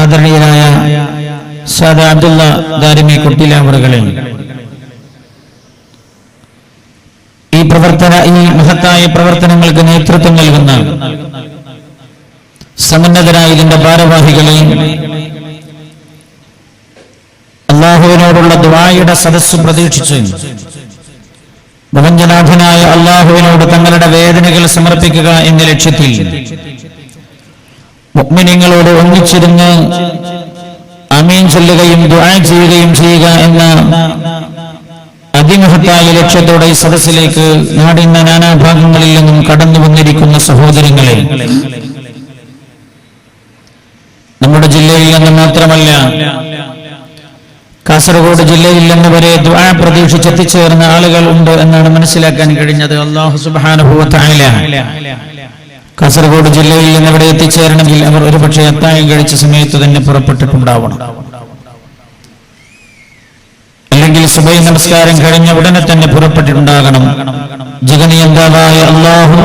ആദരണീയനായ സാദ് അബ്ദുള്ള ദാരിമി കുട്ടിലാവറുകളെ, ഈ മഹത്തായ പ്രവർത്തനങ്ങൾക്ക് നേതൃത്വം നൽകുന്ന സമുന്നതരായ ഇതിന്റെ ഭാരവാഹികളെയും അള്ളാഹുവിനോടുള്ള ദുആയുടെ സദസ്സ് പ്രതീക്ഷിച്ച് പ്രപഞ്ചനാഥനായ അള്ളാഹുവിനോട് തങ്ങളുടെ വേദനകൾ സമർപ്പിക്കുക എന്ന ലക്ഷ്യത്തിൽ മുഅ്മിനീങ്ങളോട് ഒന്നിച്ചിരുന്ന് ആമീൻ ചൊല്ലുകയും ദുആ ചെയ്യുക എന്ന അതിമഹത്തായ ലക്ഷ്യത്തോടെ ഈ സദസ്സിലേക്ക് നാടിന്റെ നാനാഭാഗങ്ങളിൽ നിന്നും കടന്നു വന്നിരിക്കുന്ന സഹോദരങ്ങളെ, നമ്മുടെ ജില്ലയിൽ നിന്ന് മാത്രമല്ല കാസർഗോഡ് ജില്ലയിൽ നിന്ന് വരെ ദുആ പ്രതീക്ഷിച്ചെത്തിച്ചേർന്ന ആളുകൾ ഉണ്ട് എന്നാണ് മനസ്സിലാക്കാൻ കഴിഞ്ഞത്. അല്ലാഹു സുബ്ഹാനഹു വ തആല കാസർഗോഡ് ജില്ലയിൽ നിന്ന് ഇവിടെ എത്തിച്ചേരണമെങ്കിൽ അവർ ഒരുപക്ഷെ അത്താഴം കഴിച്ച സമയത്ത് തന്നെ പുറപ്പെട്ടിട്ടുണ്ടാവണം, അല്ലെങ്കിൽ സുബഹി നമസ്കാരം കഴിഞ്ഞ ഉടനെ തന്നെ പുറപ്പെട്ടിട്ടുണ്ടാകണം. ജഗനിയന്താവായ അല്ലാഹു,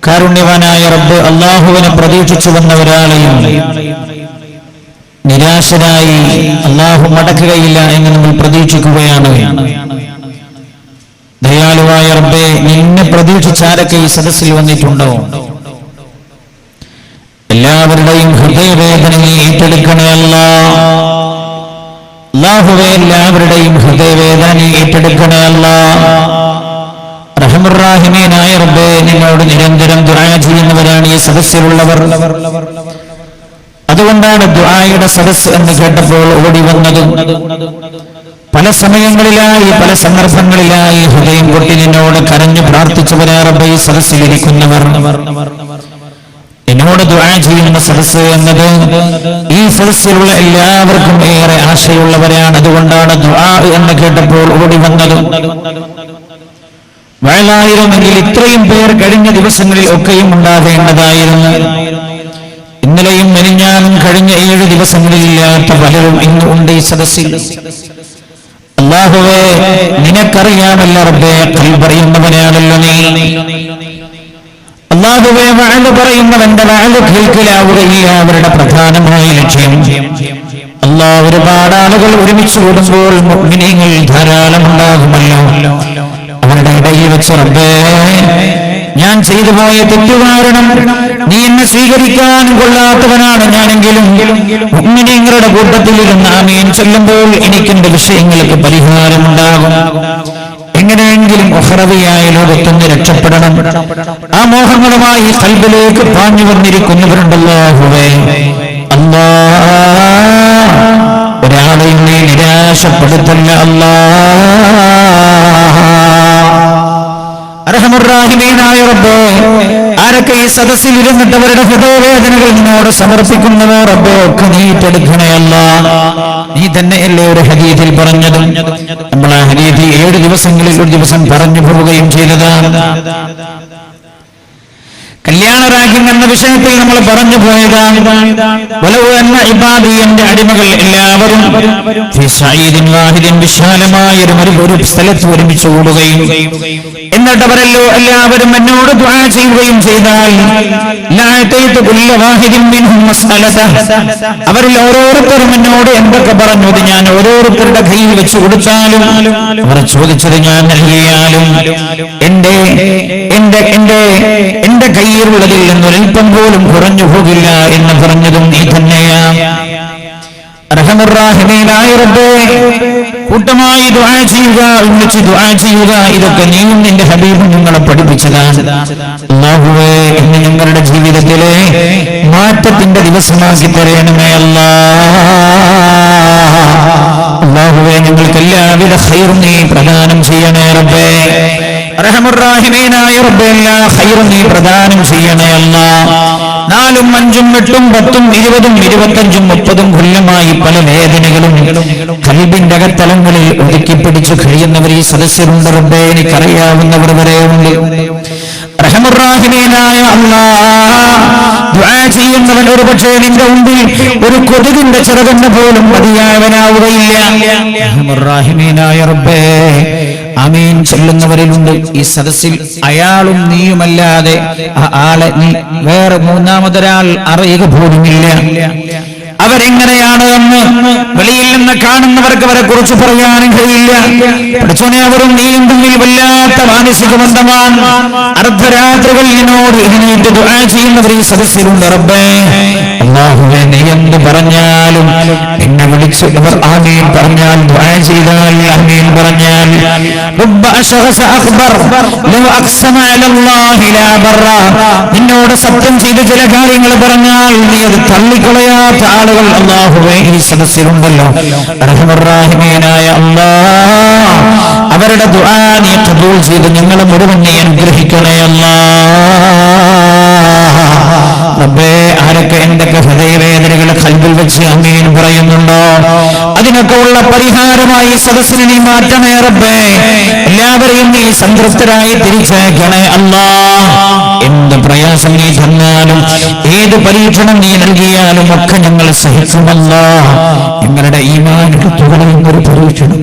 കാരുണ്യവാനായ റബ്ബ് അല്ലാഹുവിനെ പ്രതീക്ഷിച്ചു വന്ന ഒരാളെയും നിരാശനായി അല്ലാഹു മടക്കുകയില്ല എന്ന് നമ്മൾ പ്രതീക്ഷിക്കുകയാണ്. ദയാലുവായ റബ്ബേ, നിന്നെ പ്രതീക്ഷിച്ചാരൊക്കെ ഈ സദസ്സിൽ വന്നിട്ടുണ്ടോ എല്ലാവരുടെയും ഹൃദയവേദനയെ ഏറ്റെടുക്കണേ അല്ലാഹുവേ, എല്ലാവരുടെയും ഹൃദയവേദനയെ ഏറ്റെടുക്കണേ റഹ്മത്തുർ റഹീമീനായ റബ്ബേ, നിന്നോട് നിരന്തരം ദുആ ചെയ്യുന്നവരാണ് ഈ സദസ്സിലുള്ളവർ. അതുകൊണ്ടാണ് ദുആയുടെ സദസ്സ് എന്ന് കേട്ടപ്പോൾ ഓടി വന്നതും പല സമയങ്ങളിലായി പല സന്ദർഭങ്ങളിലായി ഹൃദയം പൊട്ടി നിന്നോട് കരഞ്ഞു പ്രാർത്ഥിച്ചവരാ റബ്ബേ ഈ സദസ്സിലിരിക്കുന്നവർ. എന്നോട് ദുആ ചെയ്യുന്ന സദസ്സ് എന്നത് ഈ സദസ്സിലുള്ള എല്ലാവർക്കും ഏറെ ആശയുള്ളവരാണ്. അതുകൊണ്ടാണ് ദുആ എന്ന് കേട്ടപ്പോൾ ഓടി വന്നതും. വയലായിരുന്നെങ്കിൽ ഇത്രയും പേർ കഴിഞ്ഞ ദിവസങ്ങളിൽ ഒക്കെയും ഉണ്ടാകേണ്ടതായിരുന്നു. ഇന്നലെയും മെനിഞ്ഞാനും കഴിഞ്ഞ 7 ദിവസങ്ങളിലില്ലാത്ത പലരും ഇന്ന് ഉണ്ട് ഈ സദസ്സിൽ. അല്ലാഹുവേ, നിനക്കറിയാമല്ലോ റബ്ബേ, പറയുന്നവനാണല്ലോ നീ. അല്ലാഹുവേ, വഅദ് പറയുന്നവന്റെ വഅദ് കേൾക്കലാവുകയില്ല അവരുടെ പ്രധാനമായ ലക്ഷ്യം. അല്ലാഹ്, ഒരുപാട് ആളുകൾ ഒരുമിച്ച് കൂടുമ്പോൾ മുഅ്മിനീങ്ങൾ ധാരാളം ഉണ്ടാകുമല്ലോ. അവരുടെ ഇടയിൽ വെച്ച് റബ്ബേ, ഞാൻ ചെയ്തു പോയ തെറ്റു കാരണം നീ എന്നെ സ്വീകരിക്കാൻ കൊള്ളാത്തവനാണ് ഞാനെങ്കിലും മുഅ്മിനീങ്ങളുടെ കൂട്ടത്തിലിരുന്ന് ആമീൻ ചൊല്ലുമ്പോൾ എനിക്ക് എന്റെ വിഷയങ്ങൾക്ക് പരിഹാരമുണ്ടാകും. എങ്ങനെയെങ്കിലും ഉഖ്റവിയായ ലോകത്തുനിന്ന് രക്ഷപ്പെടണം. ആ മോഹങ്ങളുമായി ഖൽബിലേക്ക് പാഞ്ഞു വന്നിരിക്കുന്നവരുണ്ടല്ലോ. അല്ലാഹ്, ഒരാളെയും നീ നിരാശപ്പെടുത്തല്ല അർഹമുർറാഹിമീനായ റബ്ബേ, ആരൊക്കെ ഈ സദസ്സിൽ ഇരുന്നിട്ട് അവരുടെ ഹൃദയവേദനകൾ നിന്നോട് സമർപ്പിക്കുന്നവോ റബ്ബേ ഒക്കെ നീ ഏറ്റെടുക്കണേ അല്ലാഹ്. നീ തന്നെയല്ലേ ഒരു ഹദീസിൽ പറഞ്ഞതും. നമ്മൾ ആ ഹദീസ് 7 ദിവസങ്ങളിൽ ഒരു ദിവസം പറഞ്ഞു പോവുകയും ചെയ്തതാണ്. കല്യാണരാജ്യം എന്ന വിഷയത്തിൽ നമ്മൾ പറഞ്ഞു പോയതാണ്. വലൗ അന്ന ഇബാദി, എന്റെ അടിമകൾ എല്ലാവരും ഫീ സഈദിൻ വാഹിദിൻ, വിശാലമായ ഒരു സ്ഥലത്ത് ഒരുമിച്ച് കൂടുകയും എന്നിട്ടവരല്ലോ എല്ലാവരും എന്നോട് ദുആ ചെയ്യുകയും ചെയ്താൽ ലഅതൈതു കുല്ല വാഹിദിൻ മിൻഹും മസ്അലതഹ, അവരിൽ ഓരോരുത്തരും എന്നോട് എന്തൊക്കെ പറഞ്ഞു അത് ഞാൻ ഓരോരുത്തരുടെ കയ്യിൽ വെച്ച് കൊടുത്താലും അവർ ചോദിച്ചത് ഞാൻ നൽകിയാലും എന്റെ കയ്യിലുള്ളതിൽ നിന്നൊരൽപ്പം പോലും കുറഞ്ഞു പോകില്ല എന്ന് പറഞ്ഞതും നീ തന്നെയാണ്. റഹ്മത്തുർ-റഹീമീനായ റബ്ബേ, കൂട്ടമായി ദുആ ചെയ്യുക, ഒന്നിച്ച് ദുആ ചെയ്യുക, ഇതൊക്കെ നീയും നിന്റെ ഹബീബും നിങ്ങളെ പഠിപ്പിച്ചതാണ്. അല്ലാഹുവേ, ഇന്ന് ഞങ്ങളുടെ ജീവിതത്തിലെ മാറ്റത്തിന്റെ ദിവസമാക്കി തരണമേ അല്ലാഹുവേ, ഞങ്ങൾക്ക് എല്ലാവിധ ഖൈറും നീ പ്രദാനം ചെയ്യണേ റബ്ബേ. റഹ്മത്തുർ-റഹീമീനായ റബ്ബേ, എല്ലാ ഖൈറും നീ പ്രദാനം ചെയ്യണേ അല്ലാഹ്. 4ഉം 5ഉം 8ഉം 10ഉം 20ഉം 25ഉം 30ഉം കൊല്ലമായി പല വേദനകളും ഖൽബിന്റെ അകത്തലങ്ങളിൽ ഒതുക്കിപ്പിടിച്ചു കഴിയുന്നവർ ഈ സദസ്സിലുണ്ട് റബ്ബേ. എനിക്കറിയാവുന്നവർ വരെയുണ്ട്. റഹ്മത്തുർ-റഹീമീനായ അല്ലാഹ്, ദുആ ചെയ്യുന്നവൻ ഒരു പക്ഷേ നിന്റെ മുമ്പിൽ ഒരു കൊതുകിന്റെ ചിറകെന്ന് പോലും മതിയായവനാവുകയില്ല. റഹ്മത്തുർ-റഹീമീനായ റബ്ബേ, ആമീൻ ചൊല്ലുന്നവരിലുണ്ട്. ഈ സദസ്സിൽ അയാളും നീയുമല്ലാതെ ആ ആളെ നീ വേറെ മൂന്നാമതൊരാൾ അറിയുക പോലുമില്ല. അവരെങ്ങനെയാണ് എന്ന് വെളിയിൽ നിന്ന് കാണുന്നവർക്ക് അവരെ കുറിച്ച് പറയാനും കഴിയില്ല. പഠിച്ചോനെ, അവരും നീയും തമ്മിൽ വല്ലാത്ത മാനസിക ബന്ധമാണ്. അർദ്ധരാത്രികൾ എന്നോട് എഴുന്നേറ്റ് ദുആ ചെയ്യുന്നവർ ഈ സദസ്സിലുണ്ട്. റബ്ബേ, അല്ലാഹുവേ, നീ എന്ത് പറഞ്ഞാലും എന്നെ വിളിച്ചവർ ആമീൻ പറഞ്ഞാൽ, ദുആ ചെയ്താൽ ആമീൻ പറഞ്ഞാൽ, റബ്ബ അശ്ഹസ അഖ്ബർ ലൗ അഖ്സമ അലല്ലാഹി ലാ ബറ, നിന്നോട് സത്യം ചെയ്ത് ചില കാര്യങ്ങൾ പറഞ്ഞാൽ നീ അത് തള്ളിക്കളയാത്ത ആളുകൾ അല്ലാഹുവേ ഈ സദസ്സിലുണ്ടല്ലോ. റഹ്മാനായ അല്ലാഹ്, അവരുടെ ദുആ നീ ഖബൂൽ ചെയ്ത് ഞങ്ങളെ മുഴുവൻ നീ അനുഗ്രഹിക്കണേ അല്ലാഹ്. റബ്ബേ, ആരൊക്കെ എന്തൊക്കെ ഹൃദയവേദനകൾ ഖൽബിൽ വെച്ച് ആമീൻ പറയുന്നുണ്ടോ അതിനൊക്കെ ഉള്ള പരിഹാരമായി സദസ്സിന് നീ മാറ്റമേ റബ്ബേ. എല്ലാവരെയും നീ സംതൃപ്തരായി തിരിച്ചയക്കണേ അല്ലാഹ്. എന്ത് പ്രയാസം നീ തന്നാലും ഏത് പരീക്ഷണം നീ നൽകിയാലും ഒക്കെ ഞങ്ങൾ സഹിക്കുമല്ലാഹ്. ഞങ്ങളുടെ ഈമാൻ എടുത്തുകളയുന്നൊരു പരീക്ഷണം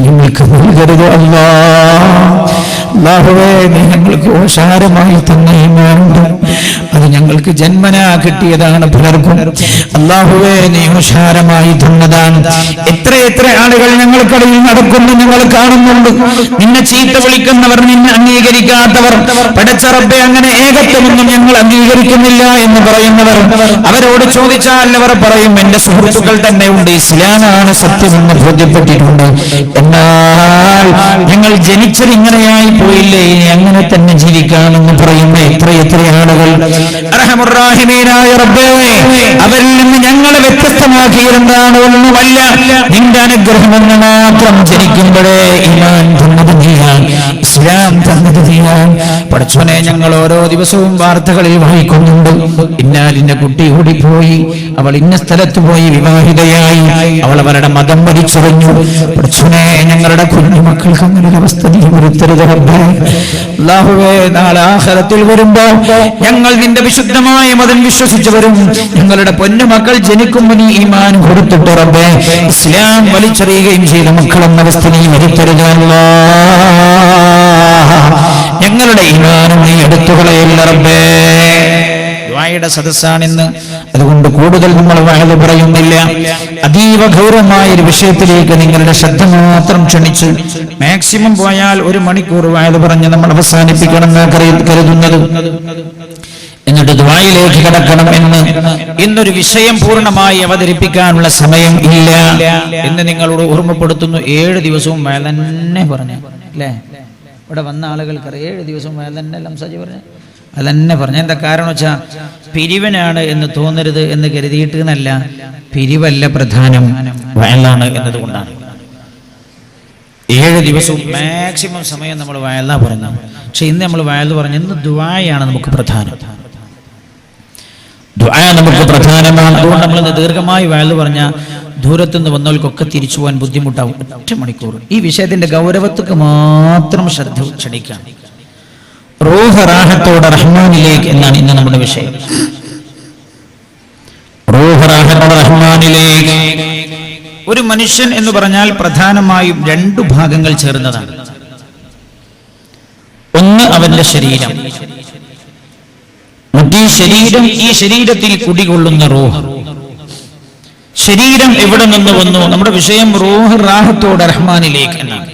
ഞങ്ങൾക്ക് നൽകരുത് അല്ലാഹ്. അല്ലാഹുവേ, നീ ഞങ്ങൾക്ക് ഓശാരമായി തന്ന ഈമാനുണ്ട്, അത് ഞങ്ങൾക്ക് ജന്മനാ കിട്ടിയതാണ്. പലർക്കും അല്ലാഹുവേ നീ ഓശാരമായി തന്നതാണ്. എത്ര ആളുകൾ ഞങ്ങൾക്കിടയിൽ നടക്കുന്നു, ഞങ്ങൾ കാണുന്നുണ്ട്. നിന്നെ ചീത്ത വിളിക്കുന്നവർ, നിന്നെ അംഗീകരിക്കാത്തവർ, പടച്ച റബ്ബേ അങ്ങനെ ഏകത്വമൊന്നും ഞങ്ങൾ അംഗീകരിക്കുന്നില്ല എന്ന് പറയുന്നവർ, അവരോട് ചോദിച്ചാൽ അവർ പറയും എന്റെ സുഹൃത്തുക്കൾ തന്നെ ഉണ്ട്, ഇസ്ലാമാണ് സത്യമെന്ന് ബോധ്യപ്പെട്ടിട്ടുണ്ട്. എന്നാൽ ഞങ്ങൾ ജനിച്ചത് ഇങ്ങനെയായി പോയില്ലേ, ഇനി അങ്ങനെ തന്നെ ജീവിക്കാമെന്ന് പറയുന്ന എത്ര ആളുകൾ. അർഹമുർറാഹിമീനായ റബ്ബേ, അവരിൽ നിന്ന് ഞങ്ങളെ വ്യത്യസ്തമാക്കിയിരുന്നതാണ് ഒന്നുമല്ല, നിന്റെ അനുഗ്രഹമെന്ന് മാത്രം. ജനിക്കുമ്പോഴേ ഈമാൻ തന്നത് നീയാണ്, ഇസ്ലാം തന്നത് നീയാണ്. പഠിച്ചോനെ, ഞങ്ങൾ ഓരോ ദിവസവും വാർത്തകളിൽ വായിക്കുന്നുണ്ട്, ഇന്നാലിന്റെ കുട്ടി ഓടിപ്പോയി, അവൾ ഇന്ന സ്ഥലത്ത് പോയി വിവാഹിതയായി, അവൾ അവരുടെ മതം വലിച്ചെറിഞ്ഞു. പഠിച്ചോനെ, ഞങ്ങളുടെ കുഞ്ഞുമക്കൾക്ക് അങ്ങനെ ഒരു അവസ്ഥ നീ വരുത്തരുത് റബ്ബേ. അല്ലാഹുവേ, നാളെ ആഖിറത്തിൽ വരുമ്പോ ഞങ്ങൾ നിന്റെ വിശുദ്ധമായ മതം വിശ്വസിച്ചവരും ഞങ്ങളുടെ പൊന്നുമക്കൾ ജനിക്കുമ്പോൾ നീ ഈമാൻ കൊടുത്തിട്ട് റബ്ബേ ഇസ്ലാം വലിച്ചെറിയുകയും ചെയ്ത മക്കളെന്ന അവസ്ഥ നീ വരുത്തരുത് അല്ലാഹ്. ഞങ്ങളുടെ ഈമാനും നീ എടുത്തുകളയല്ല റബ്ബേ. ദുആയുടെ സദസ്സാണിന്ന്, അതുകൊണ്ട് കൂടുതൽ നമ്മൾ വഅദ് പറയുന്നില്ല. അതീവ ഗൗരവമായ ഒരു വിഷയത്തിലേക്ക് നിങ്ങളുടെ ശ്രദ്ധ മാത്രം ക്ഷണിച്ച് മാക്സിമം പോയാൽ 1 മണിക്കൂർ വഅദ് പറഞ്ഞ് നമ്മൾ അവസാനിപ്പിക്കണമെന്ന് കരുതുന്നത്. എന്നിട്ട് ദുആയിലേക്ക് കടക്കണം എന്ന്. ഇന്നൊരു വിഷയം പൂർണ്ണമായി അവതരിപ്പിക്കാനുള്ള സമയം ഇല്ല എന്ന് നിങ്ങളോട് ഓർമ്മപ്പെടുത്തുന്നു. 7 ദിവസവും വഅദ് തന്നെ പറഞ്ഞു അല്ലേ? ഇവിടെ വന്ന ആളുകൾക്കറിയാം 7 ദിവസവും വഅദ് തന്നെ ലംസാജി പറഞ്ഞു, അതന്നെ പറഞ്ഞു. എന്താ കാരണം വെച്ചാൽ പിരിവനാണ് എന്ന് തോന്നരുത് എന്ന് കരുതിയിട്ട് എന്നല്ല, പിരിവല്ല പ്രധാനം, വയലാണ് എന്നതുകൊണ്ടാണ്. 7 ദിവസവും മാക്സിമം സമയം നമ്മൾ വയലാ പറഞ്ഞു. പക്ഷെ ഇന്ന് നമ്മൾ വയൽ പറഞ്ഞു, ഇന്ന് ദുആയാണ് നമുക്ക് പ്രധാനം. ദുആ നമുക്ക് പ്രധാനമാണ്. അതുകൊണ്ട് നമ്മൾ ദീർഘമായി വയൽ പറഞ്ഞാൽ ദൂരത്തുനിന്ന് വന്നവർക്കൊക്കെ തിരിച്ചു പോകാൻ ബുദ്ധിമുട്ടാവും. 1 മണിക്കൂർ ഈ വിഷയത്തിന്റെ ഗൗരവത്തേക്ക് മാത്രം ശ്രദ്ധ ക്ഷണിക്കാം. റൂഹ് റാഹത്തോടെ റഹ്മാനിലേക്ക് എന്നാണ് ഇന്ന് നമ്മുടെ വിഷയം. റൂഹ് റാഹത്തോടെ റഹ്മാനിലേക്ക്. ഒരു മനുഷ്യൻ എന്ന് പറഞ്ഞാൽ പ്രധാനമായും 2 ഭാഗങ്ങൾ ചേർന്നതാണ്. ഒന്ന് അവന്റെ ശരീരം, മറ്റേ ശരീരം, ഈ ശരീരത്തിൽ കുടികൊള്ളുന്ന റൂഹ്. ശരീരം എവിടെ നിന്ന് വന്നു? നമ്മുടെ വിഷയം റൂഹ് റാഹത്തോടെ റഹ്മാനിലേക്ക് എന്നാണ്.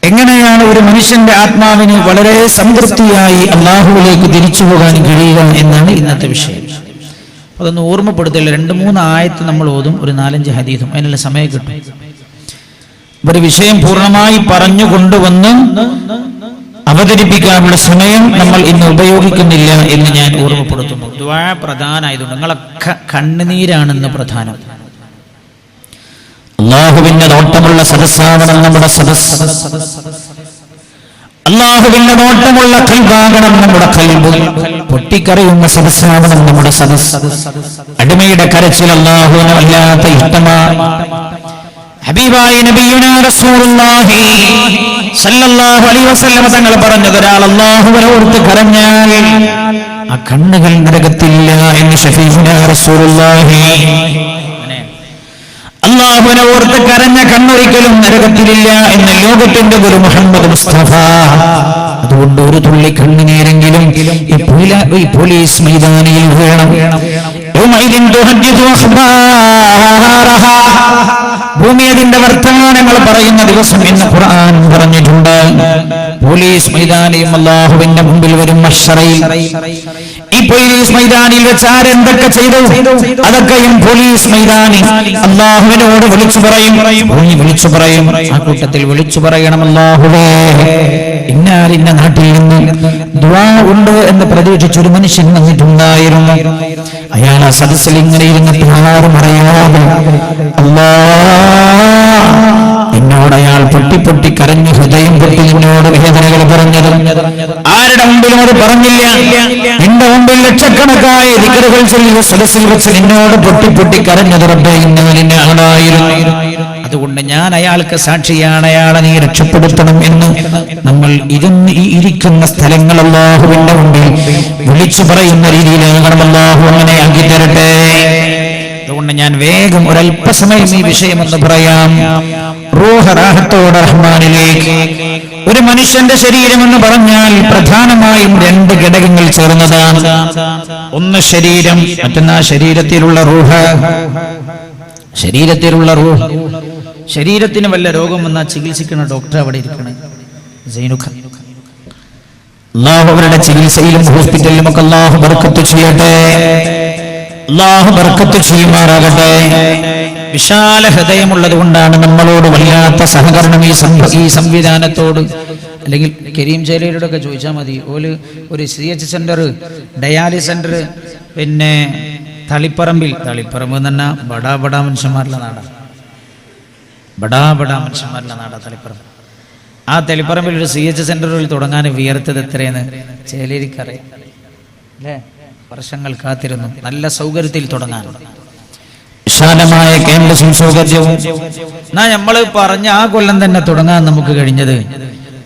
എങ്ങനെയാണ് ഒരു മനുഷ്യന്റെ ആത്മാവിന് വളരെ സംതൃപ്തിയായി അല്ലാഹുവിലേക്ക് തിരിച്ചു പോകാൻ കഴിയുക എന്നാണ് ഇന്നത്തെ വിഷയം. അതൊന്ന് ഓർമ്മപ്പെടുത്തില്ല. 2-3 ആയത്ത് നമ്മൾ ഓതും, ഒരു 4-5 ഹദീസും, അതിനുള്ള സമയം കിട്ടും. ഒരു വിഷയം പൂർണ്ണമായി പറഞ്ഞു കൊണ്ടുവന്ന് അവതരിപ്പിക്കാനുള്ള സമയം നമ്മൾ ഇന്ന് ഉപയോഗിക്കുന്നില്ല എന്ന് ഞാൻ ഓർമ്മപ്പെടുത്തുന്നു. ദുആ പ്രധാനമായതുകൊണ്ട് നിങ്ങളൊക്കെ കണ്ണുനീരാണെന്ന് പ്രധാനം. അല്ലാഹുവിന്റെ നോട്ടമുള്ള സദസ്സാവണം നമ്മുടെ സദസ്സ്. അല്ലാഹുവിന്റെ നോട്ടമുള്ള ഖൽബാകണം നമ്മുടെ ഖൽബ്. പൊട്ടിക്കറിയുന്ന സദസ്സാവണം നമ്മുടെ സദസ്സ്. അടിമയുടെ കരച്ചിൽ അല്ലാഹുവിന് വല്ലാത്ത ഇഷ്ടമാണ്. ഹബീബായ നബിയുനാ റസൂലുള്ളാഹി സല്ലല്ലാഹു അലൈഹി വസല്ലം തങ്ങൾ പറഞ്ഞത്, ഒരാൾ അല്ലാഹുവിനെ ഓർത്ത് കരഞ്ഞാൽ ആ കണ്ണുകൾ നരകത്തില്ല എന്ന് ഷഫീഉനാ റസൂലുള്ളാഹി. അല്ലാഹുവിനെ ഓർത്ത് കരഞ്ഞ കണ്ണൊരിക്കലും നരകത്തിലില്ല എന്ന ലോകത്തിന്റെ ഒരു മുഹമ്മദ് മുസ്തഫ. അതുകൊണ്ട് ഒരു തുള്ളി കണ്ണുനീരെങ്കിലും ഈ പോലീസ് മൈതാനിയിൽ വേണം. ഭൂമി അതിന്റെ വർത്തമാനങ്ങൾ പറയുന്ന ദിവസം എന്ന് ഖുർആൻ പറഞ്ഞിട്ടുണ്ട്. പോലീസ് മൈതാനിയും അല്ലാഹുവിന്റെ മുമ്പിൽ വരും മഹ്ശറയിൽ. ഈ പോലീസ് മൈതാനിയിൽ വെച്ച് ആരെന്തൊക്കെ ചെയ്തു അതൊക്കെയും പോലീസ് മൈതാനി അല്ലാഹുവിനോട് വിളിച്ചു പറയും. വിളിച്ചു പറയും. ആ കൂട്ടത്തിൽ വിളിച്ചു പറയണം, അല്ലാഹുവേ, ഇന്നാലിന്ന നാട്ടിൽ നിന്ന് ദുആ ഉണ്ട് എന്ന് പ്രതീക്ഷിച്ചൊരു മനുഷ്യൻ വന്നിട്ടുണ്ടായിരുന്നു. അയാൾ ആ സദസ്സിൽ ഇങ്ങനെ ഇരുന്നിട്ട് ആരും അറിയാതെ എന്നോട് അയാൾ പൊട്ടി കരഞ്ഞു, ഹൃദയം പൊട്ടി എന്നോട് വേദനകൾ പറഞ്ഞത്. ആരുടെ മുമ്പിലും അത് പറഞ്ഞില്ല. നിന്റെ മുമ്പിൽ ലക്ഷക്കണക്കായ ദിക്റുകൾ ചൊല്ലിയ സദസ്സിൽ വെച്ച് എന്നോട് പൊട്ടി കരഞ്ഞത് റബ്ബേ ഇന്നാലിന്ന ആളായിരുന്നു. അതുകൊണ്ട് ഞാൻ അയാൾക്ക് സാക്ഷിയാണ്, അയാളെ നീ രക്ഷപ്പെടുത്തണം എന്ന് നമ്മൾ ഇരിക്കുന്ന സ്ഥലങ്ങൾ അല്ലാഹുവിന്റെ മുമ്പിൽ വിളിച്ചു പറയുന്ന രീതിയിലാകണം. അല്ലാഹു അങ്ങനെ ആക്കി തരട്ടെ. അതുകൊണ്ട് ഞാൻ വേഗം ഒരല്പസമയം ഈ വിഷയമെന്ന് പറയാം. റൂഹ് റാഹത്തോടെ റഹ്മാനിലേക്ക്. ഒരു മനുഷ്യന്റെ ശരീരം എന്ന് പറഞ്ഞാൽ പ്രധാനമായും രണ്ട് ഘടകങ്ങൾ ചേർന്നതാണ്. ഒന്ന് ശരീരം, മറ്റൊന്ന് ശരീരത്തിലുള്ള റൂഹ്. ശരീരത്തിലുള്ള റൂഹ്. ശരീരത്തിന് വല്ല രോഗം വന്നാൽ ചികിത്സിക്കുന്ന ഡോക്ടർ അവിടെ ഇരിക്കണേ, സൈനുഖ. അല്ലാഹു അവരുടെ ചികിത്സയിലും ഹോസ്പിറ്റലിലും ഒക്കെ അല്ലാഹു ബർക്കത്ത് ചെയ്യട്ടെ. അല്ലാഹു ബർക്കത്ത് ചെയ്യുമാറാകട്ടെ. വിശാല ഹൃദയമുള്ളത് കൊണ്ടാണ് നമ്മളോട് വല്ലാത്ത സഹകരണം ഈ സംവിധാനത്തോട്. അല്ലെങ്കിൽ കരീം ചേലയിലൂടെയൊക്കെ ചോദിച്ചാൽ മതി. ഒരു CH സെന്റർ, ഡയാലിസ് സെന്റർ, പിന്നെ തളിപ്പറമ്പ് എന്ന് പറഞ്ഞാൽ ബടാ മനുഷ്യന്മാരുടെ നാടാണ്. ബടാ മനുഷ്യന്മാരുടെ നാടാ തളിപ്പറമ്പ്. ആ തളിപ്പറമ്പിൽ ഒരു CH സെന്ററുകൾ തുടങ്ങാൻ വിയർത്തത് എത്രയെന്ന് ചേലേരിക്കറിയാം അല്ലേ? വർഷങ്ങൾ കാത്തിരുന്നു നല്ല സൗകര്യത്തിൽ തുടങ്ങാൻ. വിശാലമായ ക്യാമ്പസും സൗകര്യവും നമ്മൾ പറഞ്ഞ ആ കൊല്ലം തന്നെ തുടങ്ങാൻ നമുക്ക് കഴിഞ്ഞത്.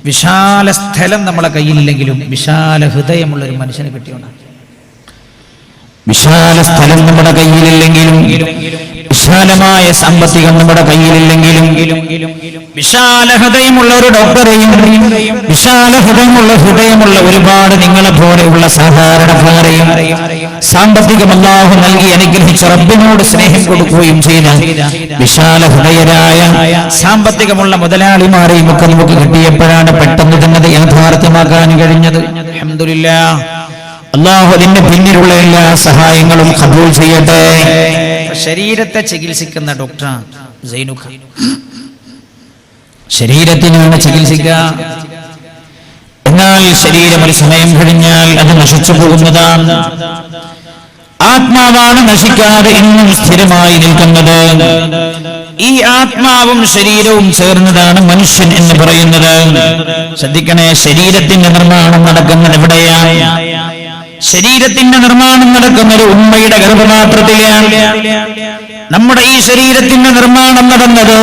വിശാല സ്ഥലം നമ്മളെ കയ്യിലില്ലെങ്കിലും വിശാല ഹൃദയമുള്ള ഒരു മനുഷ്യനെ കിട്ടിയോണ്ടാണ്. വിശാല സ്ഥലം നമ്മുടെ കയ്യിലില്ലെങ്കിലും, വിശാലമായ സാമ്പത്തികം നമ്മുടെ കയ്യിലില്ലെങ്കിലും, വിശാല ഹൃദയമുള്ള ഒരു ഡോക്ടറെയും, വിശാല ഹൃദയമുള്ള ഒരുപാട് നിങ്ങളെ പോലെയുള്ള സാധാരണക്കാരെയും സാമ്പത്തികം അല്ലാഹു നൽകി അനുഗ്രഹിച്ച റബ്ബിനോട് സ്നേഹം കൊടുക്കുകയും ചെയ്ത വിശാല ഹൃദയരായ സാമ്പത്തികമുള്ള മുതലാളിമാരെയും ഒക്കെ നമുക്ക് കിട്ടിയപ്പോഴാണ് പെട്ടെന്ന് തന്നെ യാഥാർത്ഥ്യമാക്കാൻ കഴിഞ്ഞത്. അൽഹംദുലില്ലാഹ്. അല്ലാഹു അതിന്റെ പിന്നിലുള്ള എല്ലാ സഹായങ്ങളും ഖബൂൽ ചെയ്യട്ടെ. ശരീരത്തെ ചികിത്സിക്കുന്ന ഡോക്ടർ സൈനുഖ. ശരീരത്തിനാണ് ചികിത്സിക്കുക. എന്നാൽ ശരീരം ഒരു സമയം കഴിഞ്ഞാൽ അത് നശിച്ചു പോകുന്നതാണ്. ആത്മാവാണ് നശിക്കാതെ ഇന്നും സ്ഥിരമായി നിൽക്കുന്നത്. ഈ ആത്മാവും ശരീരവും ചേർന്നതാണ് മനുഷ്യൻ എന്ന് പറയുന്നത്. ശ്രദ്ധിക്കണേ, ശരീരത്തിന്റെ നിർമ്മാണം നടക്കുന്നത് എവിടെയാണ്? ശരീരത്തിന്റെ നിർമ്മാണം നടക്കുന്നത് ഉമ്മയുടെ ഗർഭപാത്രത്തിലാണ്. നമ്മുടെ ഈ ശരീരത്തിന്റെ നിർമ്മാണം നടന്നത്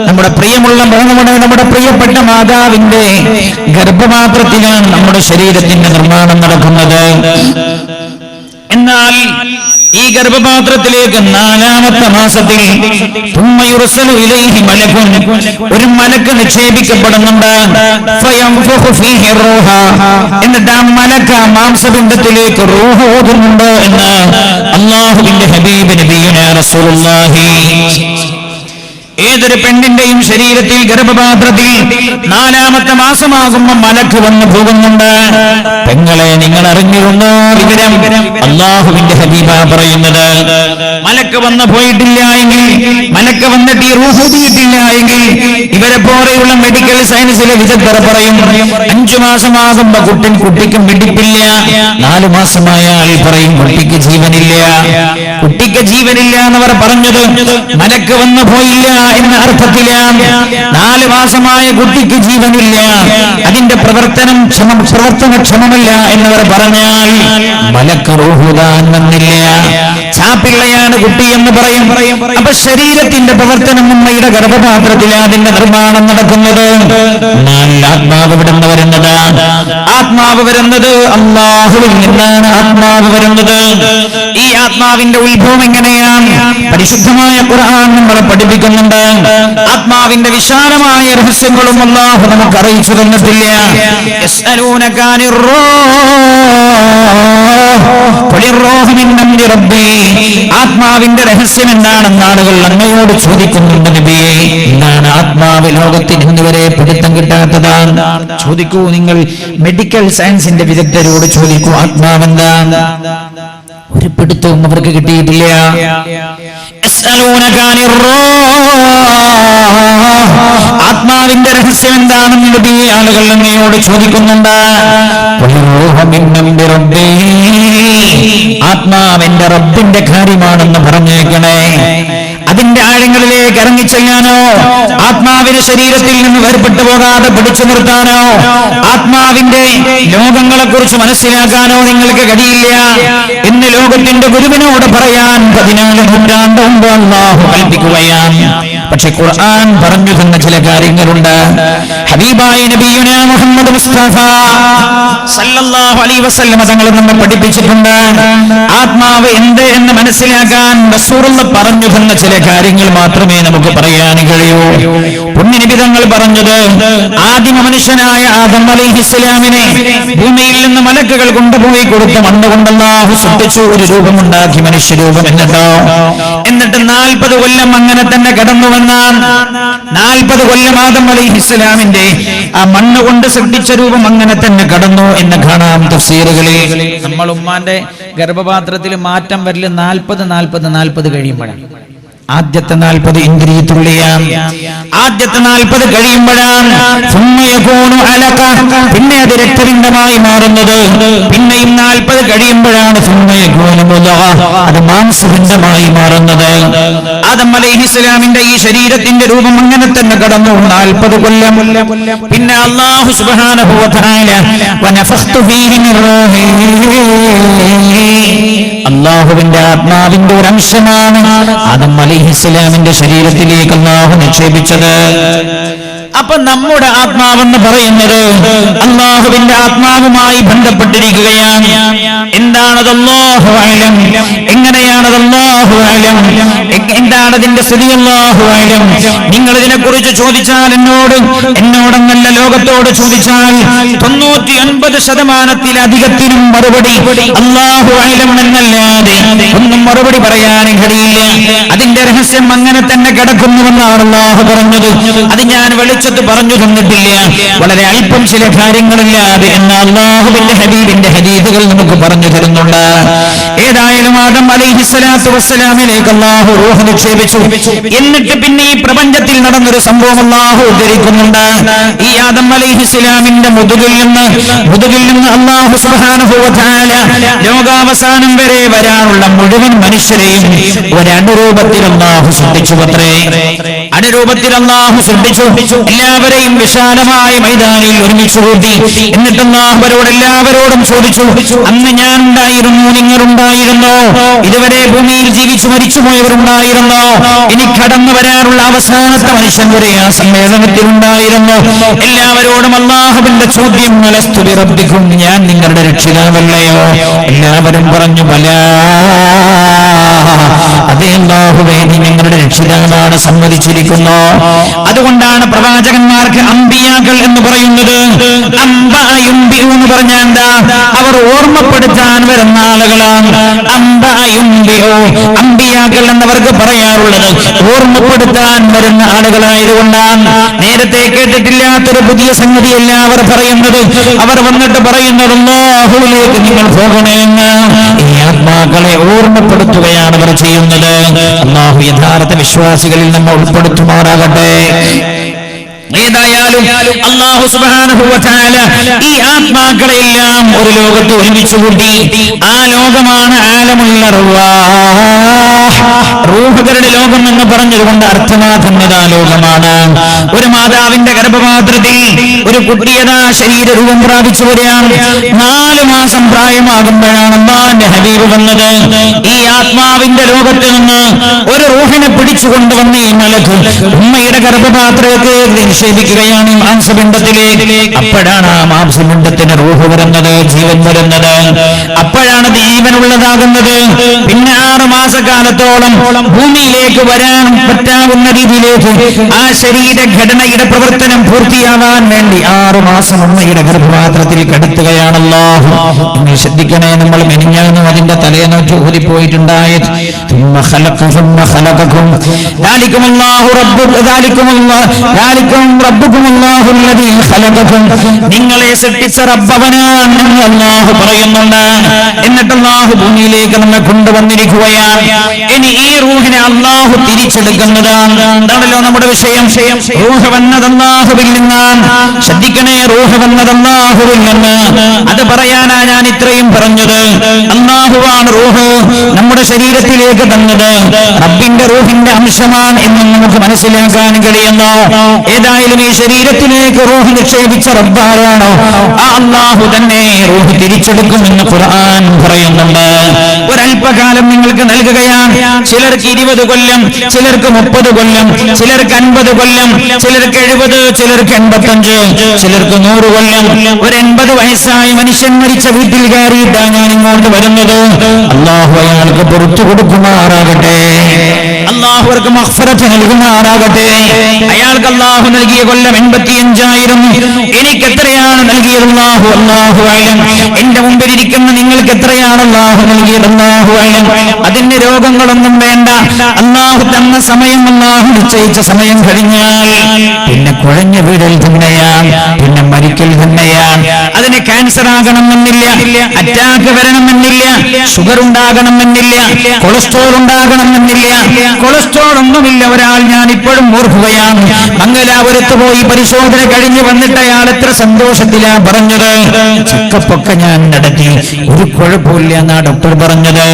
നമ്മുടെ പ്രിയമുള്ള നമ്മുടെ പ്രിയപ്പെട്ട മാതാവിന്റെ ഗർഭപാത്രത്തിലാണ് നമ്മുടെ ശരീരത്തിന്റെ നിർമ്മാണം നടക്കുന്നത്. എന്നാൽ ഈ ഗർഭപാത്രത്തിലേക്ക് 4ാമത്തെ മാസത്തിൽ ഒരു മലക്ക് നിക്ഷേപിക്കപ്പെടുന്നുണ്ട്. എന്നിട്ട് ആ മലക്ക് മാംസപിണ്ഡത്തിലേക്ക് റൂഹ് ഓതുന്നുണ്ട് എന്ന് അല്ലാഹുവിന്റെ ഹബീബ് നബിയുനാ റസൂലുള്ളാഹി. ഏതൊരു പെണ്ണിന്റെയും ശരീരത്തിൽ ഗർഭപാത്രത്തിൽ 4ാമത്തെ മാസമാകുമ്പോൾ മലക്ക് വന്നു പോകുന്നുണ്ട്. പെങ്ങളെ, നിങ്ങൾ അറിഞ്ഞിരുന്നോ വിവരം? അല്ലാഹുവിന്റെ ഹബീബ പറയുന്നത്, മലക്ക് വന്നു പോയിട്ടില്ല എങ്കിൽ, മലക്ക് വന്നിട്ട് ഈ റൂഹ് ഊതിയിട്ടില്ല എങ്കിൽ ഇവരെ പോലെയുള്ള മെഡിക്കൽ സയൻസിലെ വിദഗ്ധർ പറയും 5 മാസമാകുമ്പോ കുട്ടിക്ക് മിടിപ്പില്ല. 4 മാസമായാൽ പറയും കുട്ടിക്ക് ജീവനില്ല. കുട്ടിക്ക് ജീവനില്ല എന്നവർ പറഞ്ഞത് മലക്ക് വന്നു പോയില്ല എന്ന അർത്ഥത്തിലാണ്. 4 മാസമായ കുട്ടിക്ക് ജീവനില്ല, അതിന്റെ പ്രവർത്തനക്ഷമമല്ല എന്നവർ പറഞ്ഞാൽ മലക്ക് റൂഹുദാൻ വന്നില്ല, ചാപ്പിള്ളയാണ് കുട്ടി എന്ന് പറയും. അപ്പൊ ശരീരത്തിന്റെ പ്രവർത്തനം ഉമ്മയുടെ ഗർഭപാത്രത്തിൽ അതിന്റെ നിർമ്മാണം നടക്കുന്നത്. ആത്മാവ് വിടുന്ന വരുന്നത്, ആത്മാവ് വരുന്നത് അല്ലാഹുവിൽ നിന്നാണ്. ആത്മാവ് വരുന്നത് ഈ ആത്മാവിന്റെ ഉത്ഭവം എങ്ങനെയാണ്? പരിശുദ്ധമായ ഖുർആൻ നമ്മളെ പഠിപ്പിക്കുന്നുണ്ട്. ആത്മാവിന്റെ വിശാലമായ രഹസ്യങ്ങളും അല്ലാഹു നമുക്ക് അറിയിച്ചു തന്നിട്ടില്ല. യസ്അലൂനക അനിർ റൂഹ് മിൻ അംരി റബ്ബി. ആത്മാവിന്റെ രഹസ്യം എന്താണെന്ന് ആളുകൾ അങ്ങയോട് ചോദിക്കുന്നുണ്ട് നബിയേ. എന്താണ് ആത്മാവ്? ലോകത്തിന് ഇന്നുവരെ പിടുത്തം കിട്ടാത്തതാണ്. ചോദിക്കൂ, നിങ്ങൾ മെഡിക്കൽ സയൻസിന്റെ വിദഗ്ധരോട് ചോദിക്കൂ, ആത്മാവെന്താണ്? ഒരു പിടുത്തവും അവർക്ക് കിട്ടിയിട്ടില്ല. ആത്മാവിന്റെ രഹസ്യം എന്താണെന്ന് നബി ആളുകൾ അങ്ങയോട് ചോദിക്കുന്നുണ്ട്. ആത്മാവെന്റെ റബ്ബിന്റെ കാര്യമാണെന്ന് പറഞ്ഞേക്കണേ. അതിന്റെ ആഴങ്ങളിലേക്ക് ഇറങ്ങിച്ചെല്ലാനോ, ആത്മാവിന് ശരീരത്തിൽ നിന്ന് വേർപെട്ടു പോകാതെ പിടിച്ചു നിർത്താനോ, ആത്മാവിന്റെ ലോകങ്ങളെ കുറിച്ച് മനസ്സിലാക്കാനോ നിങ്ങൾക്ക് കഴിയില്ല എന്ന് ലോകത്തിന്റെ ഗുരുവിനോട് പറയാൻ 14 നൂറ്റാണ്ട് മുമ്പ് അല്ലാഹു കൽപ്പിക്കുകയാണ്. പക്ഷെ ഖുർആൻ പറഞ്ഞു തന്ന ചില കാര്യങ്ങളുണ്ട്. ഹബീബായ നബിയുനാ മുഹമ്മദ് മുസ്തഫ സല്ലല്ലാഹു അലൈഹി വസല്ലം തങ്ങൾ നമ്മെ പഠിപ്പിച്ചിട്ടുണ്ട്. ആത്മാവ് എന്ത് എന്ന് മനസ്സിലാക്കാൻ റസൂലുള്ള പറഞ്ഞു തന്ന ചില കാര്യങ്ങൾ മാത്രമേ നമുക്ക് പറയാൻ കഴിയൂ. പുണ്യനബി തങ്ങൾ പറഞ്ഞത്, ആദിമ മനുഷ്യനായ ആദം അലൈഹിസ്സലാമിനെ ഭൂമിയിൽ നിന്ന് മലക്കുകൾ കൊണ്ടുപോയി കൊടുത്ത മണ്ണ് കൊണ്ട് അല്ലാഹു സൃഷ്ടിച്ചു, ഒരു രൂപമുണ്ടാക്കി, മനുഷ്യരൂപം. എന്നിട്ട് 40 കൊല്ലം അങ്ങനെ തന്നെ കടന്നുവെന്നാണ്. 40 കൊല്ലം ആദം അലൈഹിസ്സലാമിന്റെ ആ മണ്ണ് കൊണ്ട് സൃഷ്ടിച്ച രൂപം അങ്ങനെ തന്നെ കടന്നു എന്ന് കാണാം തഫ്സീറുകളിൽ. നമ്മൾ ഉമ്മാന്റെ ഗർഭപാത്രത്തിൽ മാറ്റം വരല് 40 കഴിയുമ്പോഴാണ്. ആദ്യത്തെ 40 ഇന്ദ്രിയത്തുള്ളിയാണ്. ആദ്യത്തെ 40 കഴിയുമ്പോഴാണ് പിന്നെ അത് രക്തപിണ്ഡമായി മാറുന്നത്. പിന്നെയും 40 കഴിയുമ്പോഴാണ് അത് മാംസപിണ്ഡമായി മാറുന്നത്. ആദം അലൈഹിസ്സലാമിന്റെ ഈ ശരീരത്തിന്റെ രൂപം അങ്ങനെ തന്നെ കടന്നു 40 കൊല്ലം. പിന്നെ അല്ലാഹു സുബ്ഹാനഹു വ തആല വനഫഖ്തു ഫീഹി മിർ റൂഹി, അല്ലാഹുവിന്റെ ആത്മാവിന്റെ ഒരു അംശമാണ് ആദം അലൈഹിസ്സലാമിന്റെ ശരീരത്തിലേക്ക് അല്ലാഹു നിക്ഷേപിച്ചത്. അപ്പൊ നമ്മുടെ ആത്മാവെന്ന് പറയുന്നത് അല്ലാഹുവിന്റെ ആത്മാവുമായി ബന്ധപ്പെട്ടിരിക്കുകയാണ്. എന്താണത്? അല്ലാഹു അഅലം. എങ്ങനെയാണത്? അല്ലാഹു അഅലം. എന്താണ് അതിന്റെ സ്ഥിതി? അല്ലാഹു അഅലം. നിങ്ങൾ ഇതിനെക്കുറിച്ച് ചോദിച്ചാൽ എന്നോടെന്നല്ല ലോകത്തോട് ചോദിച്ചാൽ 99% മറുപടി അല്ലാഹു അഅലം എന്നല്ലാതെ ഒന്നും മറുപടി പറയാനും കഴിയില്ല. അതിന്റെ രഹസ്യം അങ്ങനെ തന്നെ കിടക്കുന്നുവെന്നാണ് അല്ലാഹു പറഞ്ഞത്. അത് ഞാൻ വെളിച്ചത്ത് പറഞ്ഞു തന്നിട്ടില്ല, വളരെ അല്പം ചില കാര്യങ്ങളില്ലാതെ എന്ന് അല്ലാഹുവിന്റെ ഹബീബിന്റെ ഹദീസുകൾ നമുക്ക് പറഞ്ഞു തരുന്നുണ്ട്. ഏതായാലും ആദം അലൈഹിസ്സലാത്തു വസ്സലാമിലേക്ക് അല്ലാഹു റൂഹ് നിക്ഷേപിച്ചു. എന്നിട്ട് പിന്നെ ഈ പ്രപഞ്ചത്തിൽ നടന്നൊരു സംഭവം അല്ലാഹു ഉദ്ധരിക്കുന്നുണ്ട്. ഈ ആദം അലൈഹിസ്സലാമിന്റെ മുതുകിൽ നിന്ന് അല്ലാഹു സുബ്ഹാനഹു വ തആല ലോകാവസാനം വരെ വരാനുള്ള മുഴുവൻ മനുഷ്യരെയും ഒരു അണുരൂപത്തിൽ അല്ലാഹു സൃഷ്ടിച്ചു. അണുരൂപത്തിൽ അല്ലാഹു സൃഷ്ടിച്ചു. എല്ലാവരെയും വിശാലമായ മൈതാനിൽ ഒരുമിച്ച് കൂട്ടി. എന്നിട്ട് അല്ലാഹു എല്ലാവരോടും ചോദിച്ചു, അന്ന് ഞാൻ ഉണ്ടായിരുന്നു, നിങ്ങളുണ്ടായിരുന്നോ? ഇതുവരെ ഭൂമിയിൽ ജീവിച്ചു മരിച്ചുപോയവരുണ്ടായിരുന്നോ? ഇനി കടന്നു വരാനുള്ള അവസാനത്തെ മനുഷ്യൻ വരെ ആ സമ്മേളനത്തിൽ ഉണ്ടായിരുന്നു. എല്ലാവരോടും അല്ലാഹുവിന്റെ ചോദ്യം, അലസ്തു ബിറബ്ബിക്കും, ഞാൻ നിങ്ങളുടെ രക്ഷിതാവല്ലയോ? എല്ലാവരും പറഞ്ഞു, ബലാ, അതേ അല്ലാഹുവേ, നീ ഞങ്ങളുടെ രക്ഷിതാവാണ്, സമ്മതിച്ചിരിക്കുന്നു. അതുകൊണ്ടാണ് പ്രവാചകന്മാർക്ക് അംബിയാക്കൾ എന്ന് പറയുന്നത്. അംബിയു എന്ന് പറഞ്ഞാൽ എന്താ? അവർ ഓർമ്മപ്പെടുത്താൻ വരുന്ന ആളുകളാണ്. അംബിയാക്കൾ എന്നവർക്ക് പറയാറുള്ളത് ഓർമ്മപ്പെടുത്താൻ വരുന്ന ആളുകളായതുകൊണ്ടാണ്. നേരത്തെ കേട്ടിട്ടില്ലാത്തൊരു പുതിയ സംഗതിയല്ല അവർ പറയുന്നത്. അവർ വന്നിട്ട് പറയുന്നത് അല്ലാഹുവിലേക്ക് നിങ്ങൾ പോകണമെന്ന്. ഈ ആത്മാക്കളെ ഓർമ്മപ്പെടുത്തുകയാണ് അവർ ചെയ്യുന്നത്. അല്ലാഹു യഥാർത്ഥ വിശ്വാസികളിൽ നമ്മൾ ഉൾപ്പെടുത്തുമാറാകട്ടെ. ഏതായാലും അല്ലാഹു സുബ്ഹാനഹു വ തആല ഈ ആത്മാക്കളെല്ലാം ഒരു ലോകത്ത് ഒരുമിച്ച് കൂട്ടി. ആ ലോകമാണ് ആലമുൽ അർവാഹ്, റൂഹുകളുടെ ലോകം എന്ന് പറഞ്ഞതുകൊണ്ട് അർത്ഥമാക്കുന്നത് ആ ലോകമാണ്. ഒരു മാതാവിന്റെ ഗർഭപാത്രത്തിൽ ഒരു കുട്ടിയതാ ശരീരരൂപം പ്രാപിച്ചു വരികയാണ്. 4 മാസം പ്രായമാകുമ്പോഴാണ് അല്ലാഹുവിന്റെ ഹബീബ് വന്നത്. ഈ ആത്മാവിന്റെ ലോകത്ത് നിന്ന് ഒരു റൂഹിനെ പിടിച്ചുകൊണ്ടുവന്ന ഈ മലക്ക് ഉമ്മയുടെ ഗർഭപാത്രത്തെ നിക്ഷേപിക്കുകയാണ് മാംസപിണ്ഡത്തിലേക്ക്. അപ്പോഴാണ് ആ മാംസപിണ്ഡത്തിന് റൂഹ് വരുന്നത്, ജീവൻ വരുന്നത്. അപ്പോഴാണ് ജീവനുള്ളതാകുന്നത്. പിന്നെ 6 മാസക്കാലത്തോളം ഭൂമിയിലേക്ക് വരാൻ പറ്റാവുന്ന രീതിയിലേക്ക് ആ ശരീരഘടനയുടെ പ്രവർത്തനം പൂർത്തിയാവാൻ വേണ്ടി 6 മാസം ഉമ്മയുടെ ഗർഭപാത്രത്തിൽ കിടത്തുകയാണല്ലോ. നിങ്ങൾ ശ്രദ്ധിക്കണേ, നമ്മൾ മെനിഞ്ഞാന്നും അതിന്റെ തലേന്ന് ഊതിപ്പോയിട്ടുണ്ടായത് നിങ്ങളെ സൃഷ്ടിച്ച റബ്ബവനാണ് അല്ലാഹു പറയുന്നുണ്ട്. എന്നിട്ട് അല്ലാഹു ഭൂമിയിലേക്ക് നമ്മെ കൊണ്ടുവന്നിരിക്കുകയാണ്. ഇനി ഈ റൂഹിനെ അല്ലാഹു തിരിച്ചെടുക്കുന്നതാണ്. എന്താണല്ലോ നമ്മുടെ വിഷയം. റൂഹ് വന്നത് അല്ലാഹുവിൽ നിന്നാണ്. ശ്രദ്ധിക്കണേ, റൂഹ് വന്നത് അല്ലാഹുവിൽ നിന്ന്. അത് പറയാനാ ഞാൻ ഇത്രയും പറഞ്ഞത്. അല്ലാഹുവാണ് റൂഹ് നമ്മുടെ ശരീരത്തിലേക്ക് തന്നത്. റബ്ബിന്റെ റൂഹിന്റെ അംശമാണ് എന്ന് നമുക്ക് മനസ്സിലാക്കാൻ കഴിയുന്നു. ഏതായാലും ഈ ശരീരത്തിലേക്ക് റൂഹ് നിക്ഷേപിച്ച റബ്ബാരാണോ ആ അല്ലാഹു തന്നെ റൂഹ് തിരിച്ചെടുക്കുമെന്ന് ഖുർആൻ പറയുന്നുണ്ട്. ഒരല്പകാലം നിങ്ങൾക്ക് നൽകുകയാണ്. ചിലർക്ക് 20 കൊല്ലം, ചിലർക്ക് 30 കൊല്ലം, ചിലർക്ക് 50 കൊല്ലം, ചിലർക്ക് 70, ചിലർക്ക് 85, ചിലർക്ക് 100 കൊല്ലം. ഒരു 80 വയസ്സായ മനുഷ്യൻ മരിച്ച വീട്ടിൽ കയറിയിട്ടാണ് ഞാൻ ഇങ്ങോട്ട് വരുന്നത്. അല്ലാഹു അയാൾക്ക് പുറത്തു കൊടുക്കുമാറാകട്ടെ. അല്ലാഹു അവർക്ക് മഗ്ഫിറത്ത് നൽകുമാറാകട്ടെ. അയാൾക്ക് അല്ലാഹു നൽകിയ കൊല്ലം 85,000. എനിക്ക് എത്രയാണ് നൽകിയത് അല്ലാഹു അഅലം. എന്റെ മുമ്പിൽ ഇരിക്കുന്ന നിങ്ങൾക്ക് എത്രയാണ് അല്ലാഹു നൽകിയത് അല്ലാഹു അഅലം. അതിന്റെ രോഗങ്ങളൊന്നും വേണ്ട. അല്ലാഹു തന്ന സമയം, അല്ലാഹു നിശ്ചയിച്ച സമയം കഴിഞ്ഞാൽ പിന്നെ കുഴഞ്ഞ വീടൽ തന്നെയാണ്, പിന്നെ മരിക്കൽ തന്നെയാണ്. അതിന് ക്യാൻസർ ആകണമെന്നില്ല, അറ്റാക്ക് വരണമെന്നില്ല, ഷുഗർ ഉണ്ടാകണമെന്നില്ല, കൊളസ്ട്രോൾ ഉണ്ടാകണമെന്നില്ല. കൊളസ്ട്രോൾ ഒന്നുമില്ല ഒരാൾ. ഞാൻ ഇപ്പോഴും ഓർക്കുകയാണ്, മംഗലാപുരത്ത് പോയി പരിശോധന കഴിഞ്ഞ് വന്നിട്ട് അയാൾ എത്ര സന്തോഷത്തിലാ പറഞ്ഞത്. ചെക്കപ്പൊക്കെ ഞാൻ നടത്തി, ഒരു കുഴപ്പമില്ല എന്നാ ഡോക്ടർ പറഞ്ഞത്.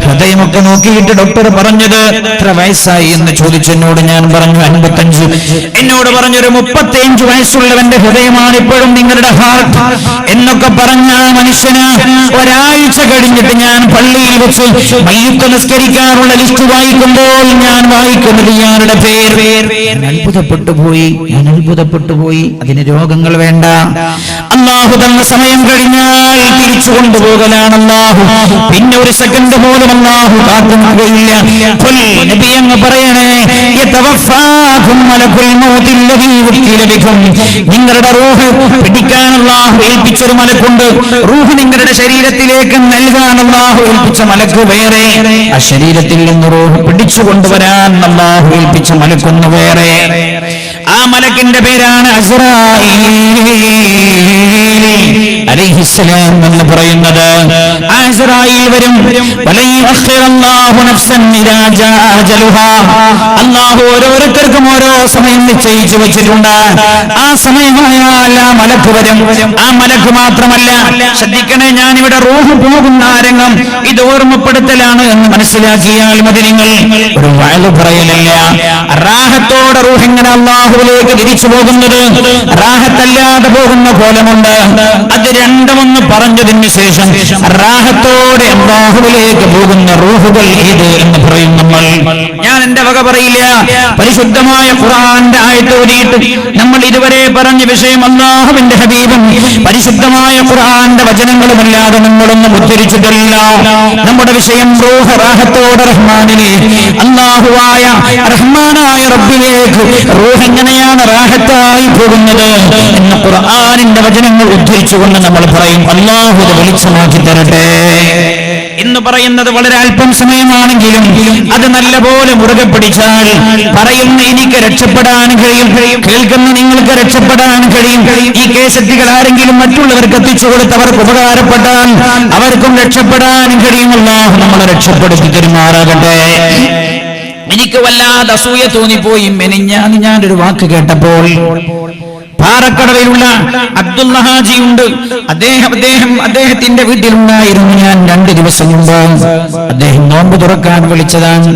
ഹൃദയമൊക്കെ നോക്കിയിട്ട് ഡോക്ടർ പറഞ്ഞത് എത്ര വയസ്സായി എന്ന് ചോദിച്ചെന്നോട്. ഞാൻ പറഞ്ഞു 55. എന്നോട് പറഞ്ഞൊരു 35 വയസ്സുള്ളവന്റെ ഹൃദയമാണ് ഇപ്പോഴും നിങ്ങളുടെ ഹാർട്ട് എന്നൊക്കെ പറഞ്ഞ മനുഷ്യന് ഒരാഴ്ച കഴിഞ്ഞിട്ട് ഞാൻ പള്ളിയിൽ വെച്ച് മയ്യിത്ത് നിസ്കരിക്കാനുള്ള ലിസ്റ്റ് വായിക്കുമ്പോൾ ഞാൻ വായിക്കുന്നത് ഇയാളുടെ പേര്. ഞാൻ അത്ഭുതപ്പെട്ടു പോയി. അതിന് രോഗങ്ങൾ വേണ്ട. അല്ലാഹു തന്ന സമയം കഴിഞ്ഞാൽ തിരിച്ചു കൊണ്ടുപോകലാണ് അല്ലാഹു. പിന്നെ ഒരു സെക്കൻഡ് പോലും അല്ലാഹു കാത്തുനിൽക്കുകയില്ല. നബി അങ്ങ് പറയണേ, യതവഫാകും മലക്കുൽ മൗത്ത് അല്ലദീ വക്കില ബികും. നിങ്ങളുടെ റൂഹ് പിടിക്കാൻ അല്ലാഹു ഏൽപ്പിച്ചൊരു മലക്കുണ്ട്. റൂഹ് നിങ്ങളുടെ ശരീരത്തിലേക്ക് നൽകാൻ അല്ലാഹു ഏൽപ്പിച്ച മലക്ക് വേറെ. ആ ശരീരത്തിൽ നിന്ന് റൂഹ് പിടിച്ചു കൊണ്ടുവരാൻ അല്ലാഹു ഏൽപ്പിച്ച മലക്കൊന്ന് വേറെ. ആ മലക്കിന്റെ പേരാണ് അസ്റായീൽ അലൈഹിസ്സലാം എന്ന് പറയുന്നത്. അസ്റായീൽ വരും. വലയഖിറല്ലാഹു നഫ്സൻ ഇദാ ജാ അജലുഹാ. അല്ലാഹു ഓരോരുത്തർക്കും ഓരോ സമയം നിശ്ചയിച്ചു വെച്ചിട്ടുണ്ട്. ആ സമയമായാൽ ആ മലക്ക് വരും. ആ മലക്ക് മാത്രമല്ല, ശ്രദ്ധിക്കണേ, ഞാനിവിടെ റൂഹ് പോകുന്ന രംഗം ഇത് ഓർമ്മപ്പെടുത്തലാണ് എന്ന് മനസ്സിലാക്കിയാൽ മതി. നിങ്ങൾ ഒരു വഅദ് പറയലില്ല. റാഹത്തോടെ റൂഹ് എങ്ങനെ അല്ലാഹുവിലേക്ക് തിരിച്ചു പോകുന്നത്, റാഹത്തല്ലാതെ പോകുന്ന കോലമുണ്ട്. അത് രണ്ടുമൊന്ന് പറഞ്ഞതിന് ശേഷം റാഹത്തോടെ അല്ലാഹുവിലേക്ക് പോകുന്ന റൂഹുകൾ ഇത് എന്ന് പറയും നമ്മൾ. ഞാൻ എന്റെ വക പറയില്ല. പരിശുദ്ധമായ ഖുർആന്റെ ആയത്ത് ഓതിയിട്ട് നമ്മൾ ഇതുവരെ പറഞ്ഞ വിഷയം അല്ലാഹുവിന്റെ ഹബീബും പരിശുദ്ധമായ ഖുർആന്റെ വചനങ്ങളുമല്ലാതെ നമ്മളൊന്നും ഉദ്ധരിച്ചിട്ടില്ല. നമ്മുടെ വിഷയം റൂഹ് റാഹത്തോടെ റഹ്മാനിലേക്ക്, അല്ലാഹുവായ റഹ്മാനായ റബ്ബിലേക്ക് റൂഹ് എങ്ങനെയാണ് റാഹത്തായി പോകുന്നത് എന്ന് ഖുർആനിന്റെ വചനങ്ങൾ ഉദ്ധരിച്ചുകൊണ്ട് നമ്മൾ പറയും. അല്ലാഹു അത് വെളിച്ചമാക്കി തരട്ടെ. എന്ന് പറയുന്നത് വളരെ അല്പം സമയമാണെങ്കിലും അത് നല്ലപോലെ മുറുകെ പിടിച്ചാൽ പറയുന്ന എനിക്ക് രക്ഷപ്പെടാൻ കഴിയും, കേൾക്കുന്ന നിങ്ങൾക്ക് രക്ഷപ്പെടാൻ കഴിയും. ഈ കേസറ്റുകൾ ആരെങ്കിലും മറ്റുള്ളവർക്ക് എത്തിച്ചു കൊടുത്ത് അവർക്ക് ഉപകാരപ്പെട്ടാൽ അവർക്കും രക്ഷപ്പെടാൻ കഴിയും. അല്ലാഹു നമ്മളെ രക്ഷപ്പെടുത്തി തരുമാറാകട്ടെ. എനിക്ക് വല്ലാതെ അസൂയ തോന്നിപ്പോയി. ഞാനൊരു വാക്ക് കേട്ടപ്പോൾ പാറക്കടവിലുള്ള അബ്ദുള്ള ഹാജി ഉണ്ട്. അദ്ദേഹത്തിന്റെ വീട്ടിലുണ്ടായിരുന്നു. ഞാൻ 2 ദിവസം മുമ്പ് അദ്ദേഹം നോമ്പ് തുറക്കാൻ വിളിച്ചതാണ്.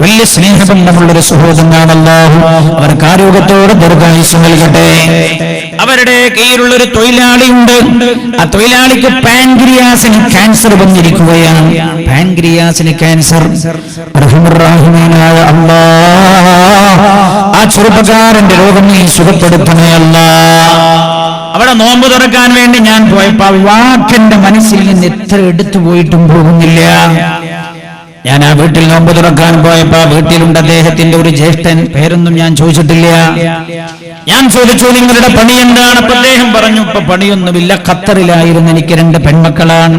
വലിയ സ്നേഹബന്ധമുള്ളൊരു സുഹൃത്തുക്കളാണല്ലോ. അവർക്ക് ആരോഗ്യത്തോടെ ദീർഘായുസ്സ് നൽകട്ടെ. അവരുടെ കീഴിലുള്ളൊരു തൊഴിലാളിയുണ്ട്. ആ തൊഴിലാളിക്ക് പാൻക്രിയാസിന് ക്യാൻസർ വന്നിരിക്കുകയാണ്. പാൻക്രിയാസിന് ക്യാൻസർ. റഹ്മാനായ അല്ലാഹ്, ആ ചെറുപ്പക്കാരന്റെ രോഗം നീ സുഖപ്പെടുത്തണേ അല്ലാഹ്. അവിടെ നോമ്പ് തുറക്കാൻ വേണ്ടി ഞാൻ പോയപ്പോ വാക്കെന്റെ മനസ്സിൽ നിന്ന് എത്ര എടുത്തു പോയിട്ടും പോകുന്നില്ല. ഞാൻ ആ വീട്ടിൽ നോമ്പ് തുറക്കാൻ പോയപ്പോ വീട്ടിലുണ്ട് അദ്ദേഹത്തിന്റെ ഒരു ജ്യേഷ്ഠൻ. പേരൊന്നും ഞാൻ ചോദിച്ചിട്ടില്ല. ഞാൻ ചോദിച്ചു, നിങ്ങളുടെ പണി എന്താണ്? അപ്പൊ അദ്ദേഹം പറഞ്ഞു, ഇപ്പൊ പണിയൊന്നുമില്ല, ഖത്തറിലായിരുന്നു, എനിക്ക് 2 പെൺമക്കളാണ്.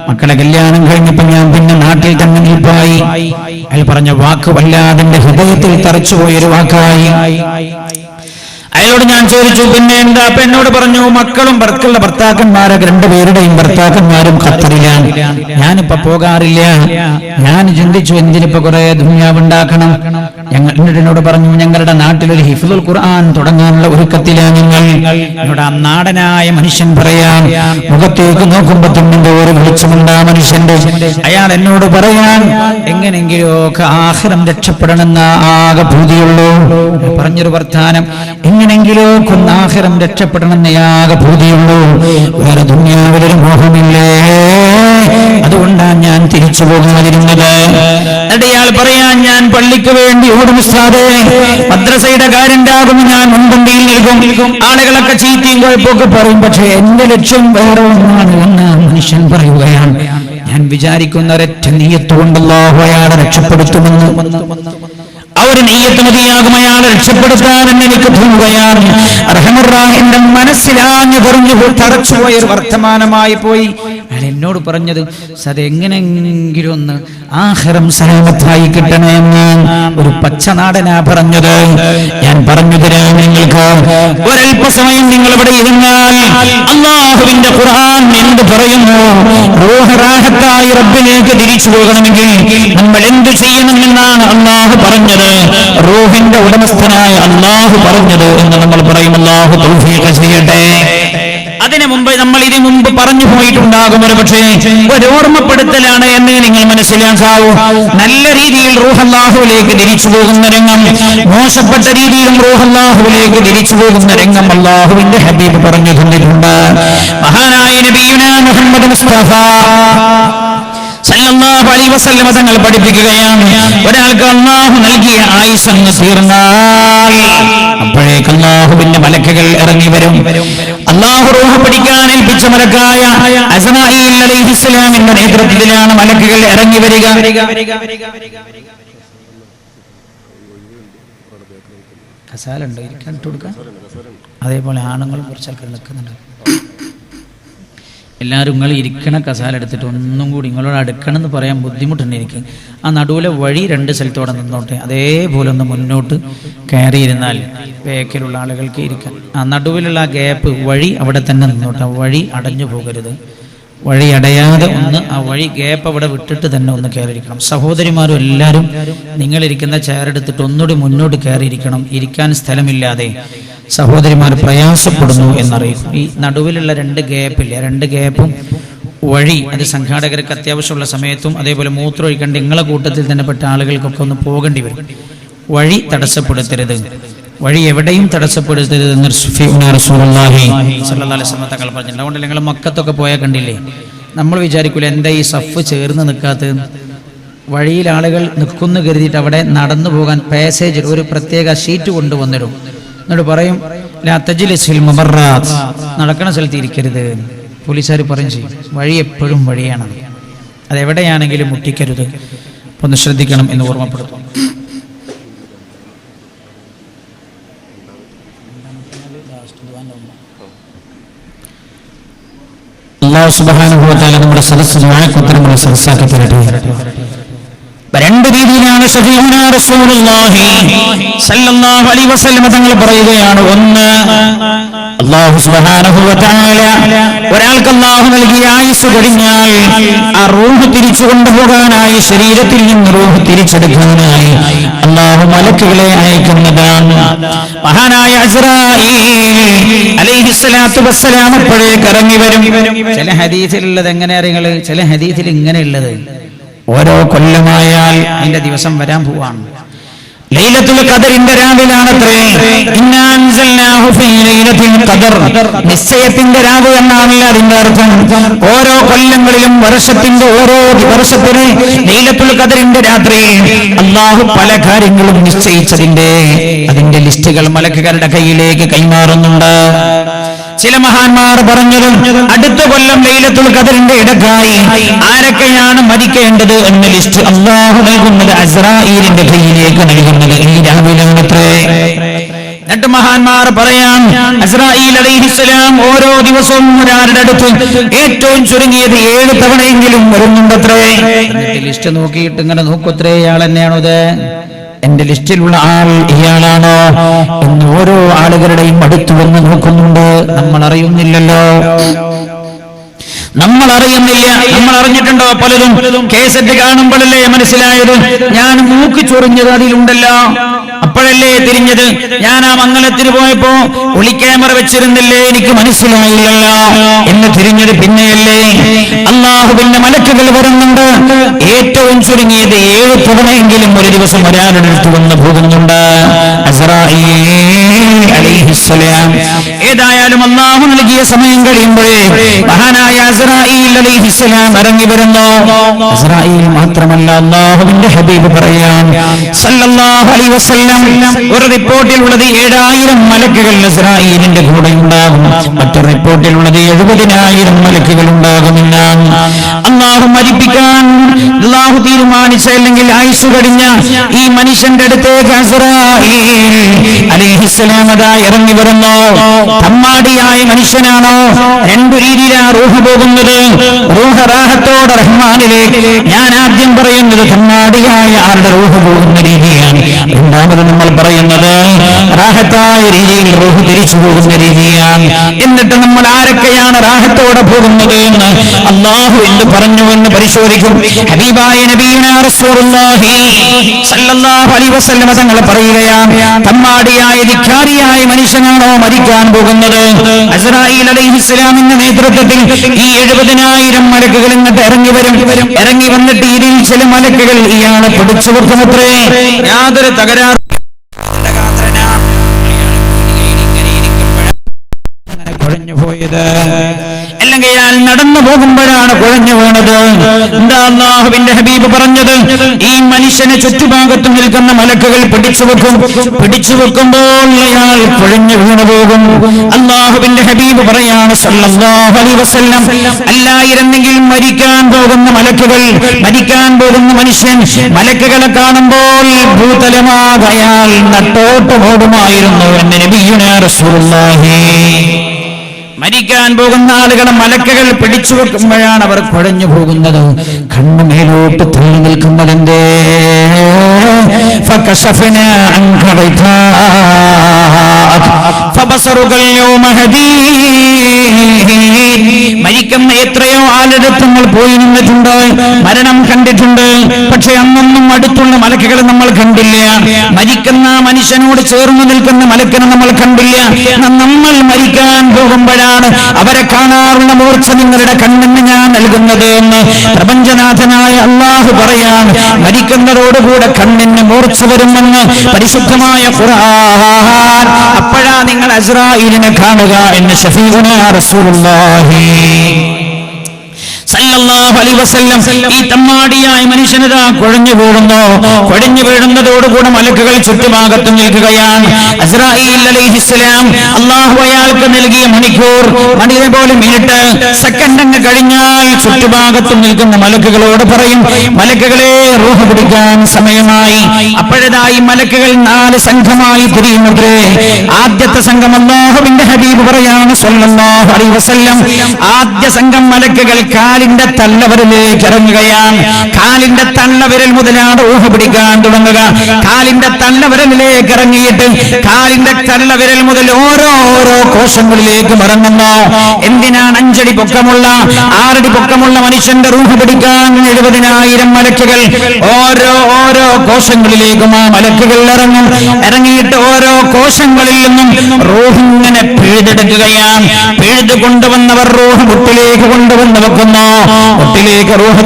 മക്കളെ കല്യാണം കഴിഞ്ഞപ്പോ ഞാൻ പിന്നെ നാട്ടിൽ തന്നെ നിൽപ്പായി. അയാൾ പറഞ്ഞ വാക്ക് വല്ലാതെ എന്റെ ഹൃദയത്തിൽ തറച്ചുപോയൊരു വാക്കായി. അയാളോട് ഞാൻ ചോദിച്ചു, പിന്നെ എന്താ? അപ്പൊ എന്നോട് പറഞ്ഞു, മക്കളും ഭർത്താക്കന്മാരൊക്കെ 2 പേരുടെയും ഭർത്താക്കന്മാരും ഖത്തറിലാണ്, ഞാനിപ്പോ പോകാറില്ല. ഞാൻ ചിന്തിച്ചു, എന്തിനിപ്പോ കുറെ ദുനിയാവുണ്ടാക്കണം. എന്നോട് പറഞ്ഞു, ഞങ്ങളുടെ നാട്ടിലൊരു ഹിഫ്ളുൽ ഖുർആൻ തുടങ്ങാനുള്ള ഒരുക്കത്തിലാണ് ഞങ്ങൾ. എന്നോട് ആ നാടനായ മനുഷ്യൻ പറയാൻ, മുഖത്തേക്ക് നോക്കുമ്പോ തന്നെ ഒരു വെളിച്ചമുണ്ട് ആ മനുഷ്യന്റെ. അയാൾ എന്നോട് പറയാൻ, എങ്ങനെങ്കിലും ഒക്കെ ആഖിറം രക്ഷപ്പെടണമെന്ന ആകെ ഭൂതിയുള്ളൂ. പറഞ്ഞൊരു വർത്താനം, എങ്ങനെങ്കിലോ ആഖിറം രക്ഷപ്പെടണമെന്ന ആകെ ഭൂതിയുള്ളൂ, വേറെ ദുനിയാവിലൊരു മോഹമില്ലേ. അതുകൊണ്ടാണ് ഞാൻ തിരിച്ചു പോകാതിരുന്നത്. ഇയാൾ പറയാൻ, ഞാൻ പള്ളിക്ക് വേണ്ടി ഓടും ഉസ്താദേ, മദ്രസയുടെ കാര്യണ്ടാകും, ഞാൻ മുൻപന്തിയിൽ നിൽക്കും, ആളുകളൊക്കെ ചീത്തയും കുഴപ്പമൊക്കെ പറയും, പക്ഷെ എന്റെ ലക്ഷ്യം വേറെ ഒന്നാണ് എന്ന് മനുഷ്യൻ പറയുകയാണ്. ഞാൻ വിചാരിക്കുന്ന ഒരൊറ്റ നീയത്ത് കൊണ്ടല്ലോ അയാളെ രക്ഷപ്പെടുത്തുമെന്ന്. ആ ഒരു നീയത്ത് മതിയാകും അയാളെ രക്ഷപ്പെടുത്താൻ എന്ന് എനിക്ക് തോന്നുകയാണ്. റഹ്മാന്റെ മനസ്സിലാഞ്ഞു പറഞ്ഞു തറച്ചുപോയൊരു വർത്തമാനമായി പോയി. അയാൾ എന്നോട് പറഞ്ഞത്, അതെങ്ങനെങ്കിലും ഒന്ന് ആഖിറം സലാമത്തായി കിട്ടണമെന്ന് ഒരു പച്ചനാടനാ പറഞ്ഞത്. ഞാൻ പറഞ്ഞു തരാം നിങ്ങൾക്ക്. ഒരൽപ്പസമയം നിങ്ങൾ ഇവിടെ ഇരുന്നാൽ അല്ലാഹുവിന്റെ ഖുർആൻ എന്ത് പറയുന്നു? റൂഹ് റാഹത്തായി റബ്ബിലേക്ക് തിരിച്ചു പോകണമെങ്കിൽ നമ്മൾ എന്ത് ചെയ്യണമെന്നാണ് അല്ലാഹു പറഞ്ഞത്, റൂഹിന്റെ ഉടമസ്ഥനായ അല്ലാഹു പറഞ്ഞത് എന്ന് നമ്മൾ പറയും. അല്ലാഹു തൗഫീഖ് ചെയ്യട്ടെ. അതിനു മുമ്പ് നമ്മൾ ഇതിനു മുമ്പ് പറഞ്ഞു പോയിട്ടുണ്ടാകും, ഒരു പക്ഷേ ഒരു ഓർമ്മപ്പെടുത്തലാണ് എന്ന് നിങ്ങൾ മനസ്സിലാക്കാവൂ. നല്ല രീതിയിൽ റൂഹ് അല്ലാഹുവിലേക്ക് തിരിച്ചു പോകുന്ന രംഗം, മോശപ്പെട്ട രീതിയിലും റൂഹ് അല്ലാഹുവിലേക്ക് തിരിച്ചു പോകുന്ന രംഗം അല്ലാഹുവിന്റെ ഹബീബ് പറഞ്ഞു തന്നിട്ടുണ്ട്. മഹാനായ നബിയുനാ മുഹമ്മദ് മുസ്തഫ സല്ലല്ലാഹു അലൈഹി വസല്ലം തങ്ങൾ പഠിപ്പിക്കുകയാണ്, ഒരാൾക്ക് അല്ലാഹു നൽകിയ ആയുസ് അങ്ങ് തീർന്നാൽ അപ്പോഴേക്ക് അല്ലാഹുവിന്റെ മലക്കുകൾ ഇറങ്ങി വരും. അല്ലാഹു റൂഹ് പിടിക്കാൻ ഏൽപ്പിച്ച മലക്കായ അസ്മാഈൽ അലൈഹിസ്സലാമിന്റെ നേതൃത്വത്തിലാണ് മലക്കുകൾ ഇറങ്ങി വരിക. കസാലുണ്ടോ ഇരിക്കാൻ ഇട്ട് കൊടുക്കാൻ? അതേപോലെ ആണുങ്ങളും കുറച്ച് ആൾക്കാർ നിൽക്കുന്നുണ്ട്. എല്ലാവരും നിങ്ങൾ ഇരിക്കണ കസാല എടുത്തിട്ട് ഒന്നും കൂടി നിങ്ങളോട് അടുക്കണം എന്ന് പറയാൻ ബുദ്ധിമുട്ടുണ്ട് എനിക്ക്. ആ നടുവിലെ വഴി 2 സ്ഥലത്തോടെ നിന്നോട്ടെ, അതേപോലെ ഒന്ന് മുന്നോട്ട് കയറിയിരുന്നാൽ ബേക്കിലുള്ള ആളുകൾക്ക് ഇരിക്കാൻ. ആ നടുവിലുള്ള ആ ഗ്യാപ്പ് വഴി അവിടെ തന്നെ നിന്നോട്ടെ, വഴി അടഞ്ഞു പോകരുത്. വഴി അടയാതെ ഒന്ന് ആ വഴി ഗ്യാപ്പ് അവിടെ വിട്ടിട്ട് തന്നെ ഒന്ന് കയറിയിരിക്കണം. സഹോദരിമാരും എല്ലാവരും നിങ്ങളിരിക്കുന്ന ചെയറെടുത്തിട്ട് ഒന്നുകൂടി മുന്നോട്ട് കയറിയിരിക്കണം. ഇരിക്കാൻ സ്ഥലമില്ലാതെ സഹോദരിമാർ പ്രയാസപ്പെടുന്നു എന്നറിയിക്കും. ഈ നടുവിലുള്ള 2 ഗ്യാപ്പില്ല, 2 ഗ്യാപ്പും വഴി അത് സംഘാടകർക്ക് അത്യാവശ്യമുള്ള സമയത്തും അതേപോലെ മൂത്രമൊഴിക്കേണ്ട നിങ്ങളെ കൂട്ടത്തിൽ തന്നെ പെട്ട ആളുകൾക്കൊക്കെ ഒന്ന് പോകേണ്ടി വരും. വഴി തടസ്സപ്പെടുത്തരുത്, വഴി എവിടെയും തടസ്സപ്പെടുത്തരുതെന്ന് റസൂലുള്ളാഹി സ്വല്ലല്ലാഹു അലൈഹി വസല്ലം തങ്ങൾ പറഞ്ഞിട്ടുണ്ട്. അതുകൊണ്ട് നിങ്ങൾ മക്കത്തൊക്കെ പോയാൽ കണ്ടില്ലേ, നമ്മൾ വിചാരിക്കൂല എന്താ ഈ സഫ് ചേർന്ന് നിൽക്കാത്തത്. വഴിയിൽ ആളുകൾ നിൽക്കുന്നു കരുതിയിട്ട് അവിടെ നടന്നു പോകാൻ പാസേജ് ഒരു പ്രത്യേക ഷീറ്റ് കൊണ്ടുവന്നിടും. എന്നിട്ട് പറയും, ലാ തജ്ലിസിൽ മുബറാത്ത്, നടക്കണ സ്ഥലത്ത് ഇരിക്കരുത്. പോലീസുകാർ പറയും ചെയ്യും, വഴി എപ്പോഴും വഴിയാണ്, അതെവിടെയാണെങ്കിലും മുട്ടിക്കരുത്, ഒന്ന് ശ്രദ്ധിക്കണം എന്ന് ഓർമ്മപ്പെടുത്തും. അല്ലാഹു സുബ്ഹാനഹു വ തആല നമ്മുടെ സദസ്സുകളെ സദസ്സാക്കി തരട്ടെ. 2 രീതിയിലാണ് ശഫീഉനാ റസൂലുള്ളാഹി സല്ലല്ലാഹു അലൈഹി വസല്ലം തങ്ങൾ പറയുകയാണ്. ഒന്ന്, അല്ലാഹു സുബ്ഹാനഹു വ തആല ഒരാൾക്ക് അല്ലാഹു നൽകിയ ആയുസ് കഴിഞ്ഞാൽ ആ റൂഹ് തിരിച്ചു കൊണ്ടുപോകാനായി, ശരീരത്തിൽ നിന്ന് റൂഹ് തിരിച്ചെടുക്കാനായി അല്ലാഹു മലക്കുകളെ അയക്കുന്നതാണ്. മഹാനായ അസ്രായീൽ അലൈഹിസ്സലാത്തു വസ്സലാം അപ്പോഴേക്ക് ഇറങ്ങി വരും. ചില ഹദീസിലുള്ളത് എങ്ങനെ അറിയുന്നത്? ചില ഹദീസിൽ ഇങ്ങനെയുള്ളത്, ഓരോ കൊല്ലമായാൽ അതിന്റെ ദിവസം വരാൻ പോവാണ്. ലൈലത്തുൽ ഖദറിന്റെ രാവിലാണത്രേ. ഇന്നാ അൻസൽനാഹു ഫീ ലൈലത്തുൽ ഖദർ, നിശ്ചയത്തിന്റെ രാവ് എന്നാണ് അതിന്റെ അർത്ഥം. ഓരോ കൊല്ലങ്ങളിലും വർഷത്തിന്റെ ഓരോ വർഷത്തിന് ലൈലത്തുൽ ഖദറിന്റെ രാത്രി അല്ലാഹു പല കാര്യങ്ങളും നിശ്ചയിച്ചതിന്റെ അതിന്റെ ലിസ്റ്റുകൾ മലക്കുകളുടെ കയ്യിലേക്ക് കൈമാറുന്നുണ്ട്. ചില മഹാന്മാർ പറഞ്ഞതും അടുത്ത കൊല്ലം ലൈലത്തുൽ ഖദറിന്റെ ഇടക്കായി ആരൊക്കെയാണ് മരിക്കേണ്ടത് എന്ന ലിസ്റ്റ് അല്ലാഹു നൽകുന്നത് അസ്രായീലിന്റെ കയ്യിലേക്ക് നൽകുന്നത് ഈ രാവിലാണത്രേ. എന്നിട്ട് മഹാന്മാർ പറയാം, അസ്രായീൽ അലൈഹിസ്സലാം ഓരോ ദിവസവും ഒരാളുടെ അടുത്ത് ഏറ്റവും ചുരുങ്ങിയത് 7 തവണയെങ്കിലും വരുന്നുണ്ടത്രേ. ലിസ്റ്റ് നോക്കിയിട്ട് ഇങ്ങനെ നോക്കത്രേ, ഇയാൾ തന്നെയാണോ ഇത്, എന്റെ ലിസ്റ്റിലുള്ള ആൾ ഇയാളാണോ എന്ന് ഓരോ ആളുകളുടെയും അടുത്ത് വന്ന് നോക്കുന്നുണ്ട്. നമ്മൾ അറിയുന്നില്ലല്ലോ, നമ്മൾ അറിഞ്ഞിട്ടുണ്ടോ? പലതും കേസറ്റ് കാണുമ്പോഴല്ലേ മനസ്സിലായത്. ഞാൻ മൂക്ക് ചൊറിഞ്ഞത് അതിലുണ്ടല്ലോ, അപ്പോഴല്ലേ തിരിഞ്ഞത്. ഞാൻ ആ മംഗലത്തിന് പോയപ്പോ ഒളിക്യാമറ വെച്ചിരുന്നില്ലേ, എനിക്ക് മനസ്സിലായില്ലല്ലോ എന്ന് തിരിഞ്ഞത് പിന്നെയല്ലേ. അല്ലാഹുവിന്റെ മലക്കുകൾ വരുന്നുണ്ട്. ഏറ്റവും ചുരുങ്ങിയത് 7 തവണയെങ്കിലും ഒരു ദിവസം ഒരാളുടെ അടുത്ത് വന്ന് പോകുന്നുണ്ട് അസ്രായീൽ അലൈഹിസ്സലാം. ഏതായാലും അല്ലാഹു നൽകിയ സമയം കഴിയുമ്പോഴേ മഹാനായ അസ്രായീൽ അലൈഹിസ്സലാം ഇറങ്ങി വരുന്നു. അസ്രായീൽ മാത്രമല്ല, അല്ലാഹുവിന്റെ ഹബീബ് പറയാൻ സല്ലല്ലാഹു അലൈഹി വസല്ലം, ഒരു റിപ്പോർട്ടിലുള്ളത് 7000 മലക്കുകൾ അസ്രായീലിന്റെ കൂടെ ഉണ്ടാകും, മറ്റൊരു റിപ്പോർട്ടിലുള്ളത് 70,000 മലക്കുകൾ ഉണ്ടാകുമെന്നാണ്. അല്ലാഹു മരിപ്പിക്കാൻ അല്ലാഹു തീരുമാനിച്ച അല്ലെങ്കിൽ ആയുസ് കഴിഞ്ഞ ഈ മനുഷ്യന്റെ അടുത്തേക്ക് അസ്രായീൽ അലൈഹിസ്സലാം അതാ ഇറങ്ങി വരുന്നു. തമ്മാടിയായ മനുഷ്യനാണോ? 2 രീതിയിലാണ് റൂഹ് പോകുന്നത്. റൂഹ് റാഹത്തോടെ റഹ്മാനിലേക്ക്. ഞാൻ ആദ്യം പറയുന്നത് തമ്മാടിയായ ആരുടെ റൂഹ് പോകുന്ന രീതിയാണ്. രണ്ടാമത് നമ്മൾ പറയുന്നത് റാഹത്തായ രീതിയിൽ റൂഹ് തിരിച്ചു പോകുന്ന രീതിയാണ്. എന്നിട്ട് നമ്മൾ ആരൊക്കെയാണ് റാഹത്തോടെ പോകുന്നത് എന്ന് അല്ലാഹു എന്ത് പറഞ്ഞു എന്ന് പരിശോധിക്കും. ഹബീബായ നബിയുനാ റസൂലുള്ളാഹി സല്ലല്ലാഹു അലൈഹി വസല്ലം തങ്ങൾ പറയുകയാണ്, തമ്മാടിയായ ധിക്കാരിയായ മനുഷ്യനാണോ മരിക്കാൻ പോകുന്നത്? അസ്രായീൽ അലൈഹിസ്സലാമിന്റെ നേതൃത്വത്തിൽ ഈ 70,000 മലക്കുകൾ ഇങ്ങോട്ട് ഇറങ്ങി വരും. ഇറങ്ങി വന്നിട്ട് ഇതിൽ ചില മലക്കുകൾ ഇയാളെ പിടിച്ചു വെക്കുമത്രേ. യാതൊരു തകരാറ് കുഴഞ്ഞു പോയത്, അല്ലെങ്കിൽ അയാൾ നടന്നു പോകുമ്പോഴാണ് കുഴഞ്ഞു വീണത്. എന്താ അല്ലാഹുവിന്റെ ഹബീബ് പറഞ്ഞത്? ഈ മനുഷ്യനെ ചുറ്റുഭാഗത്ത് നിൽക്കുന്ന മലക്കുകൾ പിടിച്ചു വെക്കുമ്പോൾ അയാൾ കുഴഞ്ഞു വീണു പോകും. അല്ലാഹുവിന്റെ ഹബീബ് പറയാണ് സല്ലല്ലാഹു അലൈഹി വസല്ലം, അല്ലായിരുന്നെങ്കിൽ മരിക്കാൻ പോകുന്ന മലക്കുകൾ, മരിക്കാൻ പോകുന്ന മനുഷ്യൻ മലക്കുകളെ കാണുമ്പോൾ ഭൂതലമാകെ അയാൾ നട്ടോട്ട് ഓടുമായിരുന്നു എന്ന് നബിയുനാ റസൂലുള്ളാഹി. മരിക്കാൻ പോകുന്ന ആളുകളെ മലക്കുകൾ പിടിച്ചു വെക്കുമ്പോഴാണ് അവർ കുഴഞ്ഞു പോകുന്നത്. കണ്ണു മേലോട്ട് തള്ളി നിൽക്കുന്നതിന്റെ മരിക്കുന്ന എത്രയോ ആളുടെ നമ്മൾ പോയി നിന്നിട്ടുണ്ട്, മരണം കണ്ടിട്ടുണ്ട്. പക്ഷെ അന്നൊന്നും അടുത്തുള്ള മലക്കുകൾ നമ്മൾ കണ്ടില്ല. മരിക്കുന്ന മനുഷ്യനോട് ചേർന്ന് നിൽക്കുന്ന മലക്കിനെ നമ്മൾ കണ്ടില്ല. നമ്മൾ മരിക്കാൻ പോകുമ്പോഴാണ് അവരെ കാണാറുള്ള മൂർച്ച നിങ്ങളുടെ കണ്ണിന് ഞാൻ നൽകുന്നത് എന്ന് പ്രപഞ്ചനാഥനായ അല്ലാഹു പറയാൻ. മരിക്കുന്നതോടുകൂടെ കണ്ണിന് മൂർച്ച വരുമെന്ന് പരിശുദ്ധമായ ഖുർആൻ. അപ്പോഴാ നിങ്ങൾ അസ്രായീലിനെ കാണുക എന്ന് ശഫീഉനാ റസൂലുള്ളാഹി സല്ലല്ലാഹു അലൈഹി വസല്ലം. ഈ തമ്മാടിയായ മനുഷ്യനതാ കുഴഞ്ഞു വീഴുന്നു. കുഴഞ്ഞു വീഴുന്നതോടുകൂടെ മലക്കുകൾ ചുറ്റുഭാഗത്ത് നിൽക്കുകയാണ്. അസ്രായീൽ അലൈഹിസ്സലാം അല്ലാഹു അയാൾക്ക് നൽകിയ മണിക്കൂർ, മണിയെ പോലെ മിനിറ്റ്, സെക്കൻഡ് അങ്ങ് കഴിഞ്ഞാൽ ചുറ്റുഭാഗത്ത് നിൽക്കുന്ന മലക്കുകളോട് പറയും, മലക്കുകളെ റൂഹ് പിടിക്കാൻ സമയമായി. അപ്പോഴതായി മലക്കുകൾ 4 സംഘമായി തിരിയുന്നത്രേ. ആദ്യത്തെ സംഘം അല്ലാഹുവിന്റെ ഹബീബ് പറയാണ് സല്ലല്ലാഹു അലൈഹി വസല്ലം, ആദ്യ സംഘം മലക്കുകൾ കാലിന്റെ തള്ളവിരലിലേക്ക് ഇറങ്ങുകയാണ്. കാലിന്റെ തള്ളവിരൽ മുതലാണ് റൂഹ് പിടിക്കാൻ തുടങ്ങുക. കാലിന്റെ തള്ളവിരലിലേക്ക് ഇറങ്ങിയിട്ട് കാലിന്റെ തള്ളവിരൽ മുതൽ ഓരോ കോശങ്ങളിലേക്കും ഇറങ്ങുന്നു. എന്തിനാണ് 5 അടി പൊക്കമുള്ള 6 അടി പൊക്കമുള്ള മനുഷ്യന്റെ റൂഹ് പിടിക്കാൻ 70,000 മലക്കുകൾ ഓരോ കോശങ്ങളിലേക്കും ആ മലക്കുകൾ ഇറങ്ങിയിട്ട് ഓരോ കോശങ്ങളിൽ നിന്നും റൂഹ് ഇങ്ങനെ പിഴുതെടുക്കുകയാണ്. പിഴുത് കൊണ്ടുവന്നവർ റൂഹ് മുട്ടിലേക്ക് കൊണ്ടുവന്ന് വെക്കുന്നു. മുട്ടിലേക്ക് റൂഹ്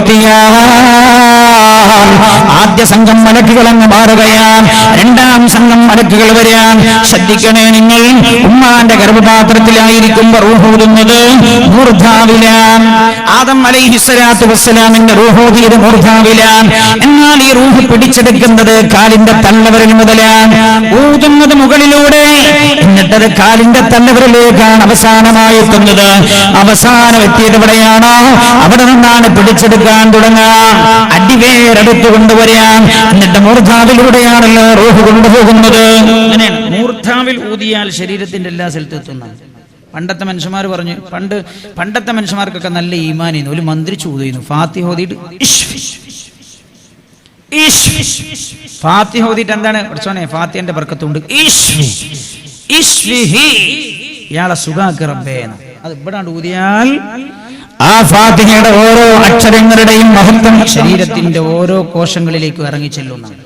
ആദ്യ സംഘം മലക്കുകൾ അങ്ങ് മാറുകയാണ്. 2ാം സംഘം മലക്കുകൾ വരാൻ. ശ്രദ്ധിക്കണേ നിങ്ങൾ, ഉമ്മാന്റെ ഗർഭപാത്രത്തിലായിരിക്കുമ്പോൾ റൂഹ് ഊതുന്നത് മൂർധാവിലാണ്. ആദം അലൈഹിസ്സലാത്തു വസ്സലാമിന്റെ റൂഹ് ഊതിയത് മൂർധാവിലാണ്. എന്നാൽ ഈ റൂഹ് പിടിച്ചെടുക്കുന്നത് കാലിന്റെ തള്ളവിരൽ മുതലാണ്. ഊതുന്നത് മുകളിലൂടെ, എന്നിട്ടത് കാലിന്റെ തള്ളവിരലിലേക്കാണ് അവസാനമായി എത്തുന്നത്. അവസാനം എത്തിയത് എവിടെയാണോ അവിടെ നിന്നാണ് പിടിച്ചെടുക്കാൻ തുടങ്ങുക. അടിവേരെടുത്തു കൊണ്ടുവരാൻ. എന്നിട്ട് മൂർധാവിലൂടെയാണല്ലോ റൂഹ് കൊണ്ടുപോകുന്നത്. അങ്ങനെയാണ് മൂർധാവിൽ ഊതിയാൽ ശരീരത്തിന്റെ എല്ലാ സ്ഥലത്തും എത്തുന്നത്. പണ്ടത്തെ മനുഷ്യന്മാർ പറഞ്ഞു, പണ്ടത്തെ മനുഷ്യന്മാർക്കൊക്കെ നല്ല ഈമാനിന്ന് ഒരു മന്ത്രിച്ചു ഊതിയിരുന്നു. ഫാത്തിഹ ഓതിയിട്ട് ഫാത്തിഹ ഓതിയിട്ട് എന്താണ് പഠിച്ചോനെ, ഫാത്തിഹന്റെ ബർക്കത്തുണ്ട്, ഇയാളെ സുഖാക്ക് റബ്ബേ. അത് ഇവിടെ ഊതിയാൽ ആ ഫാത്തിഹയുടെ ഓരോ അക്ഷരങ്ങളുടെയും മഹത്വം ശരീരത്തിന്റെ ഓരോ കോശങ്ങളിലേക്കും ഇറങ്ങി ചെല്ലുന്നതാണ്.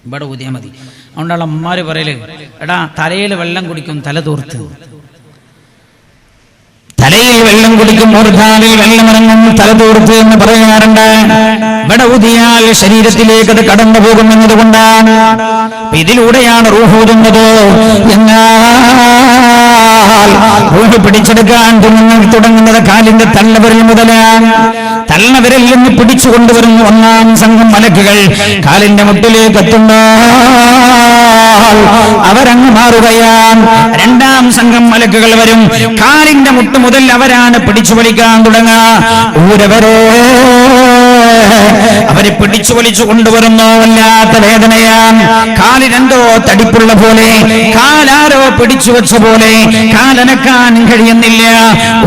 ഇവിടെ ഊതിയാൽ മതി. അതുകൊണ്ടാണ് അമ്മമാര് പറയല്, എടാ തലയിൽ വെള്ളം കുടിക്കും തല തോർത്ത്. തലയിൽ വെള്ളം കുടിക്കും, മൂർധാവിൽ വെള്ളമിറങ്ങും തല തോർത്ത് എന്ന് പറയാറുണ്ട്. ഇവിടെ ഊതിയാൽ ശരീരത്തിലേക്ക് അത് കടന്നു പോകുമെന്നത് കൊണ്ടാണ്. ഇതിലൂടെയാണ് റൂഹ് ഊതുന്നത്. റൂഹ് പിടിച്ചെടുക്കാൻ തുടങ്ങുന്നത് കാലിന്റെ തള്ളവിരൽ മുതലാണ്. തള്ളവിരലിൽ നിന്ന് പിടിച്ചു കൊണ്ടുവരുന്ന 1ാം സംഘം മലക്കുകൾ കാലിന്റെ മുട്ടിലേക്ക് എത്തുന്ന അവരങ്ങ് മാറുകയാണ്. 2ാം സംഘം മലക്കുകൾ വരും. കാലിന്റെ മുട്ട് മുതൽ അവരാണ് പിടിച്ചു വലിക്കാൻ തുടങ്ങുക. അവരെ പിടിച്ചു വലിച്ചു കൊണ്ടുവരുന്നു. വല്ലാത്ത വേദനയാണ്. കാലിനെന്തോ തടിപ്പുള്ള പോലെ, കാലാരോ പിടിച്ചു വെച്ച പോലെ, കാലനക്കാൻ കഴിയുന്നില്ല.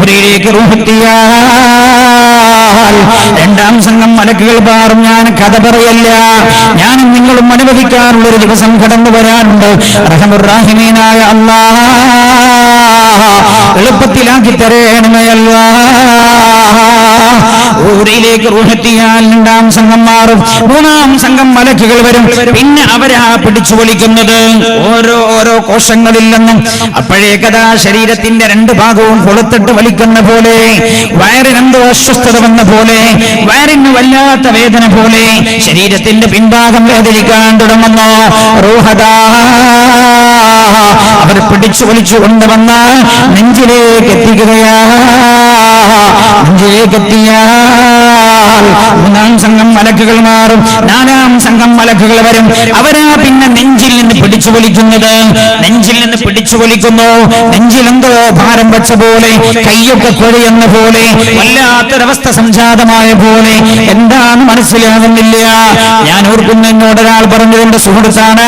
ഒരേക്ക് റൂഹെത്തിയാൽ 2ാം സംഘം മലക്കുകൾ പാറും. ഞാൻ കഥ പറയല്ല, ഞാനും നിങ്ങളും അനുഭവിക്കാറുള്ളൊരു ദിവസം കടന്നു വരാനുണ്ട്. റഹ്മാനായ അല്ലാഹ് എളുപ്പത്തിലാക്കി തരണമേ അല്ലാഹ്. ഊരിലേക്ക് റൂഹെത്തിയാൽ 2ാം സംഘം മാറും. 3ാം സംഘം മലക്കുകൾ വരും. പിന്നെ അവരാ പിടിച്ചു വലിക്കുന്നത് ഓരോ കോശങ്ങളിൽ നിന്നും. അപ്പോഴേക്കതാ ശരീരത്തിന്റെ 2 ഭാഗവും കൊളുത്തിട്ട് വലിക്കുന്ന പോലെ, വയറിനെന്തോ അസ്വസ്ഥത വന്ന പോലെ, വയറിന് വല്ലാത്ത വേദന പോലെ ശരീരത്തിന്റെ പിൻഭാഗം വേദനിക്കാൻ തുടങ്ങുന്നു. റൂഹദാ അവർ പിടിച്ചു വലിച്ചു കൊണ്ടുവന്ന നെഞ്ചിലേക്ക് എത്തിക്കുകയാ. നെഞ്ചിലേക്ക് എത്തിയാൽ 3ാം സംഘം മലക്കുകൾ മാറും. 4ാം സംഘം മലക്കുകൾ വരും. അവരാ പിന്നെ നെഞ്ചിൽ നിന്ന് പിടിച്ചു വലിക്കുന്നത്. നെഞ്ചിൽ നിന്ന് പിടിച്ചു വലിക്കുന്നു. നെഞ്ചിൽ എന്തോ ഭാരം വെച്ച പോലെ, കൈയൊക്കെ കൊഴിയുന്ന പോലെ, വല്ലാത്തൊരവസ്ഥ സംജാതമായ പോലെ. എന്താണ് മനസ്സിലാകുന്നില്ല. ഞാൻ ഓർക്കുന്നു, എന്നോട് ഒരാൾ പറഞ്ഞു, എന്റെ സുഹൃത്താണ്,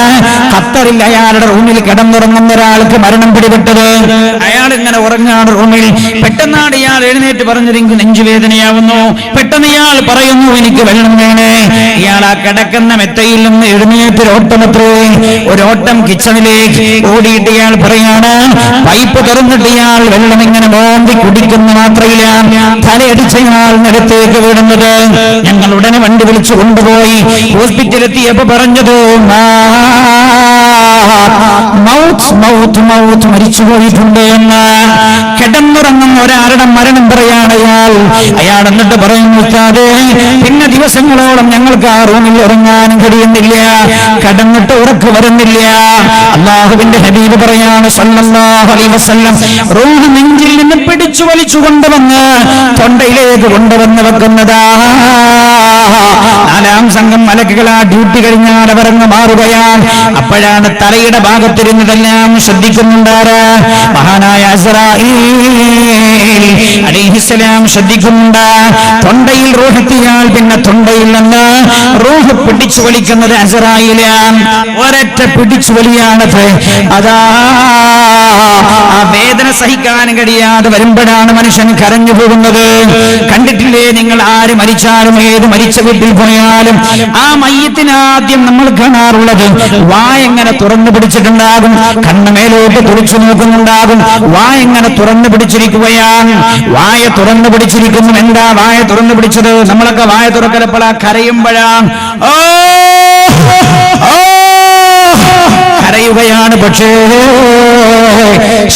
ഖത്തറിൽ അയാളുടെ റൂമിൽ കിടന്നുറങ്ങുന്ന ഒരാൾക്ക് മരണം പിടിപെട്ടത്. അയാൾ ഇങ്ങനെ ഉറങ്ങാണ് റൂമിൽ. പെട്ടെന്നാണ് ഇയാൾ എഴുന്നേറ്റ് പറഞ്ഞത്, എനിക്ക് നെഞ്ചുവേദനയാവുന്നു. പെട്ടെന്ന് ഇയാൾ പറയുന്നു, എനിക്ക് വെള്ളം വേണേ. ഇയാൾ ആ കിടക്കുന്ന മെത്തയിൽ നിന്ന് എഴുന്നേറ്റ് ഒരോട്ടം കിച്ചണിലേക്ക് ഓടിയിട്ട് ഇയാൾ പറയാണ്, പൈപ്പ് തുറന്നിട്ട് ഇയാൾ വെള്ളം ഇങ്ങനെ മോന്തി കുടിക്കുന്ന മാത്രയില്ല തലയടിച്ച് ഇയാൾ നിലത്തേക്ക് വീടുന്നത്. ഞങ്ങൾ ഉടനെ വണ്ടി വിളിച്ചു കൊണ്ടുപോയി ഹോസ്പിറ്റലെത്തിയപ്പോ പറഞ്ഞത്, മരിച്ചുപോയിട്ടുണ്ട് എന്ന്. കിടന്നുറങ്ങുന്ന ഒരാളുടെ മരണം പറയാണ് അയാൾ എന്നിട്ട് പറയുന്നു, പിന്നെ ദിവസങ്ങളോളം ഞങ്ങൾക്ക് ആ റൂമിൽ ഉറങ്ങാനും കഴിയുന്നില്ല, കിടന്നിട്ട് ഉറക്ക് വരുന്നില്ല. അല്ലാഹുവിന്റെ ഹബീബ് പറയാണ് സല്ലല്ലാഹു അലൈഹി വസല്ലം, റൂഹ് നെഞ്ചിൽ നിന്ന് പിടിച്ചു വലിച്ചു കൊണ്ടുവന്ന് തൊണ്ടയിലേക്ക് കൊണ്ടുവന്ന് വെക്കുന്നതാ. 4ാം സംഘം മലക്കുകൾ ആ ഡ്യൂട്ടി കഴിഞ്ഞാൽ അവരങ്ങ് മാറുകയാണ്. അപ്പോഴാണ് തലയുടെ ഭാഗത്തിരുന്നതെല്ലാം ശ്രദ്ധിക്കുന്നുണ്ടാറ്. മഹാനായ അസ്റായീൽ അലൈഹിസ്സലാം ശ്രദ്ധിക്കുന്നുണ്ട്. തൊണ്ടയിൽ റൂഹെത്തിയാൽ പിന്നെ തൊണ്ടയിൽ നിന്ന് റൂഹ് പിടിച്ചു വലിക്കുന്നത് അസ്റായീലാണ്. ഒരൊറ്റ പിടിച്ചു വലിയാണത്. അതാ ആ വേദന സഹിക്കാൻ കഴിയാതെ വരുമ്പോഴാണ് മനുഷ്യൻ കരഞ്ഞു പോകുന്നത്. കണ്ടിട്ടില്ലേ നിങ്ങൾ? ആര് മരിച്ചാലും ഏത് മരിച്ച വീട്ടിൽ പോയാലും ആ മയ്യത്തിന് ആദ്യം നമ്മൾ കാണാറുള്ളത് വായെങ്ങനെ തുറന്നു പിടിച്ചിട്ടുണ്ടാകും, കണ്ണ് മേലോട്ട് തുളിച്ചു നോക്കുന്നുണ്ടാകും. വായെങ്ങനെ തുറന്നു പിടിച്ചിരിക്കുകയാണ്. വായ തുറന്നു പിടിച്ചിരിക്കുന്നു. എന്താ വായ തുറന്നു പിടിച്ചത്? നമ്മളൊക്കെ വായ തുറക്കലപ്പോഴാ കരയുമ്പോഴാണ് കരയുകയാണ്. പക്ഷേ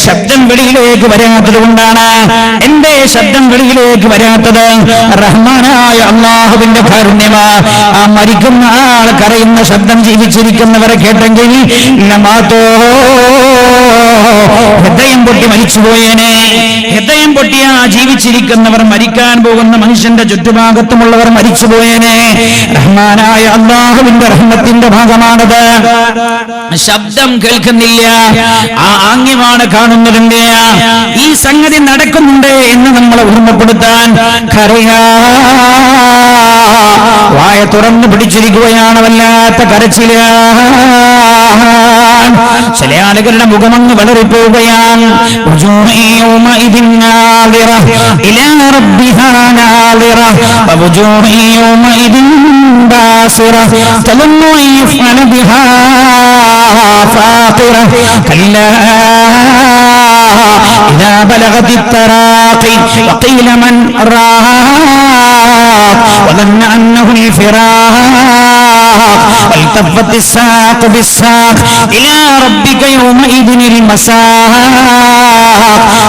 ശബ്ദം വെളിയിലേക്ക് വരാത്തത് കൊണ്ടാണ്. എന്റെ ശബ്ദം വെളിയിലേക്ക് വരാത്തത് റഹ്മാനായ അല്ലാഹുവിന്റെ കാരുണ്യമാ. ആ മരിക്കുന്ന ആൾ കരയുന്ന ശബ്ദം ജീവിച്ചിരിക്കുന്നവരെ കേട്ടെങ്കിൽ ഹൃദയം പൊട്ടി മരിച്ചുപോയേനെ. ഹൃദയം പൊട്ടിയ ജീവിച്ചിരിക്കുന്നവർ മരിക്കാൻ പോകുന്ന മനുഷ്യന്റെ ചുറ്റുഭാഗത്തുമുള്ളവർ മരിച്ചുപോയേനെ. റഹ്മാനായ അല്ലാഹുവിന്റെ റഹ്മത്തിന്റെ ഭാഗമാണത്. ശബ്ദം കേൾക്കുന്നില്ല, ആ ആംഗ്യമാണ് കാണുന്നതിന്റെ. ഈ സംഗതി നടക്കുന്നുണ്ട് എന്ന് നമ്മളെ ഓർമ്മപ്പെടുത്താൻ കരയാ വായ തുറന്നു പിടിച്ചിരിക്കുകയാണ്. വല്ലാത്ത കരച്ചില. ചില ആളുകളുടെ മുഖമങ്ങ് വളറിപ്പോവുകയാണ്. إذا بلغت التراقي وقيل من راق وظن أنه الفراق والتفت الساق بالساق إلى ربك يومئذ المساق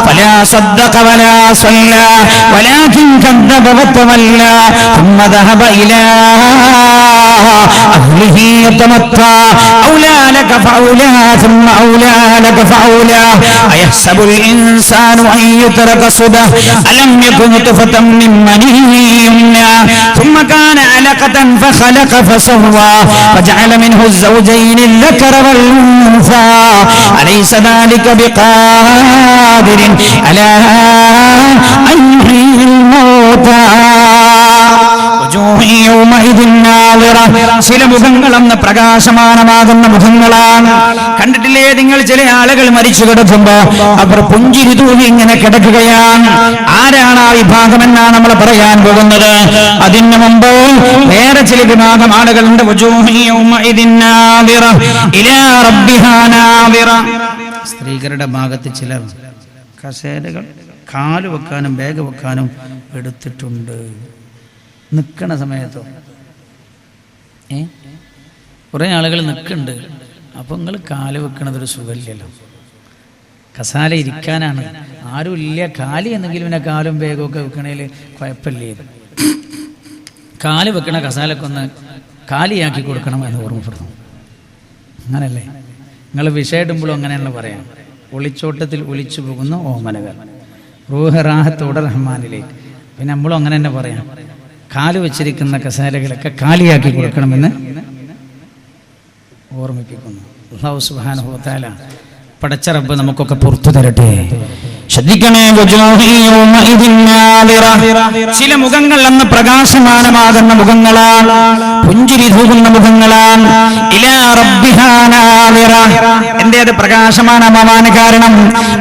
فلا صدق ولا صلى ولكن كذب وتولى ثم ذهب إلى أهله يتمطى أولى لك فأولى ثم أولى لك فأولى أيحسب الإنسان أن يترك سدى ألم يكن نطفة من مني يمنى ثم كان علقة فخلق فسوى فجعل منه الزوجين الذكر والأنثى أليس ذلك بقادر على أن يحيي الموتى ചില മുഖങ്ങളെന്ന് പ്രകാശമാനമാകുന്ന മുഖങ്ങളാണ്. കണ്ടിട്ടില്ലേ നിങ്ങൾ? ചില ആളുകൾ മരിച്ചു കിടക്കുമ്പോ അവർ പുഞ്ചിരി തൂങ്ങി ഇങ്ങനെ കിടക്കുകയാണ്. ആരാണ് ആ വിഭാഗമെന്നാണ് നമ്മൾ പറയാൻ പോകുന്നത്. അതിന് മുമ്പ് വേറെ ചില വിഭാഗം ആളുകളുണ്ട്. സ്ത്രീകളുടെ ഭാഗത്ത് ചിലർ കസേരകൾ കാല് വെക്കാനും ബാഗ് വെക്കാനും എടുത്തിട്ടുണ്ട്. നിൽക്കണ സമയത്തോ കുറേ ആളുകൾ നിൽക്കുന്നുണ്ട്. അപ്പം നിങ്ങൾ കാല് വെക്കണതൊരു സുഖമില്ലല്ലോ. കസാല ഇരിക്കാനാണ്, ആരും ഇല്ല. കാലി എന്നെങ്കിലും പിന്നെ കാലും ബാഗും ഒക്കെ വെക്കണേൽ കുഴപ്പമില്ലേ. കാല് വെക്കണ കസാലൊക്കെ ഒന്ന് കാലിയാക്കി കൊടുക്കണം എന്ന് ഓർമ്മപ്പെടുന്നു. അങ്ങനല്ലേ നിങ്ങൾ വിഷയിടുമ്പോഴും അങ്ങനെയാണല്ലോ പറയാം. ഒളിച്ചോട്ടത്തിൽ ഒളിച്ചു പോകുന്ന ഓമനകൾ റൂഹ് റാഹത്തോടെ റഹ്മാനിലേക്ക്. പിന്നെ നമ്മളും അങ്ങനെ തന്നെ പറയാം. കാല് വെച്ചിരിക്കുന്ന കസാലകളൊക്കെ കാലിയാക്കി കൊടുക്കണമെന്ന് ഓർമ്മിപ്പിക്കുന്നു. അല്ലാഹു സുബ്ഹാനഹു വ തആല പടച്ച റബ്ബ് നമുക്കൊക്കെ പുറത്തു തരട്ടെ. ശ്രദ്ധിക്കണേ. ചില മുഖങ്ങൾ അന്ന് പ്രകാശമാനമാകുന്ന മുഖങ്ങളാണ്, പുഞ്ചിരി തൂകുന്ന മുഖങ്ങളാണ്. എന്തേത് പ്രകാശമാനമാവാൻ കാരണം?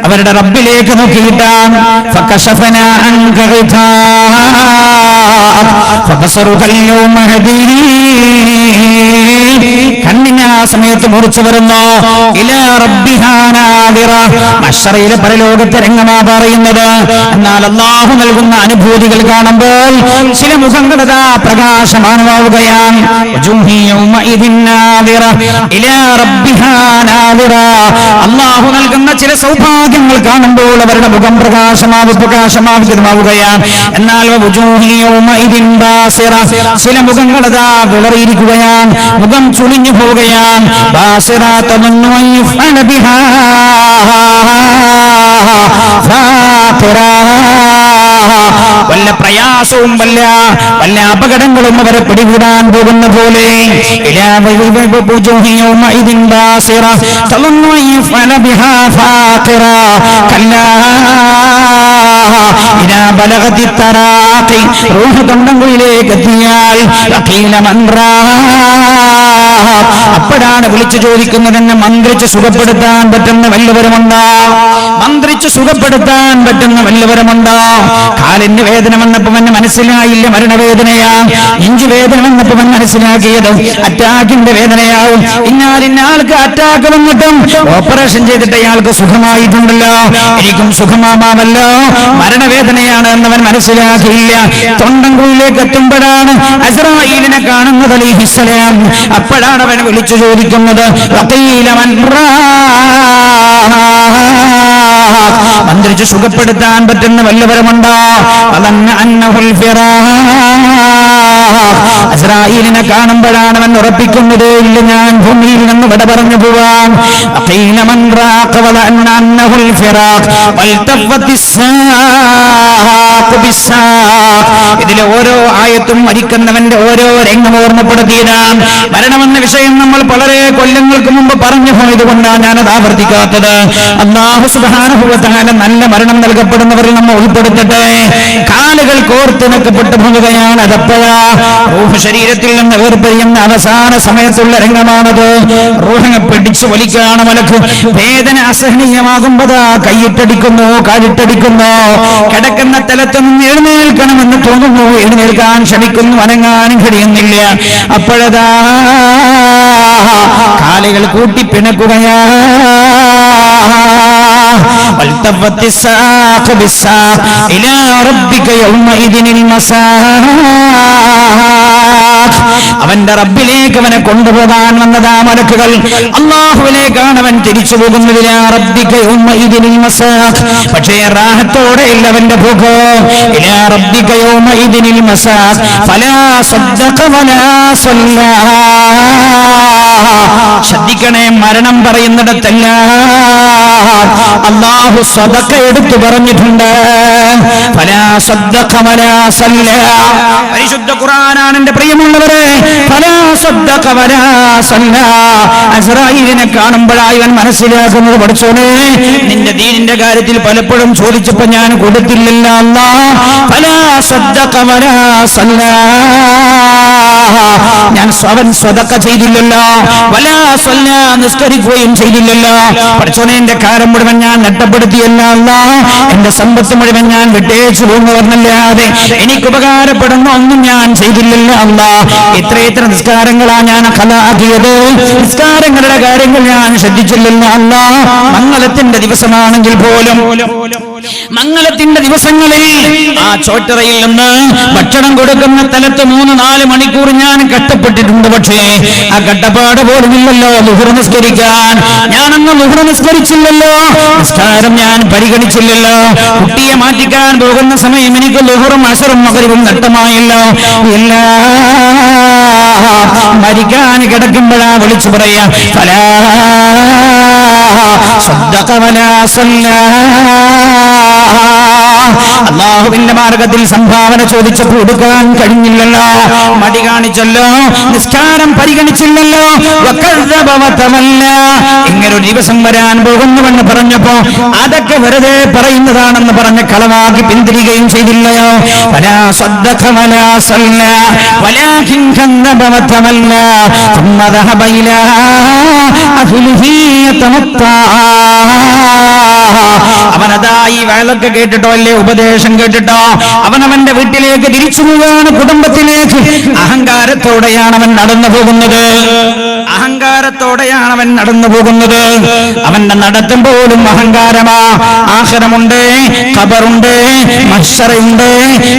അവരുടെ റബ്ബിലേക്ക് നോക്കിയിട്ടാണ്. കണ്ണിന് ആ സമയത്ത് മുറിച്ചു വരുന്നു. മശ്ശറയിലെ പരലോകത്തെ രംഗമാ പറയുന്നത്. എന്നാൽ അല്ലാഹു നൽകുന്ന അനുഭൂതികൾ കാണുമ്പോൾ ചില മുഖങ്ങളതാ പ്രകാശമാനമാവുകയാണ്. അല്ലാഹു നൽകുന്ന ചില സൗഭാഗ്യങ്ങൾ കാണുമ്പോൾ അവരുടെ മുഖം പ്രകാശമാവുകയാണ്. എന്നാൽ ചില മുഖങ്ങളതാ വിളറിയിരിക്കുകയാണ്, മുഖം ചുളിഞ്ഞു പോവുകയാണ്. വല്ല പ്രയാസവും വല്ല അപകടങ്ങളും അവരെ പിടികൂടാൻ പോകുന്ന പോലെ. ഇദാ ബലഗതി തറാഖി റൂഹ് തൊണ്ടൻകുഴിയിലേക്ക് എത്തിയാൽ ഖീല മൻ അപ്പോഴാണ് വിളിച്ചു ചോദിക്കുന്നത്, എന്നെ മന്ത്രിച്ച് സുഖപ്പെടുത്താൻ പറ്റുന്ന വല്ലവരുമുണ്ടോ? മന്ത്രിച്ച് സുഖപ്പെടുത്താൻ പറ്റുന്ന വല്ലവരുമുണ്ടോ? കാലിന് വേദന വന്നപ്പോൾ എന്നെ മനസ്സിലായില്ല മരണവേദനയാ. ഇഞ്ചി വേദന വന്നപ്പോൾ മനസ്സിലാക്കിയത് അറ്റാക്കിന്റെ വേദനയാവും. ഇന്നാൾക്ക് അറ്റാക്ക് വന്നിട്ടും ഓപ്പറേഷൻ ചെയ്തിട്ട് അയാൾക്ക് സുഖമായിട്ടുണ്ടല്ലോ, എനിക്കും സുഖമാമാമല്ലോ, മരണവേദനയാണ് എന്നവൻ മനസ്സിലാക്കിയില്ല. തൊണ്ടൻകുഴിയിലേക്ക് എത്തുമ്പോഴാണ് അസ്രായീലിനെ കാണുന്നത് അലൈഹിസ്സലാം. അപ്പോഴാണ് അവൻ വിളിച്ചു ചോദിക്കുന്നത്, മന്ത്രിച്ച് സുഖപ്പെടുത്താൻ പറ്റുന്ന വല്ലവരുമുണ്ടോ? അസ്രായീലിനെ കാണുമ്പോഴാണ് അവൻ ഉറപ്പിക്കുന്നത്, ഇല്ല, ഞാൻ ഭൂമിയിൽ നിന്ന് വിട പറഞ്ഞു പോവാൻ. ഇതിലെ ഓരോ ആയത്തും മരിക്കുന്നവന്റെ ഓരോ രംഗം ഓർമ്മപ്പെടുത്തിയതാണ്. മരണമെന്ന വിഷയം നമ്മൾ വളരെ കൊല്ലങ്ങൾക്ക് മുമ്പ് പറഞ്ഞു പോയത് കൊണ്ടാണ് ഞാനത് ആവർത്തിക്കാത്തത്. അല്ലാഹു സുബ്ഹാനഹു വ തആല നല്ല മരണം നൽകപ്പെടുന്നവരിൽ നമ്മൾ ഉൾപ്പെടുത്തട്ടെ. കാലുകൾ കോർത്തിണക്കപ്പെട്ടു പോവുകയാണ്. അതപ്പോഴാ റൂഹ് ശരീരത്തിൽ നിന്ന് വേർപിരിയുന്ന അവസാന സമയത്തുള്ള രംഗമാണത്. റൂഹിനെ പിടിച്ചു വലിക്കാണ് മലക്ക്. വേദന അസഹനീയമാകുമ്പോഴാ കൈയിട്ടടിക്കുന്നു, കാലിട്ടടിക്കുന്നു. കിടക്കുന്ന തലത്ത് നിന്ന് എഴുന്നേൽക്കണമെന്ന് തോന്നുന്നു, എഴുന്നേൽക്കാൻ ശ്രമിക്കുന്നു, അനങ്ങാനും കഴിയുന്നില്ല. അപ്പോഴതാ കാലുകൾ കൂട്ടി പിണക്കുകയാ. അവന്റെ റബ്ബിലേക്ക് അവനെ കൊണ്ടുപോകാൻ വന്നതാ മലക്കുകൾ. അല്ലാഹുവിലേക്കാണ് അവൻ തിരിച്ചു പോകുന്നത്. പക്ഷേ റാഹത്തോടെയില്ല അവന്റെ പോക്ക്. ശ്രദ്ധിക്കണേ, മരണം പറയുന്നിടത്തല്ല അല്ലാഹു സദഖ എടുത്തു പറഞ്ഞിട്ടുണ്ട്. പരിശുദ്ധ ഖുർആനാണ് എന്റെ പ്രിയമുള്ളവരെ. അസ്രായീലിനെ കാണുമ്പോഴായി അവൻ മനസ്സിലാക്കുന്നത്, പഠിച്ചോനെ, നിന്റെ ദീനിന്റെ കാര്യത്തിൽ പലപ്പോഴും ചോദിച്ചപ്പോ ഞാൻ കൊടുത്തില്ലല്ലോ അല്ലാഹ്. ഞാൻ അവൻ സ്വതക്ക ചെയ്തില്ലല്ലോ, നിസ്കരിക്കുകയും ചെയ്തില്ലല്ലോ. പഠിച്ചോനെ, എന്റെ കാര്യം മുഴുവൻ ഞാൻ നഷ്ടപ്പെടുത്തിയല്ലോ അല്ലാഹ്. എന്റെ സമ്പത്ത് മുഴുവൻ ഞാൻ വിട്ടേച്ചു പോകുന്നവരെന്നല്ലാതെ എനിക്ക് ഉപകാരപ്പെടുന്ന ഒന്നും ഞാൻ ചെയ്തില്ലല്ലോ അല്ലാഹ്. ഇത്ര നിസ്കാരങ്ങളാ ഞാൻ ഖലാക്കിയത്, നിസ്കാരങ്ങളുടെ കാര്യങ്ങൾ ഞാൻ ശ്രദ്ധിച്ചില്ലല്ലോ അല്ലാഹ്. മംഗളത്തിന്റെ ദിവസമാണെങ്കിൽ പോലും മംഗളത്തിന്റെ ദിവസങ്ങളിൽ ആ ചോറ്ററയിൽ നിന്ന് ഭക്ഷണം കൊടുക്കുന്ന സ്ഥലത്ത് 3-4 മണിക്കൂർ ഞാൻ കഷ്ടപ്പെട്ടിട്ടുണ്ട്. പക്ഷേ ആ കട്ടപ്പാട് പോലുമില്ലല്ലോ ളുഹർ നിസ്കരിക്കാൻ. ഞാനന്ന് ളുഹർ നിസ്കരിച്ചില്ലല്ലോ, നിസ്കാരം ഞാൻ പരിഗണിച്ചില്ലല്ലോ. കുട്ടിയെ മാറ്റിക്കാൻ പോകുന്ന സമയം എനിക്ക് ളുഹറും അസറും മഗ്രിബും നഷ്ടമായല്ലോ. എല്ലാ മരിക്കാൻ കിടക്കുമ്പോഴാ വിളിച്ചു പറയാ, ഫലാ സദ്ദഖ വലാ സല്ലാ. അല്ലാഹുവിന്റെ മാർഗത്തിൽ സംഭാവന ചോദിച്ചപ്പോൾ കൊടുക്കാൻ കഴിഞ്ഞില്ലല്ലോ, മടി കാണിച്ചല്ലോ, നിസ്കാരം പരിഗണിച്ചില്ലല്ലോ. ഇങ്ങനൊരു ദിവസം വരാൻ പോകുന്നുവെന്ന് പറഞ്ഞപ്പോ അതൊക്കെ വെറുതെ പറയുന്നതാണെന്ന് പറഞ്ഞ് കളവാക്കി പിന്തിരികയും ചെയ്തില്ലയോ. വലാ സദ്ദഖ വലാ സല്ലാ വലാകിൻ കദ്ദബ വതവല്ലാ ثم ذهب إلى أهله يتمطى. അവനതായി വയലൊക്കെ കേട്ടിട്ടോ അല്ലേ, ഉപദേശം കേട്ടിട്ടോ അവനവന്റെ വീട്ടിലേക്ക് തിരിച്ചു പോവുകയാണ്, കുടുംബത്തിലേക്ക്. അഹങ്കാരത്തോടെയാണ് അവൻ നടന്നു പോകുന്നത്. അഹങ്കാരത്തോടെയാണ് അവൻ നടന്നു പോകുന്നത്. അവന്റെ നടത്തം പോലും അഹങ്കാരമാ. ആഖിറമുണ്ട്, ഖബറുണ്ട്, മഹ്ശറുണ്ട്.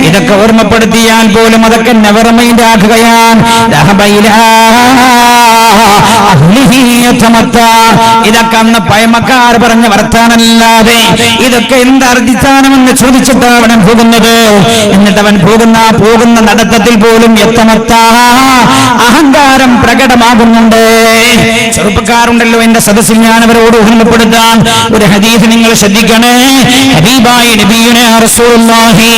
ഇതൊക്കെ ഓർമ്മപ്പെടുത്തിയാൽ പോലും അതൊക്കെ നെവർ മൈൻഡ് ആക്കുകയാണ്. ഇതൊക്കെ അന്ന് പഴമക്കാർ പറഞ്ഞ വർത്താനല്ലാതെ ഇതൊക്കെ എന്തർത്ഥിച്ചാണെന്ന് ചോദിച്ചിട്ടാണ് അവൻ പോകുന്നത്. എന്നിട്ട് അവൻ പോകുന്ന നടത്തത്തിൽ പോലും എത്തമത്ത അഹങ്കാരം പ്രകടമാകുന്നുണ്ട്. ചെറുപ്പക്കാരുണ്ടല്ലോ എന്റെ സദസ്സിൽ, ഞാൻ അവരോട് ഓർമ്മപ്പെടുത്താൻ ഒരു ഹദീസ് നിങ്ങൾ ശ്രദ്ധിക്കണേ. ഹബീബായ നബിയുനാ റസൂലുള്ളാഹി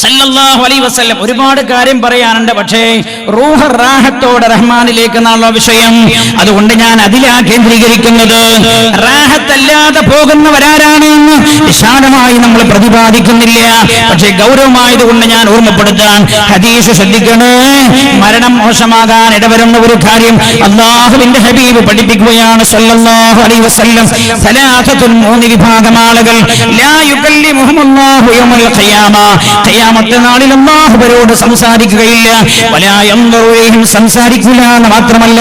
സല്ലല്ലാഹു അലൈഹി വസല്ലം. ഒരുപാട് കാര്യം പറയാനുണ്ട്, പക്ഷേ റൂഹ് റാഹത്തോടെ റഹ്മാനിലേക്ക് എന്നുള്ള വിഷയം, അതുകൊണ്ട് ഞാൻ അതിലാ കേന്ദ്രീകരിക്കുന്നത്. റാഹത്തല്ലാതെ പോകുന്നവരാരാണ് എന്ന് വിശാലമായി നമ്മൾ പ്രതിപാദിക്കുന്നില്ല, പക്ഷേ ഗൗരവമായതുകൊണ്ട് ഞാൻ ഓർമ്മപ്പെടുത്താൻ ഹദീസ് ശ്രദ്ധിക്കണേ. മരണം മോശമാകാൻ ഇടവരുന്ന ഒരു കാര്യം അല്ലാഹുവിന്റെ ഹബീബ് പഠിപ്പിക്കുകയാണ് സല്ലല്ലാഹു അലൈഹി വസല്ലം. സലാസത്തുൻ, 3 വിഭാഗം ആളുകൾ, ലാ യുകല്ലിമുഹുമുല്ലാഹു യൗമൽ ഖിയാമ, ഖിയാമത്ത് നാളിൽ അല്ലാഹു അവരോട് സംസാരിക്കുകയില്ല. വലാ യൻദുറു ഇലൈഹിം, സംസാരിക്കില്ല എന്ന് മാത്രമല്ല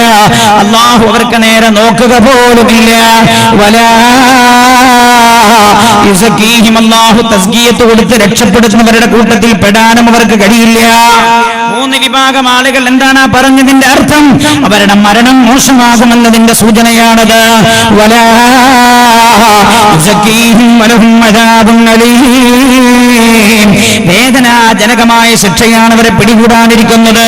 അല്ലാഹു അവർക്ക് നേരെ നോക്കുക പോലുമില്ല. വലാ യുസക്കീഹിം, അല്ലാഹു തസ്കിയത്ത് കൊടുത്ത് രക്ഷപ്പെടുത്തുന്നവരുടെ കൂട്ടത്തിൽ പെടാനും അവർക്ക് കഴിയില്ല. 3 വിഭാഗം ആളുകൾ. എന്താണ് പറഞ്ഞതിന്റെ അർത്ഥം? അവരുടെ മരണം മോശമാകുമെന്നതിന്റെ സൂചനയാണത്. വലാ യുസക്കീഹിം വലഹും അദാബുൻ അലീം, വേദനാജനകമായ ശിക്ഷയാണ് അവരെ പിടികൂടാനിരിക്കുന്നത്.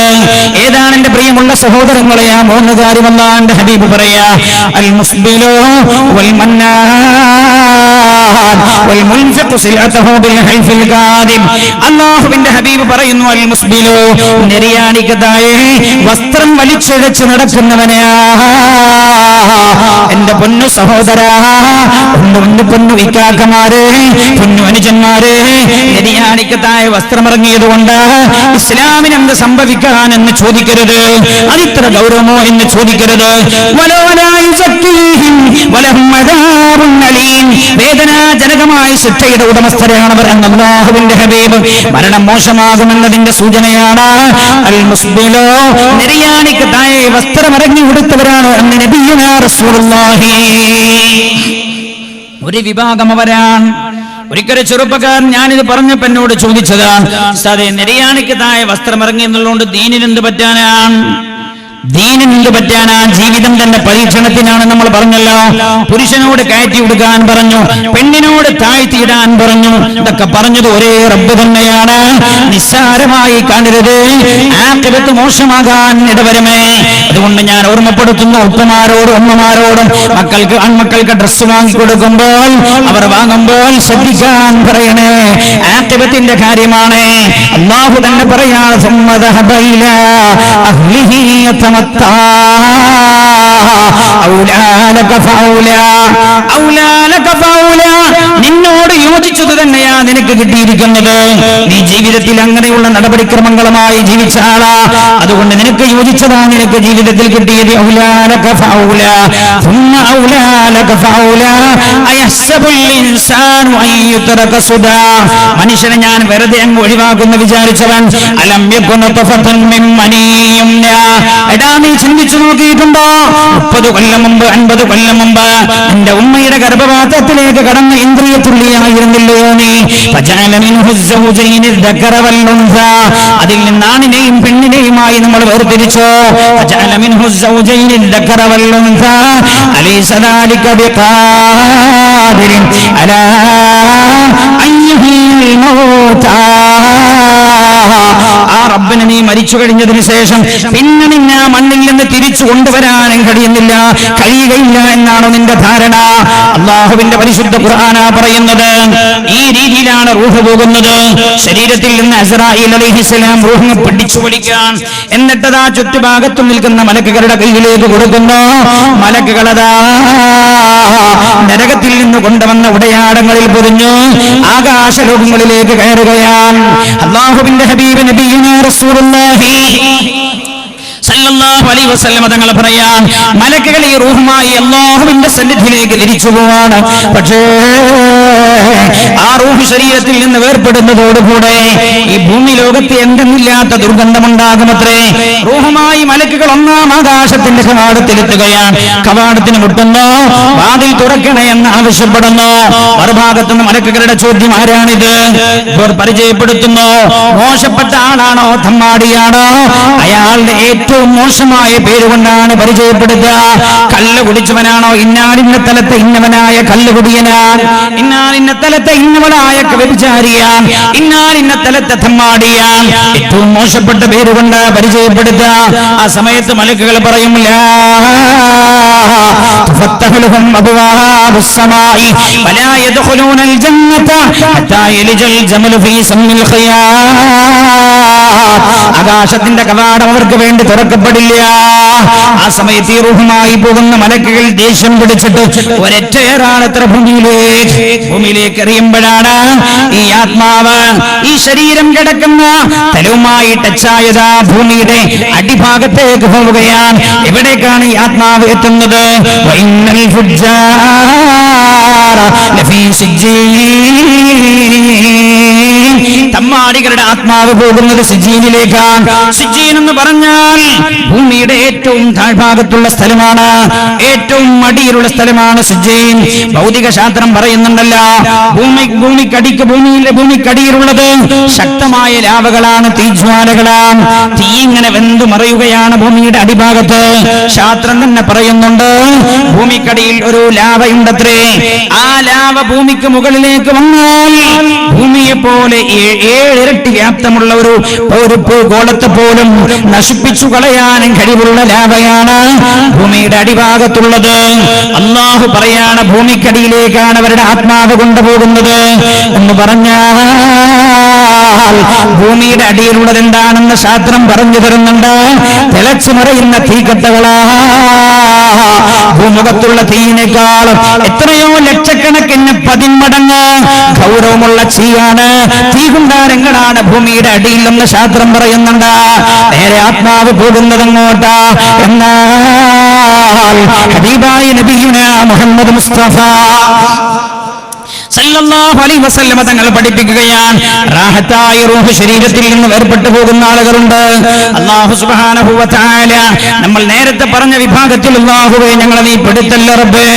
ഏതാണ് എന്റെ പ്രിയമുള്ള സഹോദരങ്ങളെ ആ 3 കാര്യം അല്ലാഹുവിന്റെ ഹബീബ് പറയാ. അൽ മുസ്ബിലു വൽ മന്നാൻ വൽ മുൻഫിഖു സിലഅതഹു ബിൽ ഹൈഫിൽ ഖാദിം. അല്ലാഹുവിന്റെ ഹബീബ് പറയുന്നു, അൽ മുസ്ബിലു, നിര്യാണിക്കതായി വസ്ത്രം വലിച്ചിഴച്ച് നടക്കുന്നവനാ. എന്റെ പൊന്നു സഹോദരാ, പൊന്നു ഇക്കാക്കമാരെ, പൊന്നു അനുജന്മാരെ, നിര്യാണിക്കതായ വസ്ത്രമിറങ്ങിയതുകൊണ്ട് ഇസ്ലാമിന് എന്ത് സംഭവിക്കാൻ എന്ന് ചോദിക്കരുത്. അതിത്ര ഗൗരവമോ എന്ന് ചോദിക്കരുത്. വേദനാജനകമായ ശിക്ഷയുടെ ഉടമസ്ഥരാണവർ എന്ന് അല്ലാഹുവിന്റെ ഹബീബ്. മരണം മോശമാകുമെന്നതിന്റെ സൂചനയാണ്. അൽ മുസ്ബിലോ, നിര്യാണിക്കതായ വസ്ത്രമിറങ്ങി കൊടുത്തവരാണ് എന്ന് നബിയുനാ റസൂലുള്ളാഹി. ഒരു വിഭാഗം അവരാണ്. ഒരിക്കലും ചെറുപ്പക്കാരൻ ഞാനിത് പറഞ്ഞപ്പോ എന്നോട് ചോദിച്ചതാണ്, ഉസ്താദേ, നിര്യാണിക്കതായ വസ്ത്രം ഇറങ്ങി എന്നുള്ളതുകൊണ്ട് ദീനിനെന്ത് പറ്റാനാണ്? ദീനിനെന്ത് പറ്റാനാണ്? ജീവിതം തന്നെ പരീക്ഷണത്തിനാണ് നമ്മൾ പറഞ്ഞല്ലോ. പുരുഷനോട് കയറ്റി വിടുകാൻ പറഞ്ഞു, പെണ്ണിനോട് താഴ്ത്തിയിടാൻ പറഞ്ഞു. ഇതൊക്കെ പറഞ്ഞത് ഒരേ റബ്ബ് തന്നെയാണ്. നിസ്സാരമായി കാണരുത്, ആഖിറത്ത് മോശമാകാൻ ഇടവരുമേ. അതുകൊണ്ട് ഞാൻ ഓർമ്മപ്പെടുത്തുന്ന ഉപ്പമാരോടും ഉമ്മമാരോടും ആൺമക്കൾക്ക് ഡ്രസ്സ് വാങ്ങിക്കൊടുക്കുമ്പോൾ, അവർ വാങ്ങുമ്പോൾ ശ്രദ്ധിക്കാൻ പറയണേ. ആഖിറത്തിന്റെ കാര്യമാണ്. അല്ലാഹു തന്നെ പറയാണ്, നിന്നോട് യോജിച്ചത് തന്നെയാ നിനക്ക് കിട്ടിയിരിക്കുന്നത്. നീ ജീവിതത്തിൽ അങ്ങനെയുള്ള നടപടിക്രമങ്ങളുമായി ജീവിച്ച ആളാ, അതുകൊണ്ട് നിനക്ക് യോജിച്ചതാ നിനക്ക് ജീവിതത്തിൽ കിട്ടിയത്. മനുഷ്യനെ ഞാൻ വെറുതെ അങ്ങ് ഒഴിവാക്കുന്ന വിചാരിച്ചവൻ, എടാ നീ ചിന്തിച്ചു നോക്കിയിട്ടുണ്ടോ? 30 കൊല്ലം മുമ്പ് 50 കൊല്ലം മുമ്പ് എന്റെ ഉമ്മയുടെ ഗർഭപാത്രത്തിലേക്ക് കടന്ന ഇന്ദ്രിയത്തുള്ളിയായിരുന്നില്ലയോ നീ? അതിൽ നിന്ന് ആണിനെയും പെണ്ണിനെയുമായി നമ്മൾ വേർതിരിച്ചോ. ആ റബ്ബിനെ നീ മരിച്ചു കഴിഞ്ഞതിന് ശേഷം പിന്നെ നിന്നെ മണ്ണിൽ നിന്ന് തിരിച്ചു കൊണ്ടുവരാനും കഴിയുകയില്ല എന്നാണോ നിന്റെ ധാരണ? അല്ലാഹുവിന്റെ പരിശുദ്ധ ഖുർആനാ പറയുന്നത്. ഈ രീതിയിലാണ് റൂഹ് പോകുന്നത്. ശരീരത്തിൽ നിന്ന് അസ്റായീൽ അലൈഹിസ്സലാം റൂഹിനെ പിടിച്ചു വലിക്കാൻ, എന്നിട്ടതാ ചുറ്റുഭാഗത്തും നിൽക്കുന്ന മലക്കുകളുടെ കയ്യിലേക്ക് കൊടുക്കുന്നു. മലക്കുകളതാ നരകത്തിൽ നിന്ന് കൊണ്ടുവന്ന ഉടയാടങ്ങളിൽ പൊതിഞ്ഞു ആകാശലോകങ്ങളിലേക്ക് കയറുകയാണ്. അല്ലാഹുവിന്റെ ഹബീബ് നബിയുനാ റസൂലുള്ളാഹി സല്ലല്ലാഹു അലൈഹി വസല്ലം തങ്ങൾ പറയാൻ, മലക്കുകൾ ഈ റൂഹുമായി അല്ലാഹുവിന്റെ സന്നിധിയിലേക്ക് തിരിച്ചു പോവാണ്. പക്ഷേ ആ റൂഹ് ശരീരത്തിൽ നിന്ന് വേർപ്പെടുന്നതോടുകൂടെ ഈ ഭൂമി ലോകത്ത് എന്തെന്നില്ലാത്ത ദുർഗന്ധമുണ്ടാകുമത്രേ. റൂഹുമായി മലക്കുകൾ 1-ാം ആകാശത്തിന്റെ കവാടത്തിലെത്തുകയാണ്. കവാടത്തിന് മുട്ടുന്നു, വാതിൽ തുറക്കണേ എന്ന് ആവശ്യപ്പെടുന്നു. മറുഭാഗത്തുനിന്ന് മലക്കുകളുടെ ചോദ്യം, ആരാണിത്? ഇവർ പരിചയപ്പെടുത്തുന്നു. മോശപ്പെട്ട ആളാണോ തമ്മാടിയാണോ? അയാളുടെ ഏറ്റവും മോശമായ പേരുകൊണ്ടാണ് പരിചയപ്പെടുത്തുക. കല്ല് കുടിച്ചവനാണോ? ഇന്നാലിന്ന തലത്തെ ഇന്നവനായ കല്ലുകുടിയനാൻ, ഇന്നാലിന്ന തലത്തെ ഇന്നവനായ വ്യഭിചാരിയാൻ, ഇന്നാലിന്ന തലത്തെ തമ്മാടിയാൻ. ഏറ്റവും മോശപ്പെട്ട പേരുകൊണ്ട് പരിചയപ്പെടുത്തുക. ആ സമയത്ത് മലക്കുകൾ പറയും, ലാ തുഫത്തഹു تفتح لهم أبواب السماء ولا يدخلون الجنة حتى يلج الجمل في سم الخياط. ആകാശത്തിന്റെ കവാടം അവർക്ക് വേണ്ടി തുറക്കപ്പെടില്ല. ആ സമയത്ത് ഈ റൂഹുമായി പോകുന്ന മലക്കുകൾ ദേഷ്യം പിടിച്ചിട്ട് ഒരൊറ്റയേറാണത്ര ഭൂമിയിലേക്ക് എറിയുമ്പോഴാണ് ഈ ആത്മാവ് ഈ ശരീരം കിടക്കുന്ന തലവുമായി ടച്ചായത് ഭൂമിയുടെ അടിഭാഗത്തേക്ക് പോവുകയാണ്. എവിടേക്കാണ് ഈ ആത്മാവ് എത്തുന്നത്? വഇന്നൽ ഫുജ്ജാറ ലഫീ സിജ്ജീൻ. തമ്മാടികളുടെ ആത്മാവ് പോകുന്നത് സിജ്ജീനിലേക്കാണ്. സിജ്ജീൻ എന്ന് പറഞ്ഞാൽ ഭൂമിയുടെ ഏറ്റവും താഴ്ഭാഗത്തുള്ള സ്ഥലമാണ്, ഏറ്റവും അടിയിലുള്ള സ്ഥലമാണ് സിജ്ജീൻ. ഭൗതിക ശാസ്ത്രം പറയുന്നുണ്ടല്ലോ, ഭൂമിക്കടിയിലുള്ളത് ശക്തമായ ലാവകളാണ്, തീജ്വാലകളാണ്. തീ ഇങ്ങനെ വെന്തു മറയുകയാണ് ഭൂമിയുടെ അടിഭാഗത്ത്. ശാസ്ത്രം തന്നെ പറയുന്നുണ്ട്, ഭൂമിക്കടിയിൽ ഒരു ലാവയുണ്ടത്രേ. ആ ലാവ ഭൂമിക്ക് മുകളിലേക്ക് വന്നാൽ ഭൂമിയെ പോലെ 7 ഇരട്ടി വ്യാപ്തമുള്ള ഒരു ഗോളത്തെ പോലും നശിപ്പിച്ചു കളയാനും കഴിവുള്ള ലാവയാണ് ഭൂമിയുടെ അടിഭാഗത്തുള്ളത്. അല്ലാഹു പറയാണ്, ഭൂമിക്കടിയിലേക്കാണ് അവരുടെ ആത്മാവ് കൊണ്ടുപോകുന്നത് എന്ന് പറഞ്ഞാൽ ഭൂമിയുടെ അടിയിലുള്ളത് എന്താണെന്ന് ശാസ്ത്രം പറഞ്ഞു തരുന്നുണ്ട്. തിളച്ചു മറയുന്ന തീക്കട്ടകളാ. ഭൂമുഖത്തുള്ള തീയിനേക്കാളും എത്രയോ ലക്ഷക്കണക്കിന് 10 മടങ്ങ് ഗൗരവമുള്ള തീയാണ്, തീകുണ്ടാരങ്ങളാണ് ഭൂമിയുടെ അടിയിൽ എന്ന് ശാസ്ത്രം പറയുന്നുണ്ട്. നേരെ ആത്മാവ് പോകുന്നത് അങ്ങോട്ടാ. എന്നാൽ ഹബീബായ നബിയുനാ മുഹമ്മദ് മുസ്തഫ സല്ലല്ലാഹു അലൈഹി വസല്ലമ തങ്ങൾ പഠിപ്പിക്കുകയാണ്, റാഹത്തായ റൂഹ് ശരീരത്തിൽ നിന്ന് വേർപെട്ടു പോകുന്ന ആളുകളുണ്ട്. അല്ലാഹു സുബ്ഹാനഹു വ തആല നമ്മൾ നേരത്തെ പറഞ്ഞ വിഭാഗത്തിൽ അല്ലാഹുവേ ഞങ്ങളെ നീ പെടുത്തല്ല റബ്ബേ,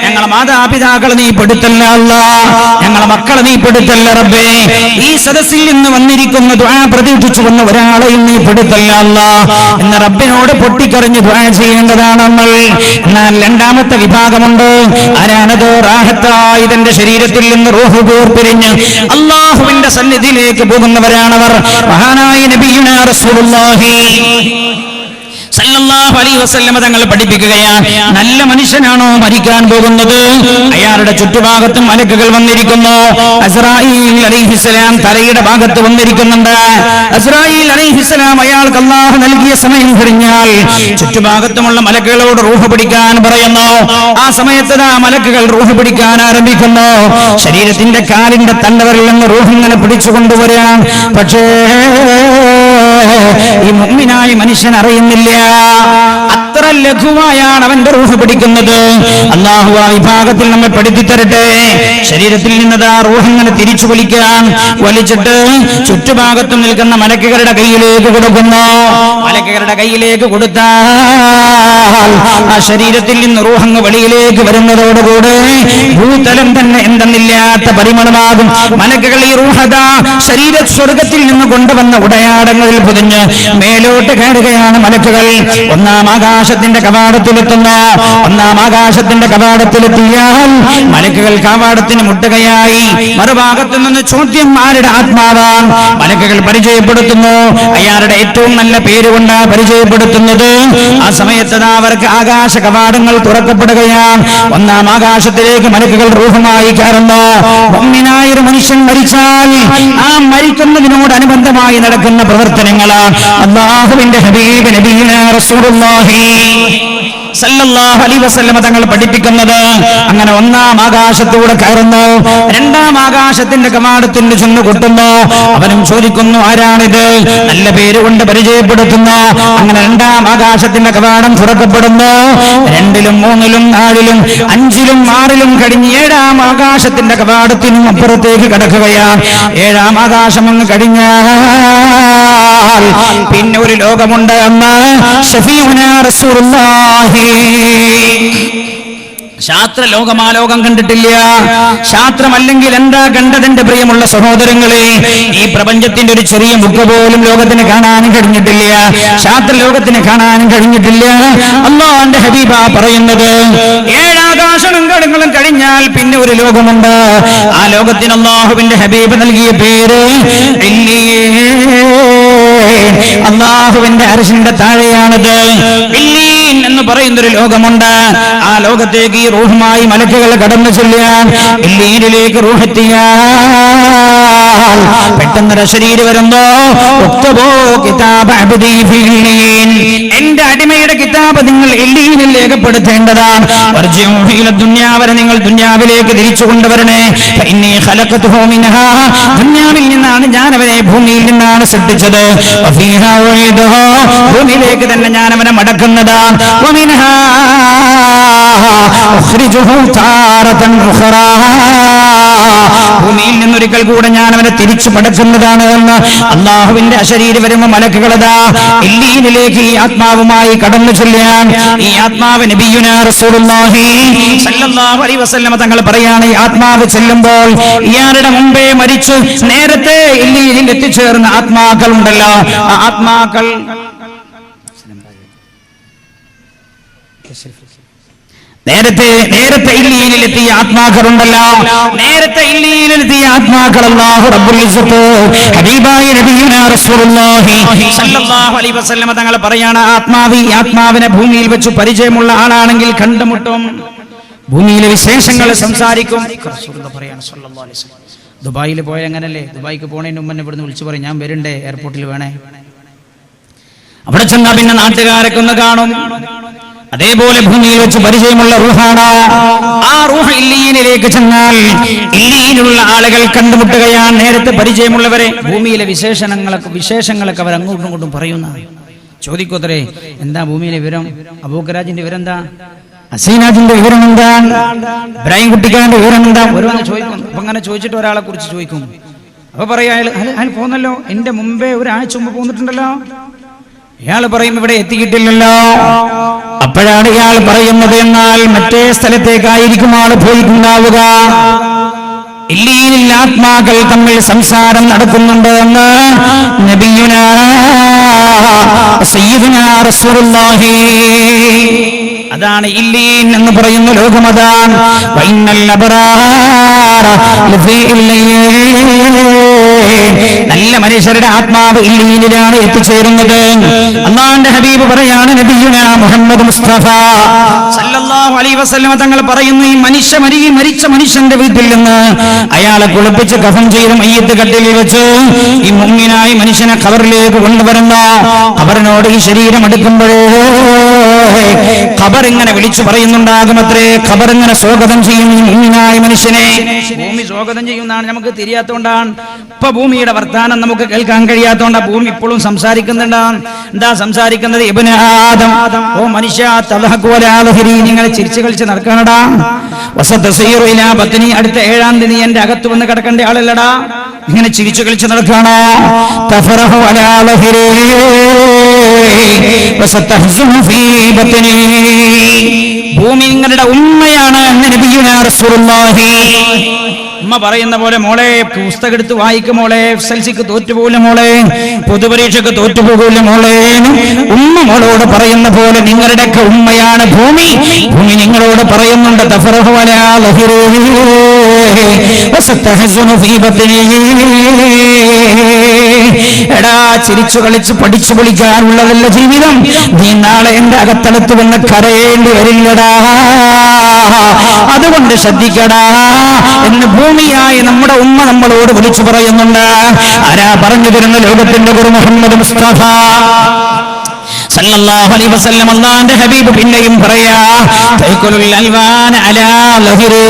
ഞങ്ങളെ മാതാപിതാക്കളെ നീ പെടുത്തല്ല അല്ലാഹ്, ഞങ്ങളെ മക്കളെ നീ പെടുത്തല്ല റബ്ബേ. ഈ സദസ്സിൽ നിന്ന് വന്നിരിക്കുന്ന ദുആ പ്രതീക്ഷിച്ചു വന്ന ഒരാളെയും നീ പെടുത്തല്ല അല്ലാഹ് എന്ന് റബ്ബിനോട് പൊട്ടിക്കറിഞ്ഞ് ദുആ ചെയ്യേണ്ടതാണ് നമ്മൾ. എന്നാൽ രണ്ടാമത്തെ വിഭാഗമുണ്ട്. ആരാണത്? റാഹത്തായി തന്റെ ശരീരത്തിൽ നിന്ന് റൂഹ് വേർപിരിഞ്ഞ് അല്ലാഹുവിന്റെ സന്നിധിയിലേക്ക് പോകുന്നവരാണവർ. മഹാനായ നബിയുനാ റസൂലുള്ളാഹി സല്ലല്ലാഹു അലൈഹി വസല്ലമ തങ്ങൾ പഠിപ്പിക്കുകയാണ്, നല്ല മനുഷ്യനാണോ മരിക്കാൻ പോകുന്നത്, അയാളുടെ ചുറ്റുഭാഗത്തും മലക്കുകൾ വന്നിരിക്കുന്നു. അസ്രായീൽ അലൈഹിസ്സലാം തലയുടെ ഭാഗത്ത് വന്നിരിക്കുന്നുണ്ട്. അസ്രായീൽ അലൈഹിസ്സലാം അയാൾക്ക് അല്ലാഹു നൽകിയ സമയം കഴിഞ്ഞാൽ ചുറ്റുഭാഗത്തുമുള്ള മലക്കുകളോട് റൂഹ് പിടിക്കാൻ പറയുന്നു. ആ സമയത്ത് ആ മലക്കുകൾ റൂഹ് പിടിക്കാൻ ആരംഭിക്കുന്നു. ശരീരത്തിന്റെ കാലിന്റെ തണ്ടവരിൽ നിന്ന് റൂഹ് ഇങ്ങനെ പിടിച്ചു കൊണ്ടുവരാൻ, പക്ഷേ ഈ മുഅ്മിനായ മനുഷ്യൻ അറിയുന്നില്ല. അത്ര ലഘുവായാണ് അവന്റെ റൂഹ് പിടിക്കുന്നത്. അല്ലാഹു ആ വിഭാഗത്തിൽ നമ്മെ പഠിപ്പിച്ചു തരട്ടെ. ശരീരത്തിൽ നിന്നത് ആ റൂഹ് ഇങ്ങനെ തിരിച്ചു വലിച്ചിട്ട് ചുറ്റുഭാഗത്തും നിൽക്കുന്ന മലക്കുകളുടെ കയ്യിലേക്ക് കൊടുക്കുന്നു. മലക്കുകളുടെ കയ്യിലേക്ക് കൊടുത്താൽ ആ ശരീരത്തിൽ നിന്ന് റൂഹ് അങ്ങ് വെളിയിലേക്ക് വരുന്നതോടുകൂടെ ഭൂതലം തന്നെ എന്തെന്നില്ലാത്ത പരിമളമാകും. മലക്കുകൾ ഈ റൂഹദാ ശരീര സ്വർഗത്തിൽ നിന്ന് കൊണ്ടുവന്ന ഉടയാടങ്ങളിൽ പൊതിഞ്ഞ് മേലോട്ട് കയറുകയാണ് മലക്കുകൾ. ഒന്നാം ആകാശത്തിന്റെ കവാടത്തിലെത്തുന്നു. ഒന്നാം ആകാശത്തിന്റെ കവാടത്തിലെത്തിയാൽ മലക്കുകൾ കവാടത്തിന് മുട്ടുകയായി. മറുഭാഗത്തു നിന്ന് ചോദ്യം, ആരുടെ ആത്മാവാണ്? മലക്കുകൾ പരിചയപ്പെടുത്തുന്നു. അയാളുടെ ഏറ്റവും നല്ല പേരുകൊണ്ട് പരിചയപ്പെടുത്തുന്നത്. ആ സമയത്ത് അവർക്ക് ആകാശ കവാടങ്ങൾ തുറക്കപ്പെടുകയാണ്. ഒന്നാം ആകാശത്തിലേക്ക് മലക്കുകൾ റൂഹുമായി കയറുന്നു. മുഅ്മിനായ ഒരു മനുഷ്യൻ മരിച്ചാൽ ആ മരിക്കുന്നതിനോടനുബന്ധമായി നടക്കുന്ന പ്രവർത്തനങ്ങളാണ് അല്ലാഹുവിന്റെ ഹബീബ് നബിയുനാ റസൂലുള്ളാഹി സല്ലല്ലാഹു അലൈഹി വസല്ലമ തങ്ങൾ പഠിപ്പിക്കുന്നത്. അങ്ങനെ ഒന്നാം ആകാശത്തൂടെ കയറുന്നു. രണ്ടാം ആകാശത്തിന്റെ കവാടത്തിന് ചെന്ന് കൊട്ടുന്നു. അവനും ചോദിക്കുന്നു, ആരാണിത്? നല്ല പേരുകൊണ്ട് പരിചയപ്പെടുത്തുന്നു. അങ്ങനെ രണ്ടാം ആകാശത്തിന്റെ കവാടം തുറക്കപ്പെടുന്നു. 2ലും 3ലും 4ലും 5ലും 6ലും കഴിഞ്ഞ് 7ാം ആകാശത്തിന്റെ കവാടത്തിനും അപ്പുറത്തേക്ക് കടക്കുകയാണ്. 7ാം ആകാശം അങ്ങ് കഴിഞ്ഞാൽ പിന്നെ ഒരു ലോകമുണ്ട്. അന്ന് ശഫീഉനാ റസൂലുള്ളാഹി. ശാസ്ത്ര ലോകമാലോകം കണ്ടിട്ടില്ല. ശാസ്ത്രമല്ലെങ്കിൽ എന്താ കണ്ടതിന്റെ പ്രിയമുള്ള സഹോദരങ്ങളെ, ഈ പ്രപഞ്ചത്തിന്റെ ഒരു ചെറിയ മുക്ക് പോലും ലോകത്തിന് കാണാനും കഴിഞ്ഞിട്ടില്ല. ശാസ്ത്ര ലോകത്തിന് കാണാനും കഴിഞ്ഞിട്ടില്ല. അല്ലാഹുവിന്റെ ഹബീബാ പറയുന്നത്, 7 ആകാശങ്ങളും കഴിഞ്ഞാൽ പിന്നെ ഒരു ലോകമുണ്ട്. ആ ലോകത്തിന് അല്ലാഹുവിന്റെ ഹബീബ് നൽകിയ പേര് അല്ലാഹുവിന്റെ അർശിന്റെ താഴെയാണത്. ഇല്ലീൻ എന്ന് എന്ന് പറയുന്നൊരു ലോകമുണ്ട്. ആ ലോകത്തേക്ക് ഈ റൂഹുമായി മലക്കുകൾ കടന്നു ചെല്ലാൻ ഇല്ലീനിലേക്ക് റൂഹെത്തിയാൽ പെട്ടെന്നൊരു ശരീരം വരുമ്പോ എന്റെ അടിമയുടെ കിതാബ് നിങ്ങൾ ഇല്ലീനിൽ രേഖപ്പെടുത്തേണ്ടതാണ്. ദുന്യാവരെ നിങ്ങൾ ദുന്യാവിലേക്ക് തിരിച്ചു കൊണ്ടുവരണേ. ദുന്യാവിൽ നിന്നാണ് ഞാൻ അവനെ ഭൂമിയിൽ നിന്നാണ് സൃഷ്ടിച്ചത്. ഭൂമിയിലേക്ക് തന്നെ ഞാൻ അവനെ മടക്കുന്നതാണ്. ഭൂമിയിൽ നിന്നൊരിക്കൽ കൂടെ ഞാൻ അവനെ തിരിച്ചു മടക്കുന്നതാണ് എന്ന് അള്ളാഹുവിന്റെ അശരീരി വരുമ്പോ മലക്കുകളതാ ഇല്ലീനിലേക്ക് ഈ ആത്മാവുമായി കടന്നു ചെല്ലാൻ ഈ ആത്മാവ് നബിയുനാ റസൂലുള്ളാഹി സ്വല്ലല്ലാഹു അലൈഹി വസല്ലം തങ്ങൾ പറയാണ്, ഈ ആത്മാവ് ചെല്ലുമ്പോൾ ഇയാളുടെ മുമ്പേ മരിച്ചു നേരത്തെ ഇല്ലീനിൽ എത്തിച്ചേർന്ന ആത്മാക്കൾ ഉണ്ടല്ലോ, ആ ആത്മാക്കൾ നേരത്തെ ഇല്ലീനിലെത്തിയ ആത്മാക്കളുണ്ടല്ലോ, നേരത്തെ ഇല്ലീനിലെത്തിയ ആത്മാക്കൾ അല്ലാഹു റബ്ബുൽ ഇസ്സത്ത് ഹബീബായ നബിയുനാ റസൂലുള്ളാഹി സ്വല്ലല്ലാഹു അലൈഹി വസല്ലം തങ്ങൾ പറയാണ്, ആത്മാവിനെ ഭൂമിയിൽ വെച്ച് പരിചയമുള്ള ആളാണെങ്കിൽ കണ്ടുമുട്ടും, ഭൂമിയിലെ വിശേഷങ്ങൾ സംസാരിക്കും. ദുബായിൽ പോയ അങ്ങനല്ലേ, ദുബായിക്ക് പോണതിന് മുമ്പ് എന്നെ ഇവിടുന്ന് വിളിച്ചു പറയും ഞാൻ വരണ്ടേ, എയർപോർട്ടിൽ വേണേ. അവിടെ ചെന്നാ പിന്നെ നാട്ടുകാരൊക്കെ ഒന്ന് കാണും. അതേപോലെ ഭൂമിയിൽ വെച്ച് പരിചയമുള്ള റൂഹാണ്. ആ റൂഹ് ഇല്ലീനിലേക്ക് ചെന്നാൽ ഇല്ലീനുള്ള ആളുകൾ കണ്ടുമുട്ടുകയാണ് നേരത്തെ പരിചയമുള്ളവരെ. ഭൂമിയിലെ വിശേഷങ്ങളൊക്കെ അവർ അങ്ങോട്ടും ഇങ്ങോട്ടും പറയുന്ന ചോദിക്കോത്രേ, എന്താ ഭൂമിയിലെ വിവരം, അബൂക്കരാജിന്റെ വിവരം എന്താ, അസീനാജിന്റെ വിവരം എന്താ, ഇബ്രാഹിം കുട്ടിക്കാരന്റെ വിവരം എന്താ, ഓരോന്ന് ചോദിക്കും. അപ്പൊ അങ്ങനെ ചോദിച്ചിട്ട് ഒരാളെ കുറിച്ച് ചോദിക്കും. അപ്പൊ പറയാ അയാൾ പോന്നല്ലോ, എന്റെ മുമ്പേ ഒരാഴ്ച മുമ്പ് പോന്നിട്ടുണ്ടല്ലോ. ഇയാൾ പറയും ഇവിടെ എത്തിയിട്ടില്ലല്ലോ. അപ്പോഴാണ് ഇയാൾ പറയുന്നത്, എന്നാൽ മറ്റേ സ്ഥലത്തേക്കായിരിക്കും ആള് പോയിട്ടുണ്ടാവുക. ഇല്ലീനിൽ ആത്മാക്കൾ തമ്മിൽ സംസാരം നടക്കുന്നുണ്ട് എന്ന് നബിയുനാ സയ്യിദുനാ റസൂലുള്ളാഹി. അതാണ് ഇല്ലീൻ എന്ന് പറയുന്ന ലോകം. അതാണ് വൈന്നൽ അബ്റാറ ലഫീ ഇല്ലീൻ. നല്ല മനുഷ്യരുടെ ആത്മാവ് ഇല്ലീനിലാണ് എത്തിച്ചേരുന്നത്. അല്ലാഹുവിന്റെ ഹബീബ് പറയാണ്, നബിയുനാ മുഹമ്മദ് മുസ്തഫ സല്ലല്ലാഹു അലൈഹി വസല്ലം തങ്ങൾ പറയുന്നു, ഈ മരിച്ച മനുഷ്യന്റെ വീട്ടിൽ നിന്ന് അയാളെ കുളിപ്പിച്ച് കഫൻ ചെയ്ത് മയ്യത്ത് കട്ടിലിൽ വെച്ച് ഈ മുഅ്മിനായ മനുഷ്യനെ ഖബറിലേക്ക് കൊണ്ടുവരുന്ന ഖബറിനോട് ഈ ശരീരം അടുക്കുമ്പോഴേ ഖബർ ഇങ്ങനെ വിളിച്ചു പറയുന്നുണ്ടാകുമത്രേ. ഖബർ ഇങ്ങനെ സ്വാഗതം ചെയ്യും ഈ മുഅ്മിനായ മനുഷ്യനെ. ഭൂമി സ്വാഗതം ചെയ്യുന്നതാണ് നമുക്ക് തിരിയാത്തോണ്ടാണ്. ഇപ്പൊ ഭൂമിയുടെ വർത്താനം നമുക്ക് കേൾക്കാൻ കഴിയാത്തോണ്ടാ ഭൂമി ഇപ്പോഴും സംസാരിക്കുന്നുണ്ടാണ്. എന്താ സംസാരിക്കുന്നത്? ഇബ്നു ആദം, ഓ മനുഷ്യ, തദ്ഹകു വലാ തഹരി, നിങ്ങൾ ചിരിച്ചു കളിച്ച് നടക്കണടാ. വസതസീറു ഇലാ ബത്നി, അടുത്ത 7-ാം തീയതി എന്റെ അകത്ത് വന്ന് കിടക്കേണ്ട ആളല്ലടാ. ഇങ്ങനെ ചിരിച്ചു കളിച്ച് നടക്കണോ? തഫറഹു വലാ തഹരി വസതഹ്സുനു ഫീ ബത്നി, ഭൂമി നിങ്ങളുടെ ഉമ്മയാണ് എന്ന് നബിയുനാ റസൂലുള്ളാഹി. ഉമ്മ പറയുന്ന പോലെ, മോളെ പുസ്തകം എടുത്ത് വായിക്കും മോളെ, എസ്എൽസിക്ക് തോറ്റുപോകില്ല മോളെ, പൊതുപരീക്ഷയ്ക്ക് തോറ്റുപോകില്ല മോളെ. ഉമ്മ മോളോട് പറയുന്ന പോലെ നിങ്ങളുടെയൊക്കെ ഉമ്മയാണ് ഭൂമി. ഭൂമി നിങ്ങളോട് പറയുന്നുണ്ട്, തഫറഹു വലാ തഹരി വസതഹ്സുനു ഫീ ബത്നി. എടാ, ചിരിച്ചു കളിച്ച് പഠിച്ചു പൊളിക്കാനുള്ളതല്ല ജീവിതം. നീ നാളെ എന്റെ അകത്തലത്ത് വന്ന് കരയേണ്ടി വരില്ലടാ. അതുകൊണ്ട് ശ്രദ്ധിക്കടാ എന്ന് ഭൂമിയായി നമ്മുടെ ഉമ്മ നമ്മളോട് വിളിച്ചു പറയുന്നുണ്ട്. ആരാ പറഞ്ഞു തരുന്ന? ലോകത്തിന്റെ ഗുരു മുഹമ്മദ് മുസ്തഫ സല്ലല്ലാഹു അലൈഹി വസല്ലം. അല്ലാഹുവിന്റെ ഹബീബ് പിന്നെയും പറയാ, തൈകുലുൽ അൽവാന അലാ ലഹരി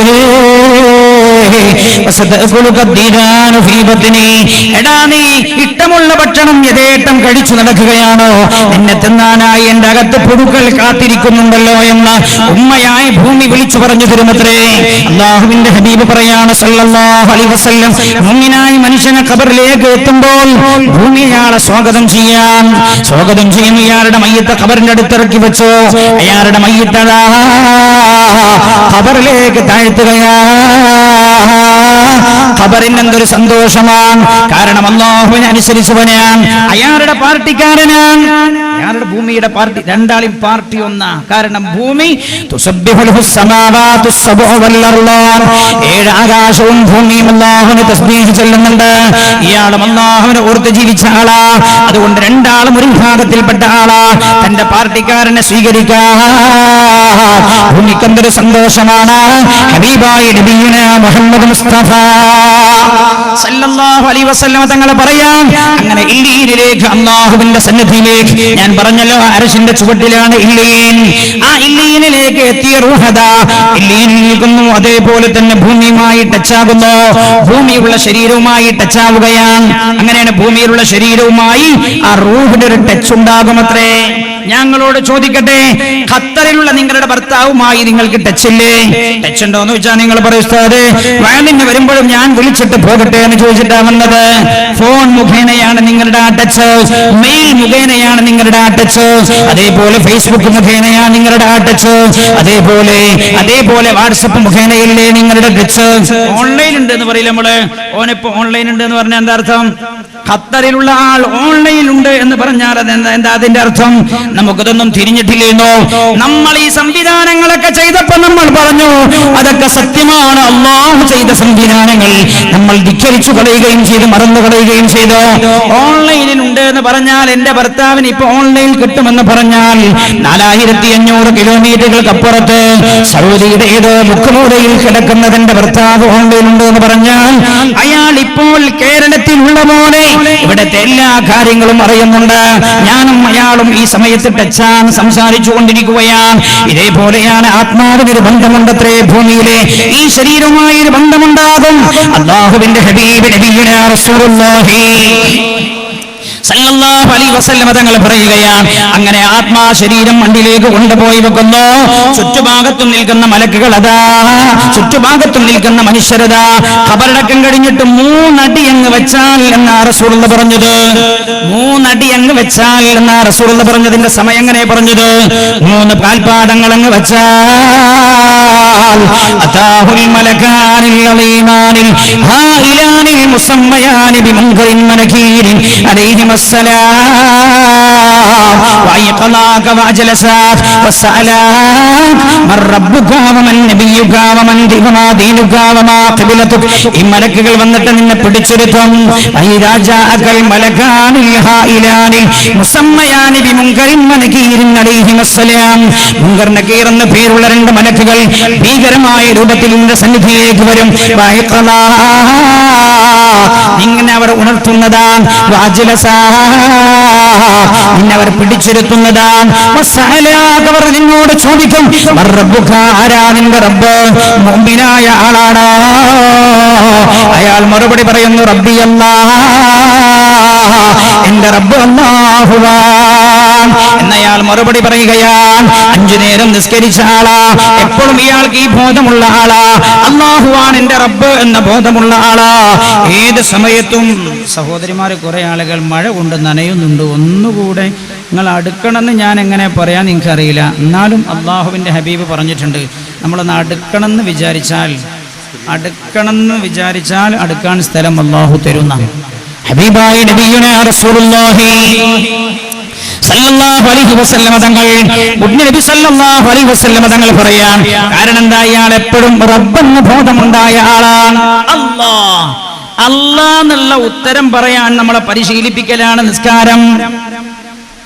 എടാ, നീ ഇഷ്ടമുള്ള ഭക്ഷണം യഥേഷ്ടം കഴിച്ചു നടക്കുകയാണോ? നിന്നെ തിന്നാനായി എന്റെ അകത്ത് പുഴുക്കൾ കാത്തിരിക്കുന്നുണ്ടല്ലോ എന്ന് ഉമ്മയായി ഭൂമി വിളിച്ചു പറഞ്ഞു തരുമത്രേ. അല്ലാഹുവിന്റെ ഹബീബ് പറയാണ് സല്ലല്ലാഹു അലൈഹി വസല്ലം, മുഅ്മിനായ മനുഷ്യനെ ഖബറിലേക്ക് എത്തുമ്പോൾ ഭൂമി അയാളെ സ്വാഗതം ചെയ്യുന്നു. ഇയാളുടെ മയ്യത്ത് ഖബറിന്റെ അടുത്തിറക്കി വെച്ചു. അയാളുടെ മയ്യത്ത് ഖബറിലേക്ക് താഴ്ത്തുകയാണ്. ഖബറിന് എന്തൊരു സന്തോഷമാണ്. കാരണം അല്ലാഹുവിനെ അനുസരിച്ചവനാണ്, അയാളുടെ പാർട്ടിക്കാരനാണ്. അയാളുടെ ഭൂമിയുടെ പാർട്ടി, രണ്ടാളും പാർട്ടി ഒന്നാ. കാരണം ഭൂമി ഏഴ് ആകാശവും ഭൂമിയും അല്ലാഹുവിനെ തസ്ബീഹ് ചൊല്ലുന്നുണ്ട്. ഇയാളും അല്ലാഹുവിനെ ഓർത്ത് ജീവിച്ച ആളാ. അതുകൊണ്ട് രണ്ടാളും ഒരു വിഭാഗത്തിൽപ്പെട്ട ആളാ. തന്റെ പാർട്ടിക്കാരനെ സ്വീകരിക്കാൻ ഭൂമിക്ക് എന്തൊരു സന്തോഷമാണ്. ഹബീബായ നബിയുന മുഹമ്മദ് മുസ്തഫ സല്ലല്ലാഹു അലൈഹി വസല്ലം തങ്ങൾ പറയാം, അങ്ങനെ ഇല്ലീനിലേക്ക്, അല്ലാഹുവിന്റെ സന്നിധിയിലേക്ക്, ഞാൻ പറഞ്ഞല്ലോ അർശിന്റെ ചുവട്ടിലാണ് ഇല്ലീൻ. ആ ഇല്ലീനിലേക്ക് എത്തിയ റൂഹദ ഇല്ലീനിൽ നിൽക്കുന്നു. അതേപോലെ തന്നെ ഭൂമിയുമായി ടച്ചാകുന്നു, ഭൂമിയുള്ള ശരീരവുമായി ടച്ചാവുകയാണ്. അങ്ങനെയാണ് ഭൂമിയിലുള്ള ശരീരവുമായി ആ റൂഹിന്റെ ഒരു ടച്ച് ഉണ്ടാകുമത്രേ. ഞങ്ങളോട് ചോദിക്കട്ടെ, ഖത്തറിലുള്ള നിങ്ങളുടെ ഭർത്താവുമായി നിങ്ങൾക്ക് ടച്ച് ഇല്ലേ? ടച്ച് ഉണ്ടോ എന്ന് വെച്ചാൽ നിങ്ങൾ പറയും, ഉസ്താദേ വയലിന് വരുമ്പോഴും ഞാൻ വിളിച്ചിട്ട് പോകട്ടെ എന്ന് ചോദിച്ചിട്ടാ വന്നത്. ഫോൺ മുഖേനയാണ് നിങ്ങളുടെ ആ ടച്ച്, മെയിൽ മുഖേനയാണ് നിങ്ങളുടെ ആ ടച്ച്, അതേപോലെ ഫേസ്ബുക്ക് മുഖേനയാണ് നിങ്ങളുടെ ആ ടച്ച്, അതേപോലെ വാട്സപ്പ് മുഖേനയില്ലേ നിങ്ങളുടെ ടച്ച്. ഓൺലൈൻ ഉണ്ട് എന്ന് പറയില്ല നമ്മള്. ഓനിപ്പോ ഓൺലൈൻ ഉണ്ട് എന്ന് പറഞ്ഞാൽ എന്താ അർത്ഥം? ഖത്തറിലുള്ള ആൾ ഓൺലൈൻ ഉണ്ട് എന്ന് പറഞ്ഞാൽ എന്താ അതിന്റെ അർത്ഥം? നമുക്കതൊന്നും തിരിഞ്ഞിട്ടില്ലേന്നോ? നമ്മൾ ഈ സംവിധാനങ്ങളൊക്കെ ചെയ്തപ്പോ നമ്മൾ പറഞ്ഞു അതൊക്കെ സത്യമാണ്, അല്ലാഹു ചെയ്ത സംവിധാനങ്ങൾ നമ്മൾ ധിക്കരിച്ചു കളയുകയും ചെയ്തു, മറന്നു കളയുകയും ചെയ്തു. ഓൺലൈനിൽ ഉണ്ട് എന്ന് പറഞ്ഞാൽ എന്റെ ഭർത്താവിന് ഇപ്പൊ ഓൺലൈനിൽ കിട്ടുമെന്ന് പറഞ്ഞാൽ 4500 കിലോമീറ്ററുകൾക്ക് അപ്പുറത്ത് സൗദിയുടെ ഏതോ മുക്കുമൂലയിൽ കിടക്കുന്നതിന്റെ ഭർത്താവ് ഓൺലൈൻ ഉണ്ട് എന്ന് പറഞ്ഞാൽ അയാൾ ഇപ്പോൾ കേരളത്തിലുള്ള പോലെ ഇവിടുത്തെ എല്ലാ കാര്യങ്ങളും അറിയുന്നുണ്ട്. ഞാനും അയാളും ഈ സമയത്ത് ടച്ചാണ്, സംസാരിച്ചു കൊണ്ടിരിക്കുകയാണ്. ഇതേപോലെയാണ് ആത്മാവിനൊരു ബന്ധമുണ്ടത്രേ. ഭൂമിയിലെ ഈ ശരീരവുമായി ഒരു ബന്ധമുണ്ടാകും. അല്ലാഹുവിന്റെ ഹബീബ് നബിയുനാ റസൂലുള്ളാഹി സല്ലല്ലാഹു അലൈഹി വസല്ലം തങ്ങൾ പറയുകയാണ്, അങ്ങനെ ആത്മാ ശരീരം മണ്ണിലേക്ക് കൊണ്ടുപോയി വെക്കുന്നു. ചുറ്റുഭാഗത്തും നിൽക്കുന്ന മലക്കുകൾ അതാ, ചുറ്റുഭാഗത്തും നിൽക്കുന്ന മനുഷ്യരതാ. ഖബറടക്കം കഴിഞ്ഞിട്ട് 3 അടി അങ്ങ് വെച്ചാൽ എന്നാ റസൂലുള്ളാഹി പറഞ്ഞത്. 3 അടി അങ്ങ് വെച്ചാൽ എന്നാ റസൂലുള്ളാഹി പറഞ്ഞതിന്റെ സമയം എങ്ങനെ പറഞ്ഞത്? 3 കാൽപാദങ്ങൾ അങ്ങ് വെച്ചാൽ അതാഹുൽ മലകാനിൽ അലീമാനിൽ ഹായിലാനിൽ മുസമ്മയാനി ബിമുൻകറിൻ മനകീരിൻ അലൈഹിം السلام وأيقظاك وأجلساك وسألاك من ربك ومن نبيك ومن دينك وما قبلتك. ഈ മലക്കുകൾ വന്നിട്ട് നിന്നെ പിടിച്ചെടുക്കും. إذا جاءك الملكان الهائلان مسميان بمنكر ونكير عليهم السلام. മുൻകർ നകീർ എന്ന പേരുള്ള 2 മലക്കുകൾ ഭീകരമായ രൂപത്തിൽ നിന്റെ സന്നിധിയിലേക്ക് വരും. ഇങ്ങനെ അവർ ഉണർത്തുന്നതാണ്, നിന്നെ അവർ പിടിച്ചിരുത്തുന്നതാണ്. അവർ നിന്നോട് ചോദിക്കും, ആരാ നിന്റെ റബ്ബ്? മുഅ്മിനായ ആളാണ്. അയാൾ മറുപടി പറയുന്നു, റബ്ബി അല്ലാഹ്, എന്റെ റബ്ബ് അല്ലാഹുവാൻ എന്നയാൾ മറുപടി പറയുകയാണ്. 5 നേരം നിസ്കരിച്ച ആളാ, എപ്പോഴും ഇയാൾക്ക് ഈ ബോധമുള്ള ആളാ, അല്ലാഹുവാൻ എന്റെ റബ്ബ് എന്ന ബോധമുള്ള ആളാ. ഏത് സമയത്തും സഹോദരിമാര് കുറെ ആളുകൾ മഴ കൊണ്ട് നനയുന്നുണ്ട്. ഒന്നുകൂടെ നിങ്ങൾ അടുക്കണമെന്ന് ഞാൻ എങ്ങനെ പറയാൻ നിങ്ങൾക്കറിയില്ല. എന്നാലും അള്ളാഹുവിൻ്റെ ഹബീബ് പറഞ്ഞിട്ടുണ്ട്, നമ്മളൊന്ന് അടുക്കണമെന്ന് വിചാരിച്ചാൽ അടുക്കാൻ സ്ഥലം അള്ളാഹു തരുന്ന. ഹബീബായ നബിയുനാ റസൂലുള്ളാഹി സല്ലല്ലാഹു അലൈഹി വസല്ലം തങ്ങൾ, നബി സല്ലല്ലാഹു അലൈഹി വസല്ലം തങ്ങൾ പറയാൻ കാരണം എന്താ? ഇയാൾ എപ്പോഴും റബ്ബെന്ന ബോധമുണ്ടായ ആളാണ്. അല്ലാഹ് എന്നുള്ള ഉത്തരം പറയാൻ നമ്മളെ പരിശീലിപ്പിക്കലാണ് നിസ്കാരം.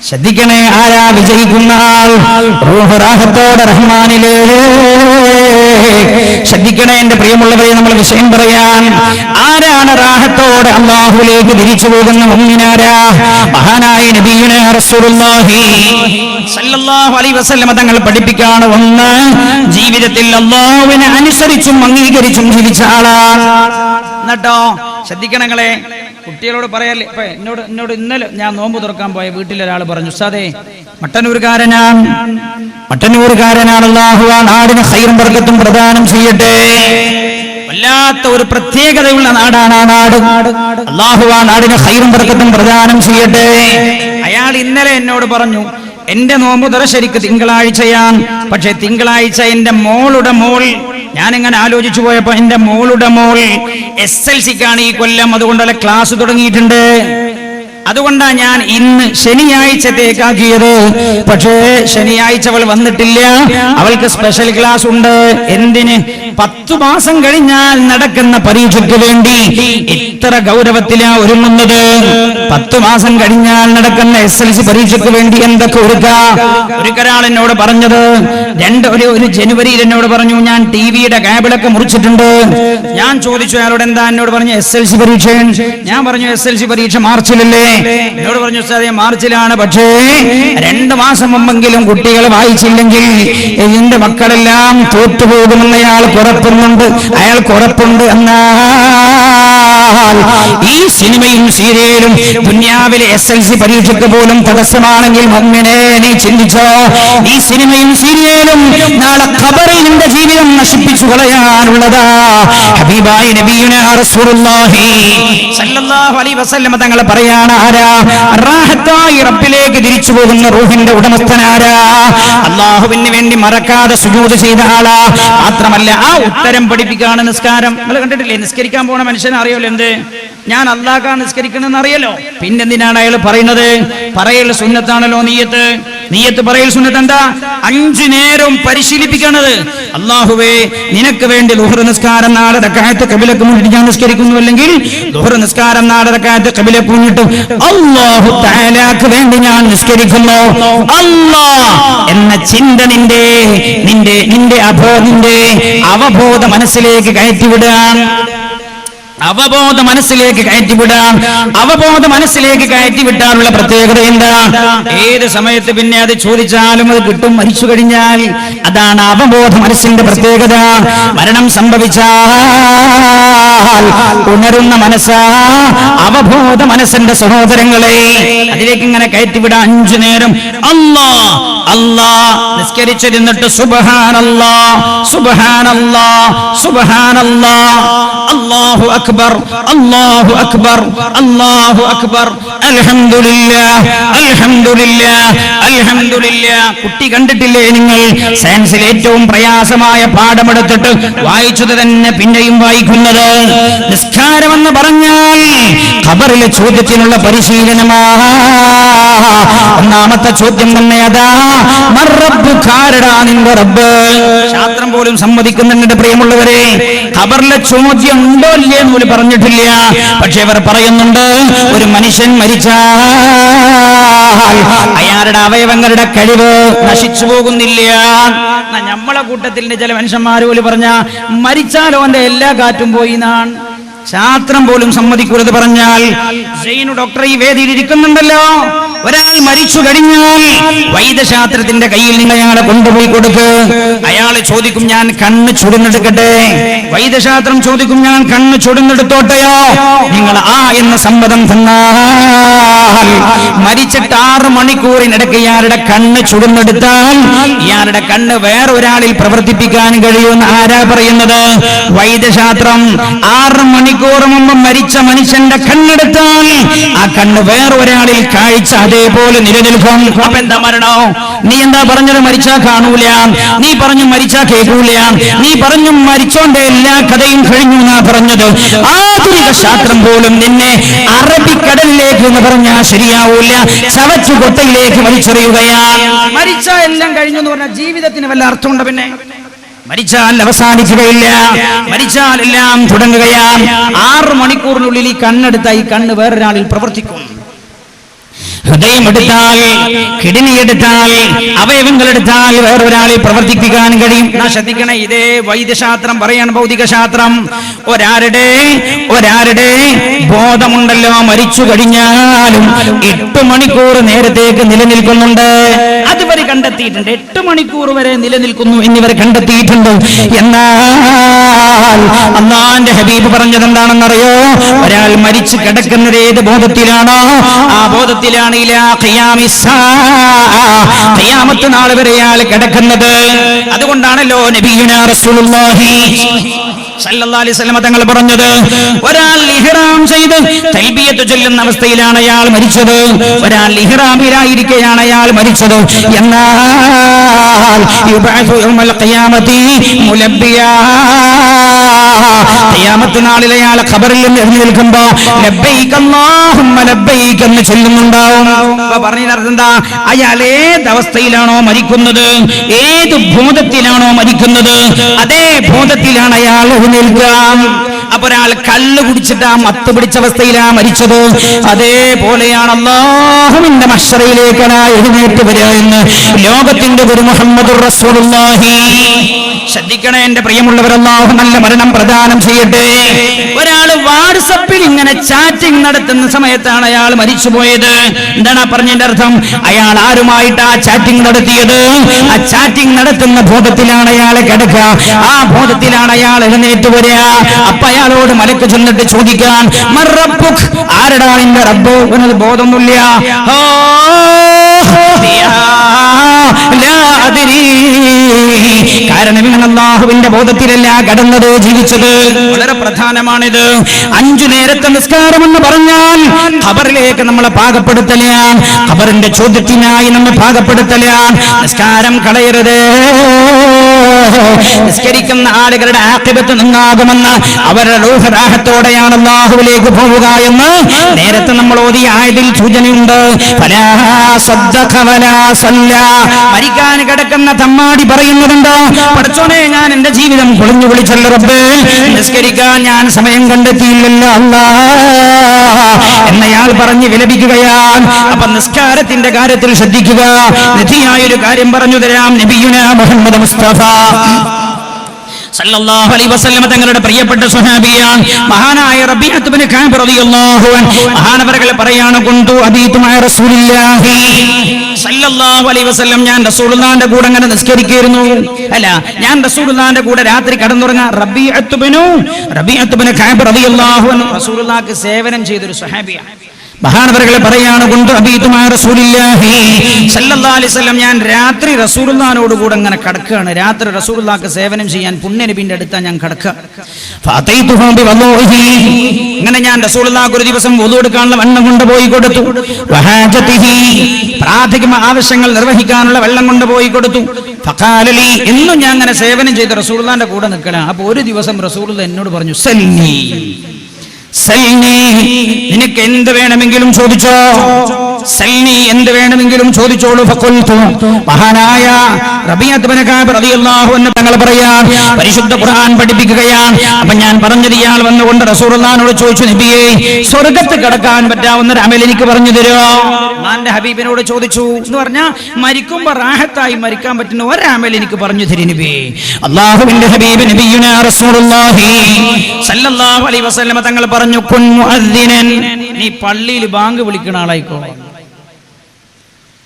ശ്രദ്ധിക്കണേ, ആരാ വിജയിക്കുന്ന ആൾ? റൂഹ് റാഹത്തോടെ റഹ്മാനിലേ. ശ്രദ്ധിക്കണേ എന്റെ പ്രിയമുള്ളവരെ, നമ്മൾ വിഷയം പറയാൻ. ആരാണ് റാഹത്തോടെ അല്ലാഹുവിലേക്ക് തിരിച്ചു പോകുന്ന മുഅ്മിനാരാ? മഹാനായ നബിയുനാ റസൂലുള്ളാഹി സല്ലല്ലാഹു അലൈഹി വസല്ലം തങ്ങൾ പഠിപ്പിക്കാണ്. ഒന്ന്, ജീവിതത്തിൽ അല്ലാഹുവിനെ അനുസരിച്ചും അംഗീകരിച്ചും ജീവിച്ച ആളാണ്. എന്നിട്ടോ ശ്രദ്ധിക്കണങ്ങളെ, കുട്ടികളോട് പറയല്ലേ. ഇപ്പൊ എന്നോട് ഇന്നലെ ഞാൻ നോമ്പ് തുറക്കാൻ പോയ വീട്ടിലൊരാൾ പറഞ്ഞു, ഉസ്താദേ മട്ടന്നൂരുകാരനാണ്, അല്ലാഹു ആ നാടിന് ഖൈറും ബർക്കത്തും പ്രദാനം ചെയ്യട്ടെ. വല്ലാത്ത ഒരു പ്രത്യേകതയുള്ള നാടാണ് ആ നാട്. അല്ലാഹു ആ നാടിന് ഖൈറും ബർക്കത്തും പ്രദാനം ചെയ്യട്ടെ. അയാൾ ഇന്നലെ എന്നോട് പറഞ്ഞു, എന്റെ നോമ്പ് തുറ ശരിക്ക് തിങ്കളാഴ്ചയാണ്, പക്ഷെ തിങ്കളാഴ്ച എന്റെ മോളുടെ മോൾ ഞാനിങ്ങനെ ആലോചിച്ചു പോയപ്പോ എന്റെ മോളുടെ മോൾ SLCക്കാണ് ഈ കൊല്ലം, അതുകൊണ്ടല്ല ക്ലാസ് തുടങ്ങിയിട്ടുണ്ട്. അതുകൊണ്ടാണ് ഞാൻ ഇന്ന് ശനിയാഴ്ചത്തേക്കാക്കിയത്. പക്ഷേ ശനിയാഴ്ച അവൾ വന്നിട്ടില്ല. അവൾക്ക് സ്പെഷ്യൽ ക്ലാസ് ഉണ്ട്. എന്തിന്? 10 മാസം കഴിഞ്ഞാൽ നടക്കുന്ന പരീക്ഷയ്ക്ക് വേണ്ടി ഇത്ര ഗൗരവത്തിലാ ഒരുങ്ങുന്നത്. 10 മാസം കഴിഞ്ഞാൽ നടക്കുന്ന SLC പരീക്ഷയ്ക്ക് വേണ്ടി എന്തൊക്കെ ഒരിക്കൽ എന്നോട് പറഞ്ഞത്, ഒരു ജനുവരിയിൽ എന്നോട് പറഞ്ഞു, ഞാൻ ടിവിയുടെ കേബിളൊക്കെ മുറിച്ചിട്ടുണ്ട്. ഞാൻ ചോദിച്ചു അയാളോട് എന്താ? എന്നോട് പറഞ്ഞു SLC പരീക്ഷ. ഞാൻ പറഞ്ഞു SLC പരീക്ഷ മാർച്ചിലല്ലേ? എന്നോട് പറഞ്ഞു ഉസ്താദേ മാർച്ചിലാണ്, പക്ഷേ 2 മാസം മുമ്പെങ്കിലും കുട്ടികൾ വായിച്ചില്ലെങ്കിൽ എന്റെ മക്കളെല്ലാം തോറ്റുപോകുമെന്ന് അയാൾക്ക് ഉറപ്പുണ്ട്. എന്നാൽ ഈ സിനിമയും സീരിയലും ദുനിയാവിലെ SLC പരീക്ഷയ്ക്ക് പോലും തടസ്സമാണെങ്കിൽ മുഅ്മിനേ നീ ചിന്തിച്ചോ, ഈ സിനിമയും സീരിയലും നാളെ ഖബറിൽ നിന്റെ ജീവിതം നശിപ്പിച്ചു കളയാനുള്ളതാ. ഹബീബായ നബിയുനാ റസൂലുള്ളാഹി സല്ലല്ലാഹു അലൈഹി വസല്ലം തങ്ങൾ പറയാണ്, ആരാ റാഹത്തായി റബ്ബിലേക്ക് തിരിച്ചു പോകുന്ന റൂഹിന്റെ ഉടമസ്ഥനാരാ? അല്ലാഹുവിന് വേണ്ടി മറക്കാതെ സുജൂദ് ചെയ്ത ആളാ. മാത്രമല്ല ആ ഉത്തരം പഠിപ്പിക്കാണ് നിസ്കാരം. നിങ്ങൾ കണ്ടിട്ടില്ലേ? നിസ്കരിക്കാൻ പോണ മനുഷ്യനെ അറിയല്ലോ എന്ത്, ഞാൻ അല്ലാഹ്ക്കാണ് നിസ്കരിക്കണമെന്ന് അറിയല്ലോ. പിന്നെന്തിനാണ് അയാൾ പറയുന്നത്? പറയൽ സുന്നത്താണല്ലോ നീയത്ത് പറയൽ സുന്നത്ത്. എന്താ? 5 നേരം പരിശീലിപ്പിക്കണത്. അല്ലാഹുവേ നിനക്ക് വേണ്ടി ളുഹർ നിസ്കാരം 4 റക്അത്ത് ഖിബലക്ക് മുന്നിട്ട് ഞാൻ നിസ്കരിക്കുന്നുവെങ്കിൽ ളുഹർ നിസ്കാരം 4 റക്അത്ത് ഖിബലക്ക് മുന്നിട്ട് അല്ലാഹു തആലാക്ക് വേണ്ടി ഞാൻ നിസ്കരിക്കുന്നു. അല്ലാഹ് എന്ന ചിന്ത നിന്റെ അവബോധ മനസ്സിലേക്ക് കയറ്റിവിടാൻ. അവബോധ മനസ്സിലേക്ക് കയറ്റിവിട്ടാനുള്ള പ്രത്യേകത എന്താ? ഏത് സമയത്ത് പിന്നെ അത് ചോദിച്ചാലും അത് കിട്ടും. മരിച്ചു കഴിഞ്ഞാൽ അതാണ് അവബോധ മനസ്സിന്റെ പ്രത്യേകത. മരണം സംഭവിച്ചാൽ ഉണരുന്ന മനസ്സാ അവബോധ മനസ്സിന്റെ സഹോദരങ്ങളെ അതിലേക്ക് ഇങ്ങനെ കയറ്റിവിടാൻ. 5 നേരം അല്ലാഹ് അല്ലാഹ് നിസ്കരിച്ചിരുന്നിട്ട് സുബ്ഹാനല്ലാഹ് സുബ്ഹാനല്ലാഹ് സുബ്ഹാനല്ലാഹ് അല്ലാഹു അക്ബർ അല്ലാഹു അക്ബർ അല്ലാഹു അക്ബർ അൽഹംദുലില്ലാഹ് അൽഹംദുലില്ലാഹ് അൽഹംദുലില്ലാഹ്. കുട്ടി കണ്ടിട്ടില്ലേ നിങ്ങൾ? സയൻസിൽ ഏറ്റവും പ്രയാസമായ പാഠമെടുത്തിട്ട് വായിച്ചത് തന്നെ പിന്നെയും വായിക്കുന്നത്. നിസ്കാരമെന്ന് പറഞ്ഞാൽ ഖബറിലെ ചോദ്യത്തിനുള്ള പരിശീലനമാണ്. ഒന്നാമത്തെ ചോദ്യം തന്നെ അതാ, മർറബ്ബുകാരടാ നിന്റെ റബ്ബ്. ശാസ്ത്രം പോലും സമ്മതിക്കുന്നുണ്ട് പ്രിയമുള്ളവരെ. ഖബറിലെ ചോദ്യം ഉണ്ടോ ഇല്ലേ എന്ന് പോലും പറഞ്ഞിട്ടില്ല. പക്ഷെ അവർ പറയുന്നുണ്ട്, ഒരു മനുഷ്യൻ മരിച്ചാൽ അയാളുടെ അവയവങ്ങളുടെ കഴിവ് നശിച്ചു പോകുന്നില്ല. നമ്മളെ കൂട്ടത്തിൽ ചില മനുഷ്യന്മാർ പോലും പറഞ്ഞ മരിച്ചാലോ അവന്റെ എല്ലാ കാറ്റും പോയി എന്നാണ്. ശാസ്ത്രം പോലും സമ്മതിക്കൂലത് പറഞ്ഞാൽ. സൈനു ഡോക്ടർ ഈ വേദിയിൽ ഇരിക്കുന്നുണ്ടല്ലോ. ഒരാൾ മരിച്ചു കഴിഞ്ഞാൽ വൈദ്യശാസ്ത്രത്തിന്റെ കയ്യിൽ നിങ്ങൾ അയാളെ കൊണ്ടുപോയി കൊടുക്ക്. അയാൾ ചോദിക്കും ഞാൻ കണ്ണ് ചുടുന്നെടുക്കട്ടെ. വൈദ്യശാസ്ത്രം ചോദിക്കും ഞാൻ കണ്ണ് ചുടുന്നെടുത്തോട്ടെയോ? നിങ്ങൾ ആ എന്ന സമ്മതം തന്നാൽ മരിച്ചിട്ട് 6 മണിക്കൂറിനിടയ്ക്ക് ഇയാളുടെ കണ്ണ് ചുടുന്നെടുത്താൽ ഇയാളുടെ കണ്ണ് വേറെ ഒരാളിൽ പ്രവർത്തിപ്പിക്കാൻ കഴിയുമെന്ന് ആരാ പറയുന്നത്? വൈദ്യശാസ്ത്രം. 6 മണിക്കൂർ മുമ്പ് മരിച്ച മനുഷ്യന്റെ കണ്ണെടുത്താൽ ആ കണ്ണ് വേറെ ഒരാളിൽ കാഴ്ച അതേപോലെ നിലനിൽക്കും. അപ്പൊ എന്താ മരണോ? നീ എന്താ പറഞ്ഞത്? മരിച്ചാ കാണൂല. നീ പറഞ്ഞു മരിച്ചാ കേൾക്കൂല. നീ പറഞ്ഞു മരിച്ചോന്റെ എല്ലാ കഥയും കഴിഞ്ഞു എന്നാ പറഞ്ഞത്. ആധുനിക ശാസ്ത്രം പോലും നിന്നെ അറബിക്കടലിലേക്ക് എന്ന് പറഞ്ഞാൽ ശരിയാവൂല, ചവച്ചു കൊട്ടയിലേക്ക് വലിച്ചെറിയുകയാണ്. മരിച്ചാ എല്ലാം കഴിഞ്ഞു എന്ന് പറഞ്ഞാൽ ജീവിതത്തിന് വല്ല അർത്ഥമുണ്ടോ? പിന്നെ മരിച്ചാൽ അവസാനിക്കുകയില്ല, മരിച്ചാൽ എല്ലാം തുടങ്ങുകയാണ്. 6 മണിക്കൂറിനുള്ളിൽ ഈ കണ്ണെടുത്ത ഈ കണ്ണ് വേറൊരാളിൽ പ്രവർത്തിക്കും. ഹൃദയം എടുത്താൽ, കിഡ്നി എടുത്താൽ, അവയവങ്ങൾ എടുത്താൽ വേറൊരാളിൽ പ്രവർത്തിപ്പിക്കാൻ കഴിയും. ശ്രദ്ധിക്കണേ, ഇതേ വൈദ്യശാസ്ത്രം പറയാണ്, ഭൗതിക ശാസ്ത്രം. ഒരാരുടെ ബോധമുണ്ടല്ലോ മരിച്ചു കഴിഞ്ഞാലും 8 മണിക്കൂർ നേരത്തേക്ക് നിലനിൽക്കുന്നുണ്ട്. അതുവരെ കണ്ടെത്തിയിട്ടുണ്ട്. 8 മണിക്കൂർ വരെ നിലനിൽക്കുന്നു എന്നിവർ കണ്ടെത്തിയിട്ടുണ്ട്. എന്നാൽ അല്ലാഹുവിന്റെ ഹബീബ് പറഞ്ഞത് എന്താണെന്നറിയോ? ഒരാൾ മരിച്ചു കിടക്കുന്നത് ഏത് ബോധത്തിലാണോ ആ ബോധത്തിലാണ് ഖിയാമത്ത് നാൾ വരെ അയാൾ കിടക്കുന്നത്. അതുകൊണ്ടാണല്ലോ നബിയുനാ റസൂലുള്ളാഹി സല്ലല്ലാഹു അലൈഹി വസല്ലം തങ്ങൾ പറഞ്ഞത്, ഒരാൾ ഇഹ്റാം ചെയ്ത് തൽബിയത്ത് ചൊല്ലുന്ന അവസ്ഥയിലാണ് അയാൾ മരിച്ചത്, ഒരാൾ ഇഹ്റാമിലായിരിക്കെയാണ് അയാൾ മരിച്ചത്. എന്നാൽ യുബഅസു യൗമൽ ഖിയാമത്തി മുലബ്ബിയാ, ഖിയാമത്ത് നാളിൽ അയാൾ ഖബറിൽ നിന്ന് എഴുന്നേൽക്കുമ്പോ ലബ്ബൈക അല്ലാഹുമ്മ ലബ്ബൈക എന്ന് ചൊല്ലുന്നുണ്ടാവും. അപ്പൊ പറഞ്ഞതിനർത്ഥം എന്താ? അയാൾ ഏത് അവസ്ഥയിലാണോ മരിക്കുന്നത്, ഏത് ബോധത്തിലാണോ മരിക്കുന്നത്, അതേ ബോധത്തിലാണ് അയാൾ എഴുന്നേൽക്കുക. അപ്പൊ ഒരാൾ കള്ള് കുടിച്ചിട്ട് ആ മത്ത് പിടിച്ച അവസ്ഥയിലാണ് മരിച്ചത്, അതേപോലെയാണ് അല്ലാഹുവിന്റെ മഹ്ശറിലേക്ക് എഴുന്നേറ്റ് വരിക എന്ന് ലോകത്തിന്റെ ഗുരു മുഹമ്മദുർ റസൂലുള്ളാഹി. ശ്രദ്ധിക്കണേ എന്റെ പ്രിയമുള്ളവർ, അല്ലാഹു നല്ല മരണം പ്രദാനം ചെയ്യട്ടെ. ഒരാൾ വാട്സപ്പിൽ ഇങ്ങനെ ചാറ്റിംഗ് നടത്തുന്ന സമയത്താണ് അയാൾ മരിച്ചുപോയത്. എന്താണ് പറഞ്ഞതിന്റെ അർത്ഥം? അയാൾ ആരുമായിട്ട് ആ ചാറ്റിംഗ് നടത്തിയത്, ആ ചാറ്റിംഗ് നടത്തുന്ന ബോധത്തിലാണ് അയാൾ കിടക്കുക, ആ ബോധത്തിലാണ് അയാൾ എഴുന്നേറ്റ് വരിക. അപ്പൊ അയാളോട് മലക്ക് ചെന്നിട്ട് ചോദിക്കാൻ, മർറബ്ബുക്, ആരടാ നിന്റെ റബ്ബ്? അവനത് ബോധമൊന്നുമില്ല. കാരണം ഇവൻ അല്ലാഹുവിന്റെ ബോധത്തിലല്ല കടന്നത്, ജീവിച്ചത്. വളരെ പ്രധാനമാണിത്. 5 നേരത്തെ നിസ്കാരം എന്ന് പറഞ്ഞാൽ ഖബറിലേക്ക് നമ്മളെ പാകപ്പെടുത്തലാണ്, ഖബറിന്റെ ചോദ്യത്തിനായി നമ്മെ പാകപ്പെടുത്തലാണ്. നിസ്കാരം കളയരുത്. നിസ്കരിക്കുന്ന ആളുകളുടെ ആഖിബത്ത് നന്നാകുമെന്ന്, അവരുടെ റൂഹ് റാഹത്തോടെയാണ് അല്ലാഹുവിലേക്ക് പോവുക എന്ന് നേരത്തെ നമ്മൾ ഓതിയ ആയതിൽ സൂചനയുണ്ട്. ഫലാ സദ്ദഖ വലാ സല്ലാ, മരിക്കാൻ കിടക്കുന്ന തമ്മാടി പറയുന്നതുണ്ട്, പടച്ചോനെ ഞാൻ എന്റെ ജീവിതം പൊളിഞ്ഞു വിളിച്ചല്ലോ റബ്ബേ, നിസ്കരിക്കാൻ ഞാൻ സമയം കണ്ടെത്തിയില്ലല്ലോ അല്ലാഹ് എന്നയാൾ പറഞ്ഞ് വിലപിക്കുകയാണ്. അപ്പൊ നിസ്കാരത്തിന്റെ കാര്യത്തിൽ ശ്രദ്ധിക്കുക. നിധിയായൊരു കാര്യം പറഞ്ഞു തരാം. നബിയുനാ മുഹമ്മദ് മുസ്തഫ സല്ലല്ലാഹു അലൈഹി വസല്ലം തങ്ങളുടെ പ്രിയപ്പെട്ട സ്വഹാബിയാണ് മഹാനായ റബീഅത്ത് ഇബ്നു കഅബ് റളിയല്ലാഹു അൻഹു. മഹാനവറുകൾ പറയാണ്, കുന്തു അബീതു മഅ റസൂലില്ലാഹി സല്ലല്ലാഹു അലൈഹി വസല്ലം, ഞാൻ റസൂലുള്ളാഹിന്റെ കൂടെ അങ്ങനെ നിസ്കരിക്കുന്നു. അല്ല, ഞാൻ റസൂലുള്ളാഹിന്റെ കൂടെ രാത്രി കിടന്നുറങ്ങാൻ. റബീഅത്ത് ഇബ്നു കഅബ് റളിയല്ലാഹു അൻഹു റസൂലുള്ളാഹിക്ക് സേവനം ചെയ്തൊരു സ്വഹാബിയാണ്. മഹാനവറുകൾ പറയാണ്, കുന്തു അബീതു മഅ റസൂലില്ലാഹി സല്ലല്ലാഹു അലൈഹി വസല്ലം, ഞാൻ രാത്രി റസൂലുള്ളാഹിനോട് കൂടെ അങ്ങനെ കിടക്കുകയാണ്. രാത്രി റസൂലുള്ളാഹിക്ക് സേവനം ചെയ്യാൻ പുണ്യ നബിയുടെ അടുത്താ ഞാൻ കിടക്കുക. ഫഅതൈതുഹു ബിവളൂഹി, അങ്ങനെ ഞാൻ റസൂലുള്ളാഹിക്ക് ഒരു ദിവസം വുളു എടുക്കാനുള്ള വെള്ളം കൊണ്ടുപോയി കൊടുത്തു. വഹാജതിഹി, പ്രാഥമിക ആവശ്യങ്ങൾ നിർവഹിക്കാനുള്ള വെള്ളം കൊണ്ടുപോയി കൊടുത്തു. ഫഖാല ലി, എന്നും ഞാൻ അങ്ങനെ സേവനം ചെയ്ത് റസൂലുള്ളാഹിന്റെ കൂടെ നിൽക്കണം. അപ്പോൾ ഒരു ദിവസം റസൂലുള്ളാഹി എന്നോട് പറഞ്ഞു, സല്ലി സൽനി, നിനക്ക് എന്ത് വേണമെങ്കിലും ചോദിച്ചോ, സൽനി, എന്ത് വേണമെങ്കിലും ചോദിച്ചോളൂ. ഫഖുൽതു, മഹാനായ റബീഅത്ത് ഇബ്നു കഅബ് റളിയല്ലാഹു അൻഹു തങ്ങൾ പറയാൻ, പരിശുദ്ധ ഖുർആൻ പഠിപ്പിക്കുകയാണ്. അപ്പൊ ഞാൻ പറഞ്ഞത്, ഇയാൾ വന്നുകൊണ്ട് റസൂലുള്ളാഹിനോട് ചോദിച്ചു, നബിയേ, സ്വർഗ്ഗത്ത് കടക്കാൻ പറ്റാവുന്ന ഒരു അമൽ എനിക്ക് പറഞ്ഞു തരുമോ? അല്ലാഹുവിന്റെ ഹബീബിനോട് ചോദിച്ചു എന്ന് പറഞ്ഞാൽ മരിക്കുമ്പോൾ റാഹത്തായി മരിക്കാൻ പറ്റുന്ന ഒരു അമൽ എനിക്ക് പറഞ്ഞു തരും നബിയേ. അല്ലാഹുവിന്റെ ഹബീബ് നബിയുനാ റസൂലുള്ളാഹി സല്ലല്ലാഹു അലൈഹി വസല്ലം തങ്ങൾ പറഞ്ഞു, കുൻ മുഅദ്ദിനൻ, നീ പള്ളിയിൽ ബാങ്ക് വിളിക്കുന്ന ആളായിക്കോ.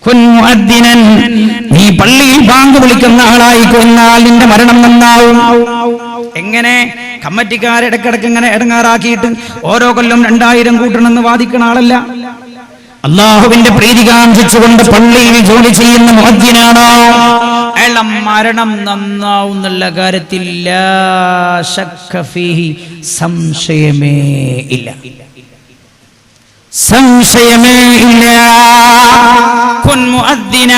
കുൻ മുഅദ്ദിനൻ, നീ പള്ളിയിൽ ബാങ്ക് വിളിക്കുന്ന ആളായിക്കോ, എന്നാൽ നിന്റെ മരണം നന്നാവും. എങ്ങനെ? കമ്മിറ്റിക്കാരിടക്കിടക്ക് ഇങ്ങനെ ഇടങ്ങാറാക്കിയിട്ട് ഓരോ കൊല്ലം 2000 കൂട്ടണമെന്ന് വാദിക്കുന്ന ആളല്ല. അല്ലാഹുവിന്റെ പ്രീതി കാംക്ഷിച്ചുകൊണ്ട് പള്ളിയിൽ ജോലി ചെയ്യുന്ന മുഅദ്ദിനാണോ, അയാളുടെ മരണം നന്നാവും എന്നുള്ള കാര്യത്തിൽ ലാ ശക്ക ഫീഹി, സംശയമേ ഇല്ല, സംശയമേ ഇല്ല. കുൻ മുഅദ്ദിന,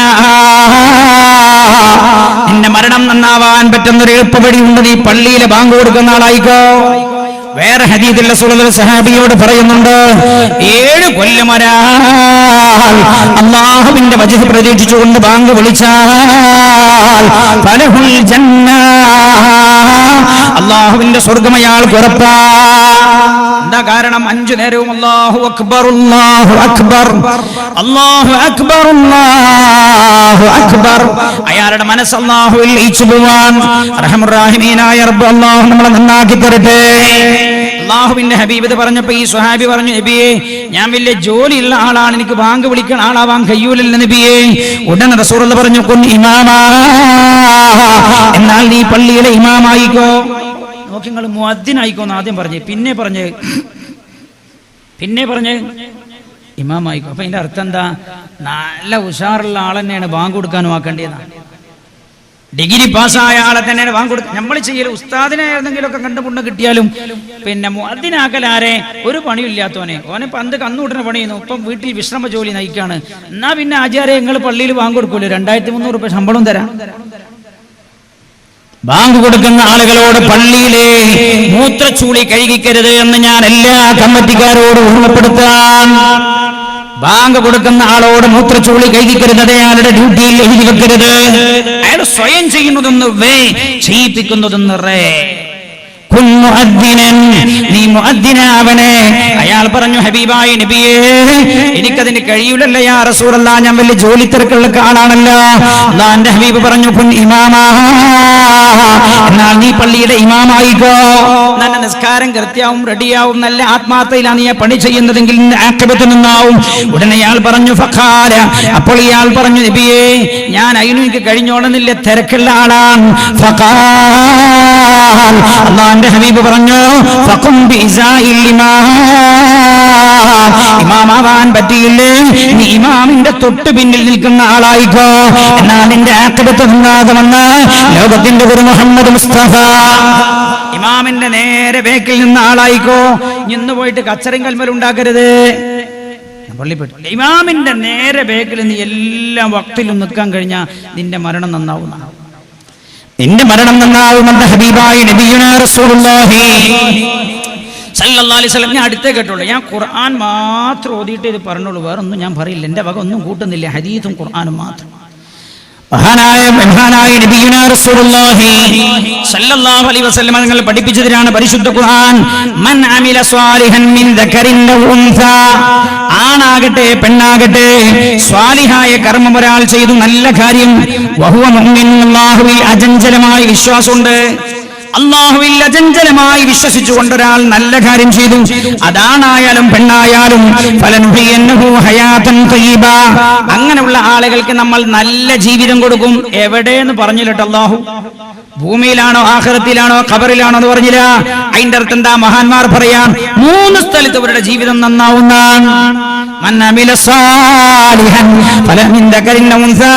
നിന്റെ മരണം നന്നാവാൻ പറ്റുന്നൊരു എളുപ്പവഴിയുണ്ട്, നീ പള്ളിയിലെ ബാങ്ക് കൊടുക്കുന്ന ആളായിക്കോ. വേറെ ഹദീസിൽ റസൂലുള്ളാഹി സഹാബിയോട് പറയുന്നുണ്ട്, 7 കൊല്ലം ഒരാൾ അല്ലാഹുവിന്റെ വജ്ഹ് പ്രതീക്ഷിച്ചുകൊണ്ട് ബാങ്ക് വിളിച്ചാൽ ഫലഹുൽ ജന്ന, അല്ലാഹുവിന്റെ സ്വർഗ്ഗം അയാൾക്ക് ഉറപ്പാ. എന്താ കാരണം? 5 നേരവും അല്ലാഹു അക്ബർ അല്ലാഹു അക്ബർ അല്ലാഹു അക്ബർ അല്ലാഹു അക്ബർ. അയാളുടെ മനസ്സ് അല്ലാഹുവിൽ ലയിച്ചു പോവാൻ അർഹമുർ റഹീമീനായ റബ്ബ് അല്ലാഹു നമ്മളെ നന്നാക്കി തരട്ടെ. അല്ലാഹുവിന്റെ ഹബീബ് ഇത് പറഞ്ഞപ്പോ ഈ സ്വഹാബി പറഞ്ഞു, നബിയേ, ഞാൻ വലിയ ജോലിയുള്ള ആളാണ്, എനിക്ക് ബാങ്ക് വിളിക്കാൻ ആളാവാൻ കഴിയൂലല്ലോ നബിയേ. ഉടനെ റസൂലുള്ളാഹി പറഞ്ഞു, കുൻ ഇമാമാ, എന്നാൽ നീ പള്ളിയിലെ ഇമാമായിക്കോ. നോക്കി, നിങ്ങൾ മുഅദ്ദിനായിക്കോന്ന് ആദ്യം പറഞ്ഞു, പിന്നെ പറഞ്ഞ് ഇമാമായിക്കോ. അപ്പൊ അതിന്റെ അർത്ഥം എന്താ? നല്ല ഉഷാറുള്ള ആൾ തന്നെയാണ് ബാങ്ക് കൊടുക്കാനും ആക്കേണ്ടതെന്നാണ്. ഡിഗ്രി പാസ്സായ ആളെ തന്നെയാണ് വാങ്ങിക്കൊടുക്കുക. നമ്മൾ ചെയ്യൽ ഉസ്താദിനെ ഏതെങ്കിലുമൊക്കെ കണ്ടുമുണ്ട കിട്ടിയാലും പിന്നെ മുഅദ്ദിനാക്കലാരെ ഒരു പണിയില്ലാത്തവനെ ഓനെ പന്ത് കന്നുകൂട്ടുന്ന പണി ചെയ്യുന്നു, ഇപ്പം വീട്ടിൽ വിശ്രമ ജോലി നയിക്കാണ്. എന്നാ പിന്നെ ആചാര്യ നിങ്ങൾ പള്ളിയിൽ വാങ്ങിക്കൊടുക്കൂല്ലോ, 2300 രൂപ ശമ്പളം തരാം. ബാങ്ക് കൊടുക്കുന്ന ആളുകളോട് പള്ളിയിലെ മൂത്രച്ചൂളി കഴുകിക്കരുത് എന്ന് ഞാൻ എല്ലാ കമ്മിറ്റിക്കാരോടും ഓർമ്മപ്പെടുത്താൻ. ബാങ്ക് കൊടുക്കുന്ന ആളോട് മൂത്രച്ചൂളി കഴുകിക്കരുത്, അയാളുടെ ഡ്യൂട്ടിയിൽ എഴുതി വെക്കരുത്. അയാൾ സ്വയം ചെയ്യുന്നതൊന്ന് ചെയ്യിപ്പിക്കുന്നതൊന്ന് നീ മുഅദ്ദിനാവനെ. അയാൾ പറഞ്ഞു, ഹബീബായ നബിയേ, എനിക്കതിന് കഴിയൂലല്ല യാ റസൂലല്ലാഹ്, ഞാൻ വലിയ ജോലി തിരക്കുള്ള ആളാണല്ലോ. അല്ലാഹുവിന്റെ ഹബീബ് പറഞ്ഞു, കുൻ ഇമാമാ, എന്നാൽ നീ പള്ളിയുടെ ഇമാമായിക്കോ. നല്ല നിസ്കാരം കൃത്യാവും റെഡിയാവും, നല്ല ആത്മാർത്ഥയിലാണ് നീ പണി ചെയ്യുന്നതെങ്കിൽ ആഖിബത്ത് നിന്നാവും. ഉടനെ അയാൾ പറഞ്ഞു ഫഖാല, അപ്പോൾ ഇയാൾ പറഞ്ഞു, നബിയേ, ഞാൻ അതിന് എനിക്ക് കഴിഞ്ഞോണമെന്നില്ല, തിരക്കുള്ള ആളാണ്. ഫഖാൽ, അല്ലാഹുവിന്റെ ഹബീബ് പറഞ്ഞു, ഫഖും ബിഇസാഇൽ ഇമാം, ഇമാമാവാൻ പറ്റിയില്ലേ, നീ ഇമാമിന്റെ തൊട്ട് പിന്നിൽ നിൽക്കുന്ന ആളായിക്കോ. എന്നാൽ നിന്റെ ആഖിബത്ത് നിന്നാകുമെന്ന് ലോകത്തിന്റെ ഗുരു മുഹമ്മദ് മുസ്തഫ. ഇമാമിന്റെ നേരെ ബേക്കിൽ നിന്ന ആളായിക്കോ, ഇന്ന് പോയിട്ട് കച്ചറയും കൽമലും ഉണ്ടാക്കരുത്. പള്ളിപ്പെട്ടു ഇമാമിന്റെ നേരെ ബേക്കിൽ നീ എല്ലാ വക്തിലും നിൽക്കാൻ കഴിഞ്ഞാൽ നിന്റെ മരണം നന്നാവുന്ന, നിന്റെ മരണം നന്നാവുമെന്ന് ഹബീബായ നബിയുനാ റസൂലുള്ളാഹി സല്ലല്ലാഹു അലൈഹി വസല്ലം. ഞാൻ അടുത്തേ കേട്ടോളൂ, ഞാൻ ഖുർആൻ മാത്രം ഓതിയിട്ട് ഇത് പറഞ്ഞോളൂ, വേറൊന്നും ഞാൻ പറയില്ല, എന്റെ വക ഒന്നും കൂട്ടുന്നില്ല, ഹദീസും ഖുർആനും മാത്രം. മഹാനായ നബിയുനാ റസൂലുള്ളാഹി സല്ലല്ലാഹു അലൈഹി വസല്ലം നിങ്ങൾ പഠിപ്പിച്ചതിനാണ് പരിശുദ്ധ ഖുർആൻ. മൻ അമില സ്വാലിഹൻ മിൻ ദക്കറിൻ ഔ ഉൻസാ, ആണാകട്ടെ പെണ്ണാകട്ടെ സ്വാലിഹായ കർമ്മം ഒരാൾ ചെയ്തു, നല്ല കാര്യം, വഹുവ മുഅ്മിൻ, അല്ലാഹുവിൽ അചഞ്ചലമായ വിശ്വാസമുണ്ട്, അല്ലാഹുവിൽ അചഞ്ചലമായി വിശ്വസിച്ചുകൊണ്ട് ഒരാൾ നല്ല കാര്യം ചെയ്തു, അതാണായാലും പെണ്ണായാലും, ഫലനുഹയ്യന്നഹു ഹയാതൻ തയ്യിബ, അങ്ങനെയുള്ള ആളുകൾക്ക് നമ്മൾ നല്ല ജീവിതം കൊടുക്കും. എവിടെയെന്ന് പറഞ്ഞില്ലട്ടോ അല്ലാഹു, ഭൂമിയിലാണോ ആഖിറത്തിലാണോ ഖബറിലാണോ എന്ന് പറഞ്ഞില്ല. അതിന്റെ അർത്ഥം എന്താ? മഹാന്മാർ പറയാം, 3 സ്ഥലത്ത് അവരുടെ ജീവിതം നന്നാവുന്നതാണ്. മൻ അമില സാലിഹൻ ഫലമിൻ ദക്കറിൻ ഔ ഉൻസാ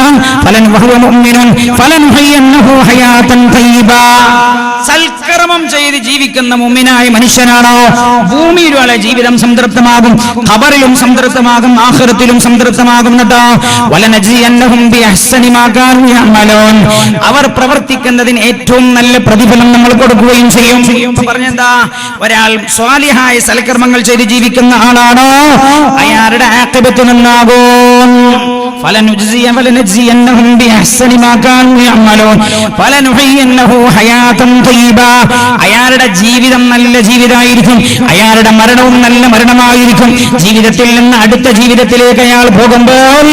ഫലൻഹു മുഅ്മിനുൻ ഫലനുഹയ്യന്നഹു ഹയാതൻ തയ്യിബ. സൽക്കർമ്മം ചെയ്ത് ജീവിക്കുന്ന മുഅ്മിനായ മനുഷ്യനാണോ, ഭൂമിയിലുള്ള ജീവിതം സംതൃപ്തമാകും, ഖബറിലും സംതൃപ്തമാകും, ആഖിറത്തിലും സംതൃപ്തമാകും. എന്നിട്ടോ വലനജിയന്നഹും ബിഅഹ്സനി മാ കാനൂ യഅമലൂൻ, അവർ പ്രവർത്തിക്കുന്നതിന് ഏറ്റവും നല്ല പ്രതിഫലം നമ്മൾ കൊടുക്കുകയും ചെയ്യും. പറഞ്ഞെന്താ? ഒരാൾ സ്വാലിഹായ സൽക്കർമ്മങ്ങൾ ചെയ്ത് ജീവിക്കുന്ന ആളാണോ, അയാളുടെ ആഖിബത്ത് നന്നാകും. ഫലനജിയന്നഹും ബിഅഹ്സനി മാ കാനൂ യഅമലൂൻ ഫലനുഹയ്യന്നഹു ഹയാതൻ തയ്യിബ, അയാളുടെ ജീവിതം നല്ല ജീവിതമായിരിക്കും, അയാളുടെ മരണവും നല്ല മരണമായിരിക്കും. ജീവിതത്തിൽ നിന്ന് അടുത്ത ജീവിതത്തിലേക്ക് അയാൾ പോകുമ്പോൾ,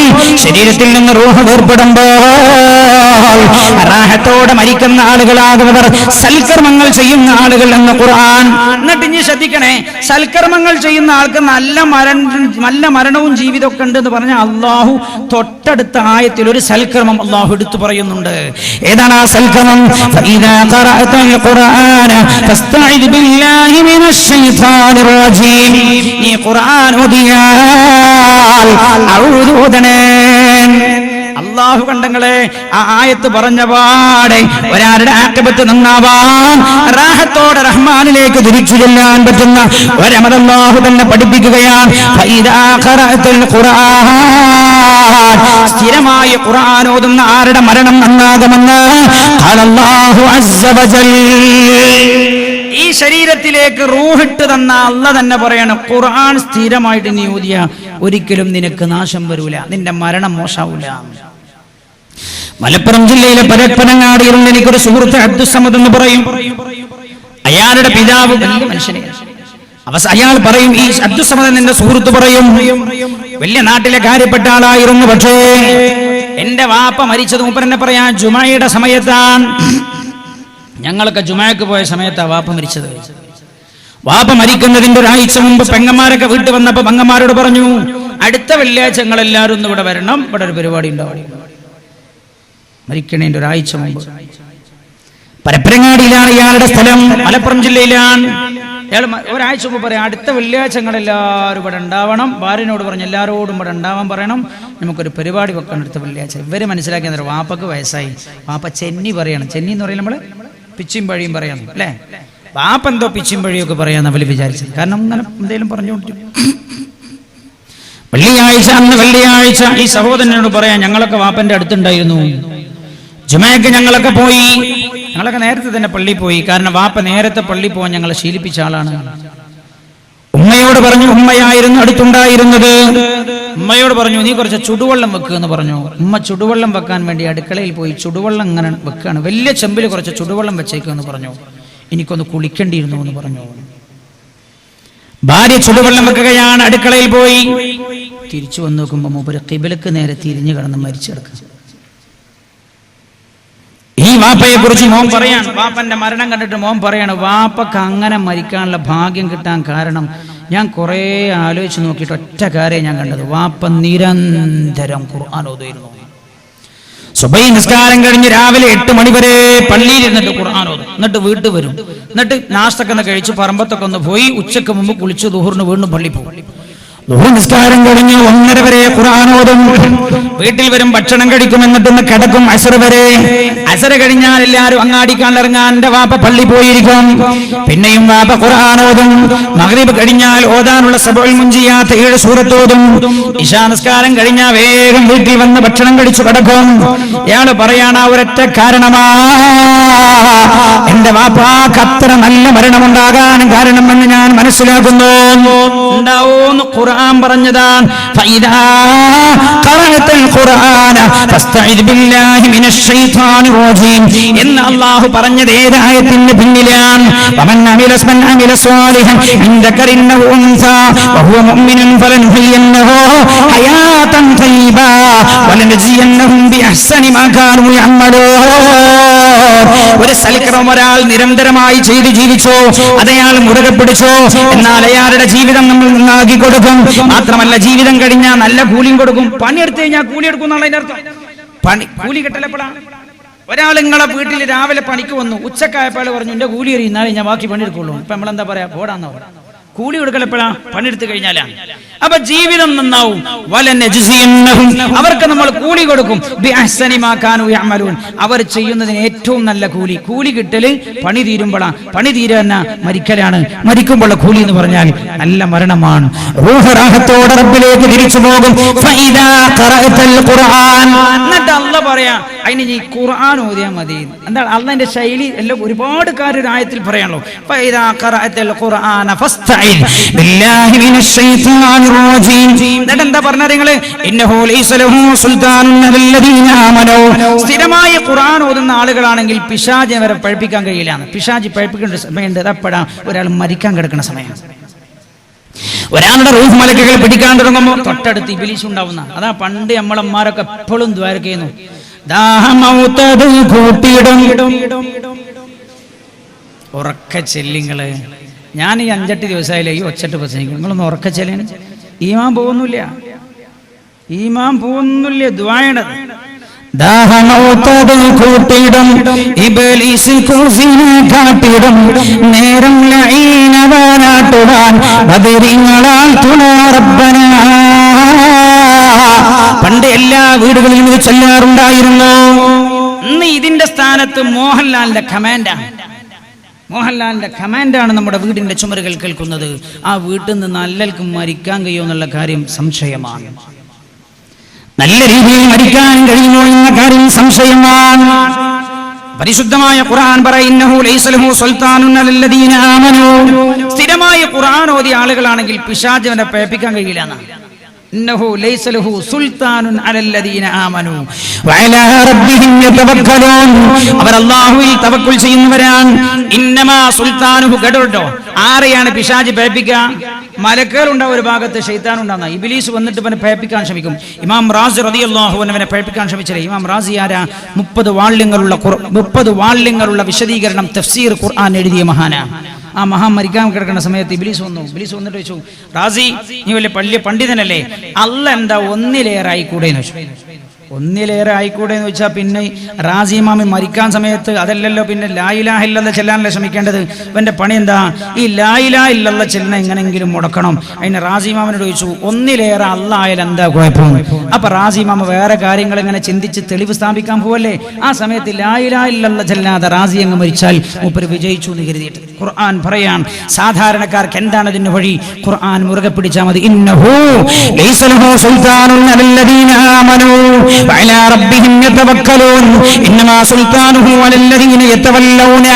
ശരീരത്തിൽ നിന്ന് റൂഹ് വേർപ്പെടുമ്പോൾ റാഹത്തോടെ മരിക്കുന്ന ആളുകളാകുന്നവർ സൽക്കർമ്മങ്ങൾ ചെയ്യുന്ന ആളുകൾ എന്ന് ഖുർആൻ. എന്നിട്ട് ഇനി ശ്രദ്ധിക്കണേ, സൽക്കർമ്മങ്ങൾ ചെയ്യുന്ന ആൾക്ക് നല്ല മരണവും ജീവിതമൊക്കെ ഉണ്ട് എന്ന് പറഞ്ഞാൽ അള്ളാഹു തൊട്ടടുത്ത ആയത്തിൽ ഒരു സൽക്കർമ്മം അള്ളാഹു എടുത്തു പറയുന്നുണ്ട്. ഏതാണ് ആ സൽക്കർമ്മം? ഫഇദാ ഖറഅതൽ ഖുർആന ഫസ്തഇദ് ബില്ലാഹി മിനശ് ശൈത്താനിർ റജീം. ഈ ഖുർആൻ ഓതിയാൽ അഊദു ഓതണേ. അല്ലാഹു കണ്ടങ്ങളെ, ആ ആയത്ത് പറഞ്ഞ പാടെ ഒരാളുടെ ആഖിബത്ത് നന്നാവാൻ, റാഹത്തോടെ റഹ്മാനിലേക്ക് തിരിച്ചു ചെല്ലാൻ പറ്റുന്ന ഒരമത് അല്ലാഹു തന്നെ പഠിപ്പിക്കുകയാണ്. ഫഇദാ ഖറഅതൽ ഖുർആൻ, സ്ഥിരമായ ഖുർആൻ ഓതുന്ന ആരുടെ മരണം നന്നാകുമെന്ന് ഖാലല്ലാഹു അസ്സ വജൽ. ഈ ശരീരത്തിലേക്ക് റൂഹിട്ട് തന്ന അല്ലാഹ് തന്നെ പറയണം, ഖുർആൻ സ്ഥിരമായിട്ട് നീ ഓതിയ ഒരിക്കലും നിനക്ക് നാശം വരൂല, നിന്റെ മരണം മോശാവൂല. മലപ്പുറം ജില്ലയിലെ പരപ്പനങ്ങാടിയിലുള്ള എനിക്കൊരു സുഹൃത്ത് അബ്ദുസ്സമദ് എന്ന് പറയും. അയാളുടെ പിതാവ് വലിയ മനുഷ്യനെ, അയാൾ പറയും, ഈ അബ്ദുസ്സമദ് എന്റെ സുഹൃത്ത് പറയും, വലിയ നാട്ടിലെ കാര്യപ്പെട്ട ആളായിരുന്നു, പക്ഷേ എന്റെ വാപ്പ മരിച്ചത് മൂപ്പരെന്നെ പറയാൻ ജുമയുടെ സമയത്താണ്. ഞങ്ങളൊക്കെ ജുമയ്ക്ക് പോയ സമയത്താണ് വാപ്പ മരിച്ചത്. വാപ്പ മരിക്കുന്നതിന്റെ ഒരാഴ്ച മുമ്പ് പെങ്ങന്മാരൊക്കെ വീട്ടിൽ വന്നപ്പോ പെങ്ങന്മാരോട് പറഞ്ഞു, അടുത്ത വെള്ളിയാഴ്ച ഞങ്ങളെല്ലാവരും ഒന്ന് ഇവിടെ വരണം, ഇവിടെ ഒരു പരിപാടി ഉണ്ടാവും. മരിക്കണേന്റെ ഒരാഴ്ച മുമ്പ്. പരപ്പനങ്ങാടിയിലാണ് ഇയാളുടെ സ്ഥലം, മലപ്പുറം ജില്ലയിലാണ്. അയാൾ ഒരാഴ്ച മുമ്പ് പറയാം, അടുത്ത വെള്ളിയാഴ്ച എല്ലാവരും ഇവിടെ ഉണ്ടാവണം. ഭാര്യനോട് പറഞ്ഞു എല്ലാവരോടും ഇവിടെ ഉണ്ടാവാൻ പറയണം, നമുക്കൊരു പരിപാടി വെക്കണം അടുത്ത വെള്ളിയാഴ്ച. ഇവര് മനസ്സിലാക്കിയ വാപ്പക്ക് വയസ്സായി, വാപ്പ ചെന്നി പറയണം. ചെന്നി എന്ന് പറയുന്നത് നമ്മള് പിച്ചിയും പഴിയും പറയാം അല്ലേ. വാപ്പ എന്തോ പിച്ചിയും പഴിയൊക്കെ പറയാന്ന് അവര് വിചാരിച്ചത്. കാരണം അങ്ങനെ എന്തെങ്കിലും പറഞ്ഞുകൊണ്ടിരിക്കും. അന്ന് വെള്ളിയാഴ്ച ഈ സഹോദരനോട് പറയാം, ഞങ്ങളൊക്കെ വാപ്പന്റെ അടുത്തുണ്ടായിരുന്നു, ജുമയ്ക്ക് ഞങ്ങളൊക്കെ പോയി. ഞങ്ങളൊക്കെ നേരത്തെ തന്നെ പള്ളിയിൽ പോയി, കാരണം വാപ്പ നേരത്തെ പള്ളിയിൽ പോകാൻ ഞങ്ങളെ ശീലിപ്പിച്ച ആളാണ്. ഉമ്മയോട് പറഞ്ഞു, ഉമ്മയായിരുന്നു അടുത്തുണ്ടായിരുന്നത്. ഉമ്മയോട് പറഞ്ഞു, നീ കുറച്ച് ചുടുവെള്ളം വെക്കുമെന്ന് പറഞ്ഞു. ഉമ്മ ചുടുവെള്ളം വെക്കാൻ വേണ്ടി അടുക്കളയിൽ പോയി ചുടുവെള്ളം ഇങ്ങനെ വെക്കുകയാണ്. വലിയ ചെമ്പിൽ കുറച്ച് ചുടുവെള്ളം വെച്ചേക്കുമെന്ന് പറഞ്ഞു. എനിക്കൊന്ന് കുളിക്കേണ്ടിയിരുന്നു എന്ന് പറഞ്ഞു. ഭാര്യ ചുടുവെള്ളം വെക്കുകയാണ്, അടുക്കളയിൽ പോയി. തിരിച്ചു വന്ന് നോക്കുമ്പോൾ മൂപ്പര് ഖിബലക്ക് നേരെ തിരിഞ്ഞു കിടന്ന് മരിച്ചെടുക്കുക. ഈ വാപ്പയെ കുറിച്ച് മോൻ പറയാണ്, വാപ്പന്റെ മരണം കണ്ടിട്ട് മോൻ പറയാണ്, വാപ്പക്ക് അങ്ങനെ മരിക്കാനുള്ള ഭാഗ്യം കിട്ടാൻ കാരണം ഞാൻ കുറെ ആലോചിച്ച് നോക്കിയിട്ട് ഒറ്റ കാര്യം ഞാൻ കണ്ടത്, വാപ്പ നിരന്തരം ഖുർആൻ ഓതുമായിരുന്നു. സുബൈ നിസ്കാരം കഴിഞ്ഞ് രാവിലെ 8 മണി വരെ പള്ളിയിൽ ഇരുന്നിട്ട് ഖുർആൻ ഓതും. എന്നിട്ട് വീട്ടിൽ വരും. എന്നിട്ട് നാസ്തൊക്കെ ഒന്ന് കഴിച്ച് പറമ്പത്തൊക്കെ ഒന്ന് പോയി ഉച്ചക്ക് മുമ്പ് കുളിച്ച് ദുഹറിന് വീണ്ടും പള്ളി പോകും. ദുഹർ നിസ്കാരം കഴിഞ്ഞ് 1:30 വരെ ഖുർആൻ ഓതും. വീട്ടിൽ വരും, ഭക്ഷണം കഴിക്കും, എന്നിട്ടൊന്ന് കിടക്കും അസർ വരെ. അസർ കഴിഞ്ഞാൽ എല്ലാവരും അങ്ങാടിക്കാനിറങ്ങാൻ എന്റെ വാപ്പ പള്ളി പോയിരിക്കും. പിന്നെയും വാപ്പ ഖുർആൻ ഓതും. മഗ്രിബ് കഴിഞ്ഞാൽ ഓതാനുള്ള സബഉൽ മുൻജിയാത്ത് 7 സൂറത്ത് ഓതും. ഇശാ നിസ്കാരം കഴിഞ്ഞാൽ വേഗം വീട്ടിൽ വന്ന് ഭക്ഷണം കഴിച്ചു കിടക്കും. ഇയാള് പറയാണ്, ഒരൊറ്റ കാരണമാ എന്റെ വാപ്പാക്ക് അത്ര നല്ല മരണമുണ്ടാകാൻ കാരണമെന്ന് ഞാൻ മനസ്സിലാക്കുന്നു. ഉണ്ടാവോന്ന് ഖുർആൻ പറഞ്ഞതാണ്. ഫൈദാ ഖറഅതൽ ഖുർആന ഫസ്തഇദ് ബില്ലാഹി മിനശ് ശൈത്വാനിർ റജീം എന്ന് അല്ലാഹു പറഞ്ഞത് ഏതായത്തിന്റെ പിന്നിലാണ്. വമൻ അമില സ്വാലിഹൻ മിൻ ദക്കരിൻ ഔ ഉൻസാ വഹുവ മുഅ്മിനുൻ ഫലൻഹയിന്നഹു ഹയാതൻ തയ്യിബാ വലനജിയന്നഹും ബിഅഹ്സനി മാ കാനൂ യഅമലൂൻ. ഒരു സൽക്കർമ്മം ഒരാൾ നിരന്തരമായി ചെയ്ത് ജീവിച്ചോ, അതയാൾ മുറുകെ പിടിച്ചോ, എന്നാൽ അയാളുടെ ജീവിതം നമ്മൾ നന്നാക്കി കൊടുക്കും. മാത്രമല്ല ജീവിതം കഴിഞ്ഞാൽ നല്ല കൂലിയും കൊടുക്കും. പണിയെടുത്ത് കഴിഞ്ഞാൽ കൂലി എടുക്കും എന്നുള്ള അതിന്റെ അർത്ഥം. കൂലി കിട്ടലപ്പെടാണ്. ഒരാൾ നിങ്ങളെ വീട്ടിൽ രാവിലെ പണിക്ക് വന്നു, ഉച്ചക്കായപ്പോൾ പറഞ്ഞു എന്റെ കൂലി എറിയുന്നാലേ ഞാൻ ബാക്കി പണിയെടുക്കുള്ളൂ. ഇപ്പൊ നമ്മളെന്താ പറയാ, പോടാന്നോ. കൂലി കൊടുക്കലപ്പെടാ പണിയെടുത്ത് കഴിഞ്ഞാലാണ്. അപ്പൊ ജീവിതം നന്നാവും. അവർക്ക് നമ്മൾ കൂലി കൊടുക്കും. അവർ ചെയ്യുന്നതിന് ഏറ്റവും നല്ല കൂലി. കൂലി കിട്ടല് പണി തീരുമ്പോഴാ. പണി തീരുന്ന മരിക്കലാണ്. മരിക്കുമ്പോഴുള്ള കൂലി എന്ന് പറഞ്ഞാൽ നല്ല മരണമാണ്. റൂഹ് റബ്ബിലേക്ക് തിരിച്ചു പോകും. എന്നിട്ട് അല്ലാഹ് പറയാ, അതിന് നീ ഖുർആൻ ഓതിയാൽ മതി. എന്താണ് അള്ളാന്റെ ശൈലി എല്ലാം ഒരുപാട് കാര്യം ആയത്തിൽ പറയാണല്ലോ. എന്താ പറഞ്ഞത് നിങ്ങള്, സ്ഥിരമായ ഖുർആൻ ഓതുന്ന ആളുകളാണെങ്കിൽ പിശാചിനെ വരെ പഴിപ്പിക്കാൻ കഴിയില്ല. പിശാചി പഴിപ്പിക്കേണ്ട സമയമുണ്ട്. അതപ്പെടാ ഒരാൾ മരിക്കാൻ കിടക്കുന്ന സമയം. ഒരാളുടെ റൂഹ് മലക്കുകൾ പിടിക്കാൻ തുടങ്ങുമ്പോൾ തൊട്ടടുത്ത് ഇബ്ലീസ് ഉണ്ടാവുന്ന. അതാ പണ്ട് നമ്മളമ്മമാരൊക്കെ എപ്പോഴും ദ്വാരക്കുന്നു, ഉറക്ക ചെല്ലിങ്ങള്. ഞാൻ ഈ 5-8 ദിവസമായില്ലേ ഈ ഒച്ചട്ട് പ്രസംഗിക്കും. നിങ്ങളൊന്ന് ഉറക്ക ചെല്ലിന്. ഈമാൻ പോകുന്നില്ല, ഈമാൻ പോകുന്നില്ല. ദ്വായണത് ദാഹമൗതദിൽ കൂട്ടിടും ഇബ്ലീസ് കുഫിനെ കാട്ടിടും. നേരം ലഈനവാനാട്ടുവാൻ ബദരിങ്ങളാൽ തുണാ റബ്ബനാ. പണ്ട് എല്ലാ വീടുകളിലും ഇത് ചൊല്ലാറുണ്ടായിരുന്നു. ഇന്ന് ഇതിന്റെ സ്ഥാനത്ത് മോഹൻലാലിന്റെ കമാൻഡാണ്. മോഹൻലാലിന്റെ കമാൻഡാണ് നമ്മുടെ വീടിന്റെ ചുമരുകൾ കേൾക്കുന്നത്. ആ വീട്ടിൽ നിന്ന് നല്ലൽക്കും മരിക്കാൻ കഴിയുമോ എന്നുള്ള കാര്യം സംശയമാണ്. നല്ല രീതിയിൽ മരിക്കാൻ കഴിയുമോ എന്ന കാര്യം സംശയമാണ്. പരിശുദ്ധമായ ഖുർആൻ പറയുന്നു, ലൈസ ലഹു സുൽത്താനുൻ അലല്ലദീന ആമനൂ. സ്ഥിരമായ ഖുർആൻ ഓതിയ ആളുകളാണെങ്കിൽ പിശാചിനെ പേപ്പിക്കാൻ കഴിയില്ല എന്നാണ്. ഇന്നഹു ലൈസ ലഹു സുൽത്താനുൻ അലല്ലദീന ആമനൂ വഅലാ റബ്ബിഹിം യതവക്കലൂൻ. അവർ അല്ലാഹുവിൽ തവക്കുൽ ചെയ്യുന്നവരാണ്. ഇന്നമാ സുൽത്താനുഹു. കേട്ടോ, ആരെയാണ് പിശാചി പേപ്പിക്കുക? മലക്കുകൾ ഉണ്ടാവും ഒരു ഭാഗത്ത്, ശൈത്താൻ ഉണ്ടാകുന്ന. ഇബ്ലീസ് വന്നിട്ട് ഇവനെ പേപ്പിക്കാൻ ശ്രമിക്കും. ഇമാം റാസി റളിയല്ലാഹു അൻഹു അവനെ പേപ്പിക്കാൻ ശ്രമിച്ചില്ലേ. ഇമാം റാസി ആരാ? 30 വാള്യങ്ങളുള്ള വിശദീകരണം തഫ്സീർ ഖുർആൻ എഴുതിയ മഹാനാണ്. ആ മഹാൻ മരിക്കാൻ കിടക്കുന്ന സമയത്ത് ഇബ്ലീസ് വന്നിട്ട് ചോദിച്ചു, റാസി നീ വലിയ പണ്ഡിതനല്ലേ, അല്ലാഹ് എന്താ ഒന്നിലേറായി കൂടെ എന്ന് ചോദിച്ചു. ഒന്നിലേറെ ആയിക്കൂടെ എന്ന് വെച്ചാൽ പിന്നെ റാസി ഇമാമി മരിക്കാൻ സമയത്ത് അതല്ലല്ലോ പിന്നെ ലാ ഇലാഹ ഇല്ലല്ലാഹ് ചെല്ലാനല്ലേ ശ്രമിക്കേണ്ടത്. ഇവന്റെ പണി എന്താ? ഈ ലാ ഇലാഹ ഇല്ലല്ലാഹ് ചെല്ലണ എങ്ങനെങ്കിലും മുടക്കണം. അതിന് റാസി ഇമാമിനോട് ചോദിച്ചു, ഒന്നിലേറെ അല്ലാഹ് ആയാൽ എന്താ കുഴപ്പം? അപ്പൊ റാസി ഇമാമ വേറെ കാര്യങ്ങൾ ഇങ്ങനെ ചിന്തിച്ച് തെളിവ് സ്ഥാപിക്കാൻ പോവല്ലേ. ആ സമയത്ത് ലാ ഇലാഹ ഇല്ലല്ലാഹ് ചെല്ലാതെ റാസി അങ്ങ് മരിച്ചാൽ മൂപ്പര് വിജയിച്ചു എന്ന് കരുതിയിട്ട് ഖുർആൻ പറയാൻ സാധാരണക്കാർക്ക് എന്താണ് ഇതിന്റെ വഴി? ഖുർആൻ മുറുകെ പിടിച്ചാൽ മതി. ഇന്നഹു ലൈസ ലഹു സുൽത്താനുൻ അലല്ലദീന ആമനൂ വഅലാ റബ്ബിഹിം യതവക്കലൂൻ ഇന്നമാ സുൽത്താനുഹു അലല്ലദീന യതവല്ലൂന.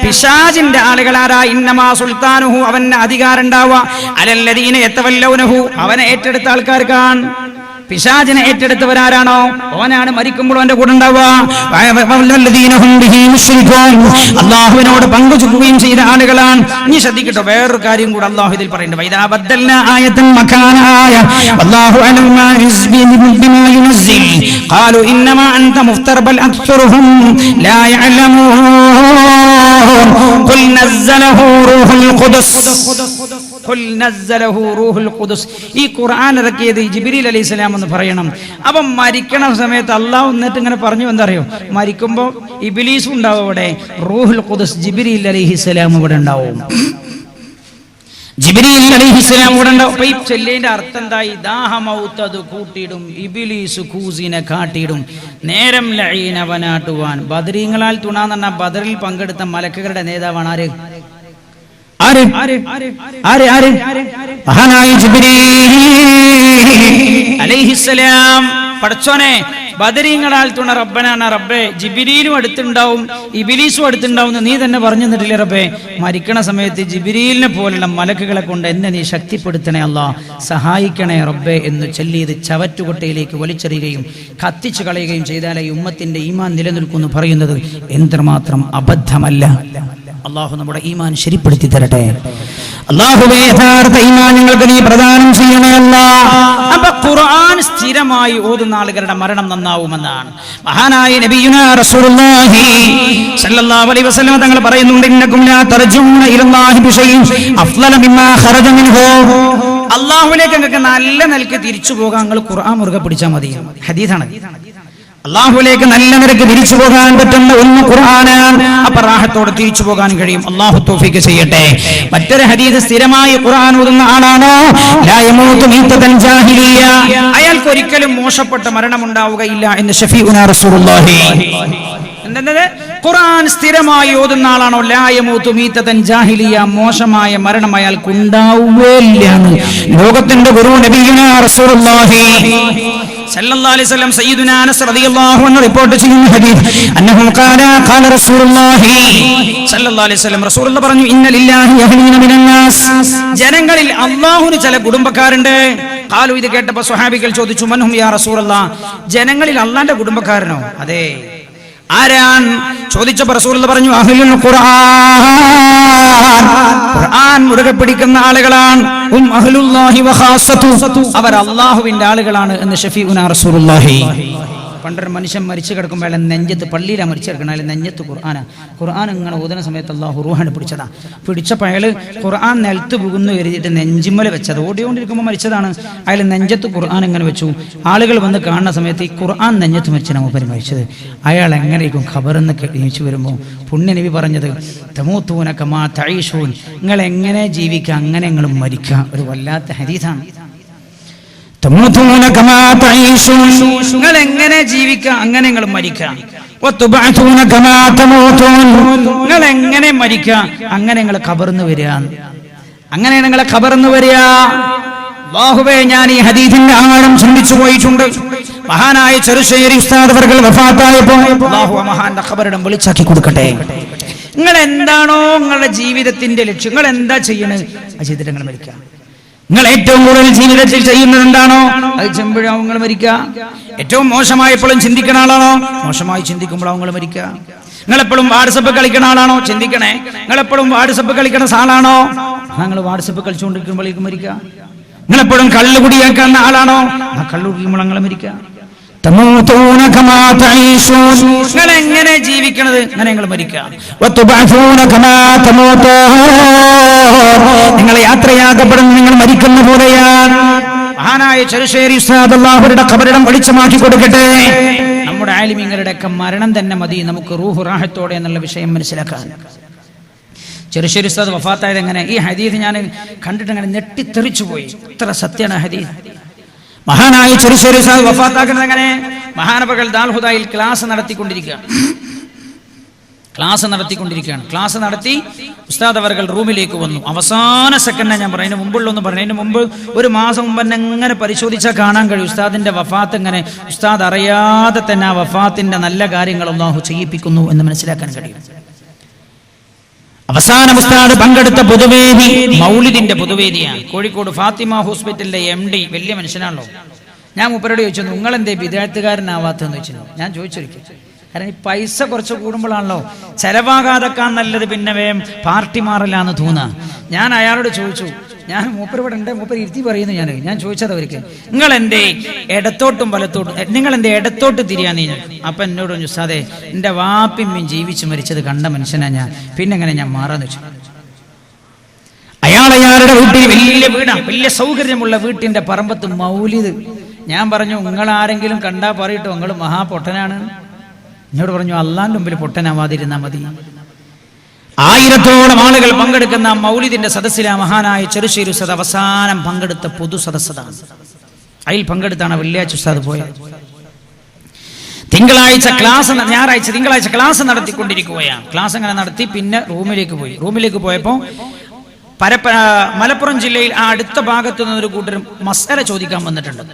പിശാചിന്റെ ആളുകളാരാ? ഇന്നമാ സുൽത്താനുഹു, അവന് അധികാരം ഉണ്ടാവുക അലല്ലദീന യതവല്ലൂനഹു, അവനെ ഏറ്റെടുത്ത ആൾക്കാർക്കാണ്. പിശാചിനെ ഏറ്റെടുത്തവരാരാണോ ഓനാണ് മരിക്കുമ്പോൾ അവന്റെ കൂടെ ഉണ്ടാവുക. അള്ളാഹുവിനോട് പങ്കുചുക്കുകയും ചെയ്ത ആളുകളാണ്. ഇനി ശ്രദ്ധിക്കട്ടോ, വേറൊരു കാര്യം കൂടെ അള്ളാഹു ഇതിൽ പറയുന്നുണ്ട്. ഈ ഖുർആൻ ഇറക്കിയത് ജിബ്രീൽ അലൈഹിസ്സലാം എന്ന് പറയണം. അപ്പം മരിക്കണ സമയത്ത് അള്ളാഹു എന്നിട്ട് ഇങ്ങനെ പറഞ്ഞു, എന്താ അറിയോ? മരിക്കുമ്പോൾ ഇബ്ലീസും ഉണ്ടാവും അവിടെ, റൂഹുൽ ഖുദ്സ് ജിബ്രീൽ അലൈഹിസ്സലാം ഇവിടെ ഉണ്ടാവും. ജിബ്രീൽ അലൈഹിസ്സലാം ഇവിടെ ഉണ്ടാവും. അപ്പൊ ഈ ചൊല്ലിന്റെ അർത്ഥം എന്തായി? ദാഹമൗത്തത് കൂട്ടിയിടും, ഇബ്ലീസ് കൂസിനെ കാട്ടിയിടും, നേരം ലഈനവനാട്ടുവാൻ. ബദരീങ്ങളാൽ തുണാന്ന് പറഞ്ഞാൽ ബദറിൽ പങ്കെടുത്ത മലക്കുകളുടെ നേതാവാണ് ആര്? മഹാനായ ജിബ്രീൽ അലൈഹിസ്സലാം. പടച്ചോനെ, ബദരീങ്ങളാൽ തുണ റബ്ബനാണ് റബ്ബേ. ജിബ്രീലും അടുത്തുണ്ടാവും, ഇബ്ലീസും അടുത്തുണ്ടാവും നീ തന്നെ പറഞ്ഞു തന്നിട്ടില്ലേ റബ്ബേ? മരിക്കണ സമയത്ത് ജിബ്രീലിനെ പോലുള്ള മലക്കുകളെ കൊണ്ട് എന്നെ നീ ശക്തിപ്പെടുത്തണേ അല്ലാഹ്, സഹായിക്കണേ റബ്ബേ എന്ന് ചൊല്ലിയത് ചവറ്റുകൊട്ടയിലേക്ക് വലിച്ചെറിയുകയും കത്തിച്ചു കളയുകയും ചെയ്താലേ ഉമ്മത്തിന്റെ ഈമാൻ നിലനിൽക്കുന്നു പറയുന്നത് എന്തുമാത്രം അബദ്ധമല്ല. അള്ളാഹു നമ്മുടെ ഈമാൻ ശരിപ്പെടുത്തി തരട്ടെ. അല്ലാഹുവേ, യഥാർത്ഥ ഈമാൻ ഞങ്ങൾക്ക് നീ പ്രദാനം ചെയ്യണേ അല്ലാഹ്. അപ്പൊ ഖുർആൻ സ്ഥിരമായി ഓതുന്ന ആളുകളുടെ മരണം നന്നാവുമെന്നാണ് മഹാനായ നബിയുനാ റസൂലുള്ളാഹി സ്വല്ലല്ലാഹു അലൈഹി വസല്ലം തങ്ങൾ പറയുന്നുണ്ട്, ഇന്നകും ലാ തർജൂന ഇലല്ലാഹി ബിശൈഇൻ അഫ്ളല മിമ്മാ ഖറജ മിൻഹു. അല്ലാഹുവിലേക്ക് നിങ്ങൾക്ക് നല്ല നിലയ്ക്ക് തിരിച്ചു പോകാൻ നിങ്ങൾ ഖുർആൻ മുറുകെ പിടിച്ചാൽ മതി. ഹദീസാണ്. അള്ളാഹുലേക്ക് നല്ല നിരക്ക് തിരിച്ചു പോകാൻ പറ്റുന്ന ഒന്ന് ഖുർആനാണ്. അപ്പൊ റാഹത്തോടെ തിരിച്ചു പോകാൻ കഴിയും. അള്ളാഹു തൗഫീഖ് ചെയ്യട്ടെ. മറ്റൊരു ഹദീസ്, സ്ഥിരമായി ഖുർആൻ ഓതുന്ന ആളാണോ ലാ യമൂതു മീതതൻ ജാഹിലിയ, അയാൾക്ക് ഒരിക്കലും മോശപ്പെട്ട മരണം ഉണ്ടാവുകയില്ല എന്ന് ശഫീഉനാ റസൂലുള്ളാഹി. എന്തെന്നത്? ഖുർആൻ സ്ഥിരമായി ഓതുന്ന ആളാണോ ലാ യമൂതു മീതതൻ ജാഹിലിയ, മോശമായ മരണം അയാൾക്ക് ഉണ്ടാവുകയില്ല എന്ന് ലോകത്തിന്റെ ഗുരു നബിയുനാ റസൂലുള്ളാഹി സല്ലല്ലാഹു അലൈഹി വസല്ലം സയ്യിദുനാ അനസ് റളിയല്ലാഹു അൻഹു റിപ്പോർട്ട് ചെയ്യുന്ന ഹദീസ്, അന്നഹു ഖാല റസൂലുള്ളാഹി സല്ലല്ലാഹു അലൈഹി വസല്ലം, റസൂലുള്ളാഹി പറഞ്ഞു, ഇന്ന ലില്ലാഹി യഹ്ലീന മിനന്നാസ്, ജനങ്ങളിൽ അല്ലാഹുവിന് ചില കുടുംബക്കാരുണ്ട്. ഖാലു, ഇത് കേട്ടപ്പോൾ സ്വഹാബികൾ ചോദിച്ചു, മൻഹും യാ റസൂലല്ലാഹ്, ജനങ്ങളിൽ അല്ലാഹുവിന്റെ കുടുംബക്കാരനോ? അതെ. ആരാൻ ചോദിച്ചപ്പോൾ റസൂലുള്ളാഹി പറഞ്ഞു, അഹ്ലുൽ ഖുർആൻ, ഖുർആൻ മുറുകെ പിടിക്കുന്ന ആളുകളാണ്. അഹ്ലുല്ലാഹി വഖാസതു, അവർ അല്ലാഹുവിന്റെ ആളുകളാണ് എന്ന് ശഫീഉനാ റസൂലുള്ളാഹി. പണ്ടൊരു മനുഷ്യൻ മരിച്ചു കിടക്കുമ്പോൾ അയാളെ നെഞ്ചത്ത്, പള്ളിയിലാണ് മരിച്ചു കിടക്കണം, അയാൾ നെഞ്ചത്ത് ഖുർആൻ ഇങ്ങനെ ഓതുന്ന സമയത്ത് അല്ലാഹു റൂഹാണ് പിടിച്ചതാ. പിടിച്ചപ്പോൾ അയാൾ ഖുർആൻ നിലത്ത് പോകുന്നു കരുതിയിട്ട് നെഞ്ചിമ്മൽ വെച്ചത്, ഓടിക്കൊണ്ടിരിക്കുമ്പോൾ മരിച്ചതാണ്. അയാൾ നെഞ്ചത്ത് ഖുർആൻ ഇങ്ങനെ വെച്ചു. ആളുകൾ വന്ന് കാണുന്ന സമയത്ത് ഈ ഖുർആൻ നെഞ്ചത്ത് മരിച്ചാണ് മൂപ്പര് മരിച്ചത്. അയാൾ എങ്ങനെയായിരിക്കും ഖബറിന്ന് എണീച്ചു വരുമ്പോൾ പുണ്യ നബി പറഞ്ഞത്, തമൂത്തൂന കമാ തഈശൂൻ, നിങ്ങൾ എങ്ങനെ ജീവിക്കുക അങ്ങനെ നിങ്ങൾ മരിക്കുക. ഒരു വല്ലാത്ത ഹദീസാണ്. നിങ്ങൾ എങ്ങനെ ജീവിക്കുക അങ്ങനെ നിങ്ങൾ മരിക്കുക. നിങ്ങൾ എങ്ങനെ മരിക്കുക അങ്ങനെ നിങ്ങൾ ഖബറിന്ന് വരിക. അങ്ങനെ നിങ്ങളെ ഖബറിന്ന് വരിക. അല്ലാഹുവേ, ഞാൻ ഈ ഹദീസിന്റെ ആഴം ചിന്തിച്ചു പോയിട്ടുണ്ട്. മഹാനായ ചെറുശ്ശേരി ഉസ്താദ് അവർകൾ വഫാത്തായപ്പോൾ അല്ലാഹു ആ മഹാന്റെ ഖബറിടം വെളിച്ചാക്കി കൊടുക്കട്ടെ. നിങ്ങൾ എന്താണോ നിങ്ങളുടെ ജീവിതത്തിന്റെ ലക്ഷ്യം, നിങ്ങൾ എന്താ ചെയ്യണത് ആ ചെയ്തിട്ട് നിങ്ങൾ മരിക്കുക. നിങ്ങൾ ഏറ്റവും കൂടുതൽ ജീവിതത്തിൽ ചെയ്യുന്നത് എന്താണോ അത് ചെയ്യുമ്പോഴാവും നിങ്ങൾ മരിക്കുക. ഏറ്റവും മോശമായപ്പോഴും ചിന്തിക്കുന്ന ആളാണോ, മോശമായി ചിന്തിക്കുമ്പോഴാവും നിങ്ങൾ മരിക്കുക. നിങ്ങളെപ്പോഴും വാട്സപ്പ് കളിക്കുന്ന ആളാണോ, ചിന്തിക്കണേ. നിങ്ങളെപ്പോഴും വാട്സപ്പ് കളിക്കുന്ന ആളാണോ, നിങ്ങൾ വാട്സപ്പ് കളിച്ചുകൊണ്ടിരിക്കുമ്പോഴേക്കും മരിക്കുക. നിങ്ങളെപ്പോഴും കള്ളു കുടിയാക്കുന്ന ആളാണോ, ആ കള്ളു കുടിക്കുമ്പോൾ നിങ്ങൾ മരിക്കുക. നിങ്ങൾ എങ്ങനെ ജീവിക്കണത് അങ്ങനെ നിങ്ങൾ മരിക്കുക. നിങ്ങൾ യാത്രയാക്കപ്പെടുന്ന നിങ്ങൾ മരിക്കുന്ന പോലെയാണ്. മഹാനായ ചെറുശ്ശേരി ഉസ്താദ് അല്ലാഹുവിന്റെ ഖബറിടം വെളിച്ചമാക്കി കൊടുക്കട്ടെ. നമ്മുടെ ആലിമീങ്ങളുടെ ഒക്കെ മരണം തന്നെ മതി നമുക്ക് റൂഹ് റാഹത്തോടെ എന്നുള്ള വിഷയം മനസ്സിലാക്കാൻ. ചെറുശ്ശേരി ഉസ്താദ് വഫാത്തായത് എങ്ങനെ? ഈ ഹദീസ് ഞാൻ കണ്ടിട്ട് അങ്ങനെ ഞെട്ടിത്തെറിച്ചു പോയി. ഇത്ര സത്യമാണ് ഹദീസ്. മഹാനായ ചെറുശ്ശേരി ഉസ്താദ് വഫാത്താക്കുന്നത് എങ്ങനെ? മഹാനവകൾ ദാൽഹുദയിൽ ക്ലാസ് നടത്തിക്കൊണ്ടിരിക്കുകയാണ്. ക്ലാസ് നടത്തി ഉസ്താദ് അവർകൾ റൂമിലേക്ക് വന്നു. അവസാന സെക്കൻഡ് ഞാൻ പറഞ്ഞു, അതിന് മുമ്പുള്ളൊന്ന് പറഞ്ഞു. അതിന് മുമ്പ് ഒരു മാസം മുമ്പ് തന്നെ എങ്ങനെ പരിശോധിച്ചാൽ കാണാൻ കഴിയും ഉസ്താദിന്റെ വഫാത്ത് എങ്ങനെ ഉസ്താദ് അറിയാതെ തന്നെ ആ വഫാത്തിന്റെ നല്ല കാര്യങ്ങൾ അല്ലാഹു ചെയ്യിപ്പിക്കുന്നു എന്ന് മനസ്സിലാക്കാൻ കഴിയും. അവസാനം ഉസ്താദ് പങ്കെടുത്ത പൊതുവേദി മൗലിദിന്റെ പൊതുവേദിയാണ്. കോഴിക്കോട് ഫാത്തിമ ഹോസ്പിറ്റലിലെ MD വലിയ മനുഷ്യനാണല്ലോ. ഞാൻ മൂപ്പരോട് ചോദിച്ചു, നിങ്ങളെന്തേ വിദ്യാർത്ഥികാരനാവാത്തെന്ന് ചോദിച്ചു. ഞാൻ ചോദിച്ചിരിക്കും, കാരണം ഈ പൈസ കുറച്ച് കൂടുമ്പോഴാണല്ലോ ചെലവാകാതെക്കാൻ നല്ലത്, പിന്നെ വേം പാർട്ടി മാറലാന്ന് തോന്നുക. ഞാൻ അയാളോട് ചോദിച്ചു, ഞാൻ മൂപ്പരിവിടെ ഉണ്ട്, മൂപ്പർ ഇരുത്തി പറയുന്നു. ഞാൻ ചോദിച്ചത് അവർക്ക്, നിങ്ങൾ എന്തേ ഇടത്തോട്ടും വലത്തോട്ടും, നിങ്ങൾ എന്തേ ഇടത്തോട്ട് തിരിയാന്ന് ഞാൻ. അപ്പൊ എന്നോട് പറഞ്ഞു, ഉസ്താദേ എന്റെ വാപ്പിമ്മയും ജീവിച്ചു മരിച്ചത് കണ്ട മനുഷ്യനാ ഞാൻ, പിന്നെ എങ്ങനെ ഞാൻ മാറാന്ന് വെച്ചു. അയാളുടെ വീട്ടിൽ വലിയ വീടാണ്, വലിയ സൗകര്യമുള്ള വീട്ടിന്റെ പറമ്പത്ത് മൗലിദ്. ഞാൻ പറഞ്ഞു, നിങ്ങൾ ആരെങ്കിലും കണ്ടാ പറയട്ടോ നിങ്ങൾ മഹാപൊട്ടനാണ്. എന്നോട് പറഞ്ഞു, അള്ളാന്റെ മുമ്പിൽ പൊട്ടനാവാതിരുന്നാ മതി. 1000-ഓളം ആളുകൾ പങ്കെടുക്കുന്ന മൗലിദിന്റെ സദസ്സിലെ മഹാനായ ചെറുശ്ശേരി ഉസ്താദ് അവസാനം പങ്കെടുത്ത പൊതു സദസ്സതാണ്. അതിൽ പങ്കെടുത്താണ് വെള്ളിയാഴ്ച ഉസ്താദ് പോയത്. തിങ്കളാഴ്ച ക്ലാസ് നടത്തിക്കൊണ്ടിരിക്കുകയാണ്. ക്ലാസ് അങ്ങനെ നടത്തി പിന്നെ റൂമിലേക്ക് പോയപ്പോൾ മലപ്പുറം ജില്ലയിൽ ആ അടുത്ത ഭാഗത്തു നിന്നൊരു കൂട്ടരും മസല ചോദിക്കാൻ വന്നിട്ടുണ്ട്.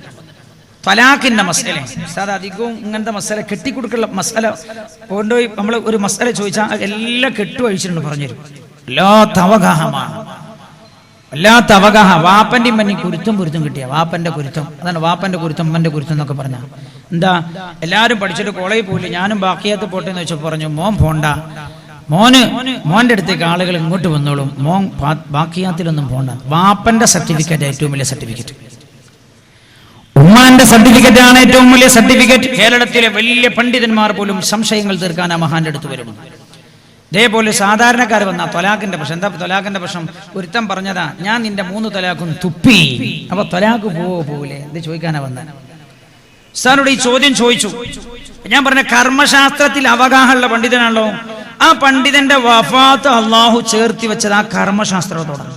തലാഖിന്റെ മസല. ഉസ്താദ് അധികവും ഇങ്ങനത്തെ മസല കെട്ടിക്കൊടുക്കുള്ള മസല കൊണ്ടുപോയി നമ്മൾ ഒരു മസല ചോദിച്ചാൽ എല്ലാം കെട്ടുവഴിച്ചിട്ടുണ്ട് പറഞ്ഞുതരും. വല്ലാത്ത അവഗാഹ. വാപ്പന്റെയും മഞ്ഞി കുരുത്തം കിട്ടിയ വാപ്പന്റെ കുരുത്തം, അതാണ് വാപ്പന്റെ കുരുത്തം അമ്മന്റെ കുരുത്തം എന്നൊക്കെ പറഞ്ഞ എന്താ. എല്ലാവരും പഠിച്ചിട്ട് കോളേജിൽ പോയില്ല, ഞാനും ബാക്കിയത്ത് പോട്ടെ എന്ന് വെച്ചാൽ പറഞ്ഞു, മോൻ പോണ്ട, മോന്റെ അടുത്തേക്ക് ആളുകൾ ഇങ്ങോട്ട് വന്നോളും, മോൻ ബാക്കിയാത്തിലൊന്നും പോണ്ട. വാപ്പന്റെ സർട്ടിഫിക്കറ്റ് ഏറ്റവും വലിയ സർട്ടിഫിക്കറ്റ്, ഉമ്മാന്റെ സർട്ടിഫിക്കറ്റ് ആണ് ഏറ്റവും വലിയ സർട്ടിഫിക്കറ്റ്. കേരളത്തിലെ വലിയ പണ്ഡിതന്മാർ പോലും സംശയങ്ങൾ തീർക്കാൻ ആ മഹാന്റെ അടുത്ത് വരും. ഇതേപോലെ സാധാരണക്കാർ വന്ന തൊലാഖിന്റെ പ്രശ്നം. എന്താ തൊലാഖിന്റെ പ്രശ്നം? ഒരുത്തം പറഞ്ഞതാ, ഞാൻ നിന്റെ 3 തൊലാഖും തുപ്പി. അപ്പൊ തൊലാഖ് പോവൂലേ ഇത് ചോദിക്കാനാ വന്ന. സാറിനോട് ഈ ചോദ്യം ചോദിച്ചു. ഞാൻ പറഞ്ഞ കർമ്മശാസ്ത്രത്തിൽ അവഗാഹമുള്ള പണ്ഡിതനാണല്ലോ. ആ പണ്ഡിതന്റെ വഫാത്ത് അള്ളാഹു ചേർത്തി വെച്ചത് ആ കർമ്മശാസ്ത്രത്തോടാണ്.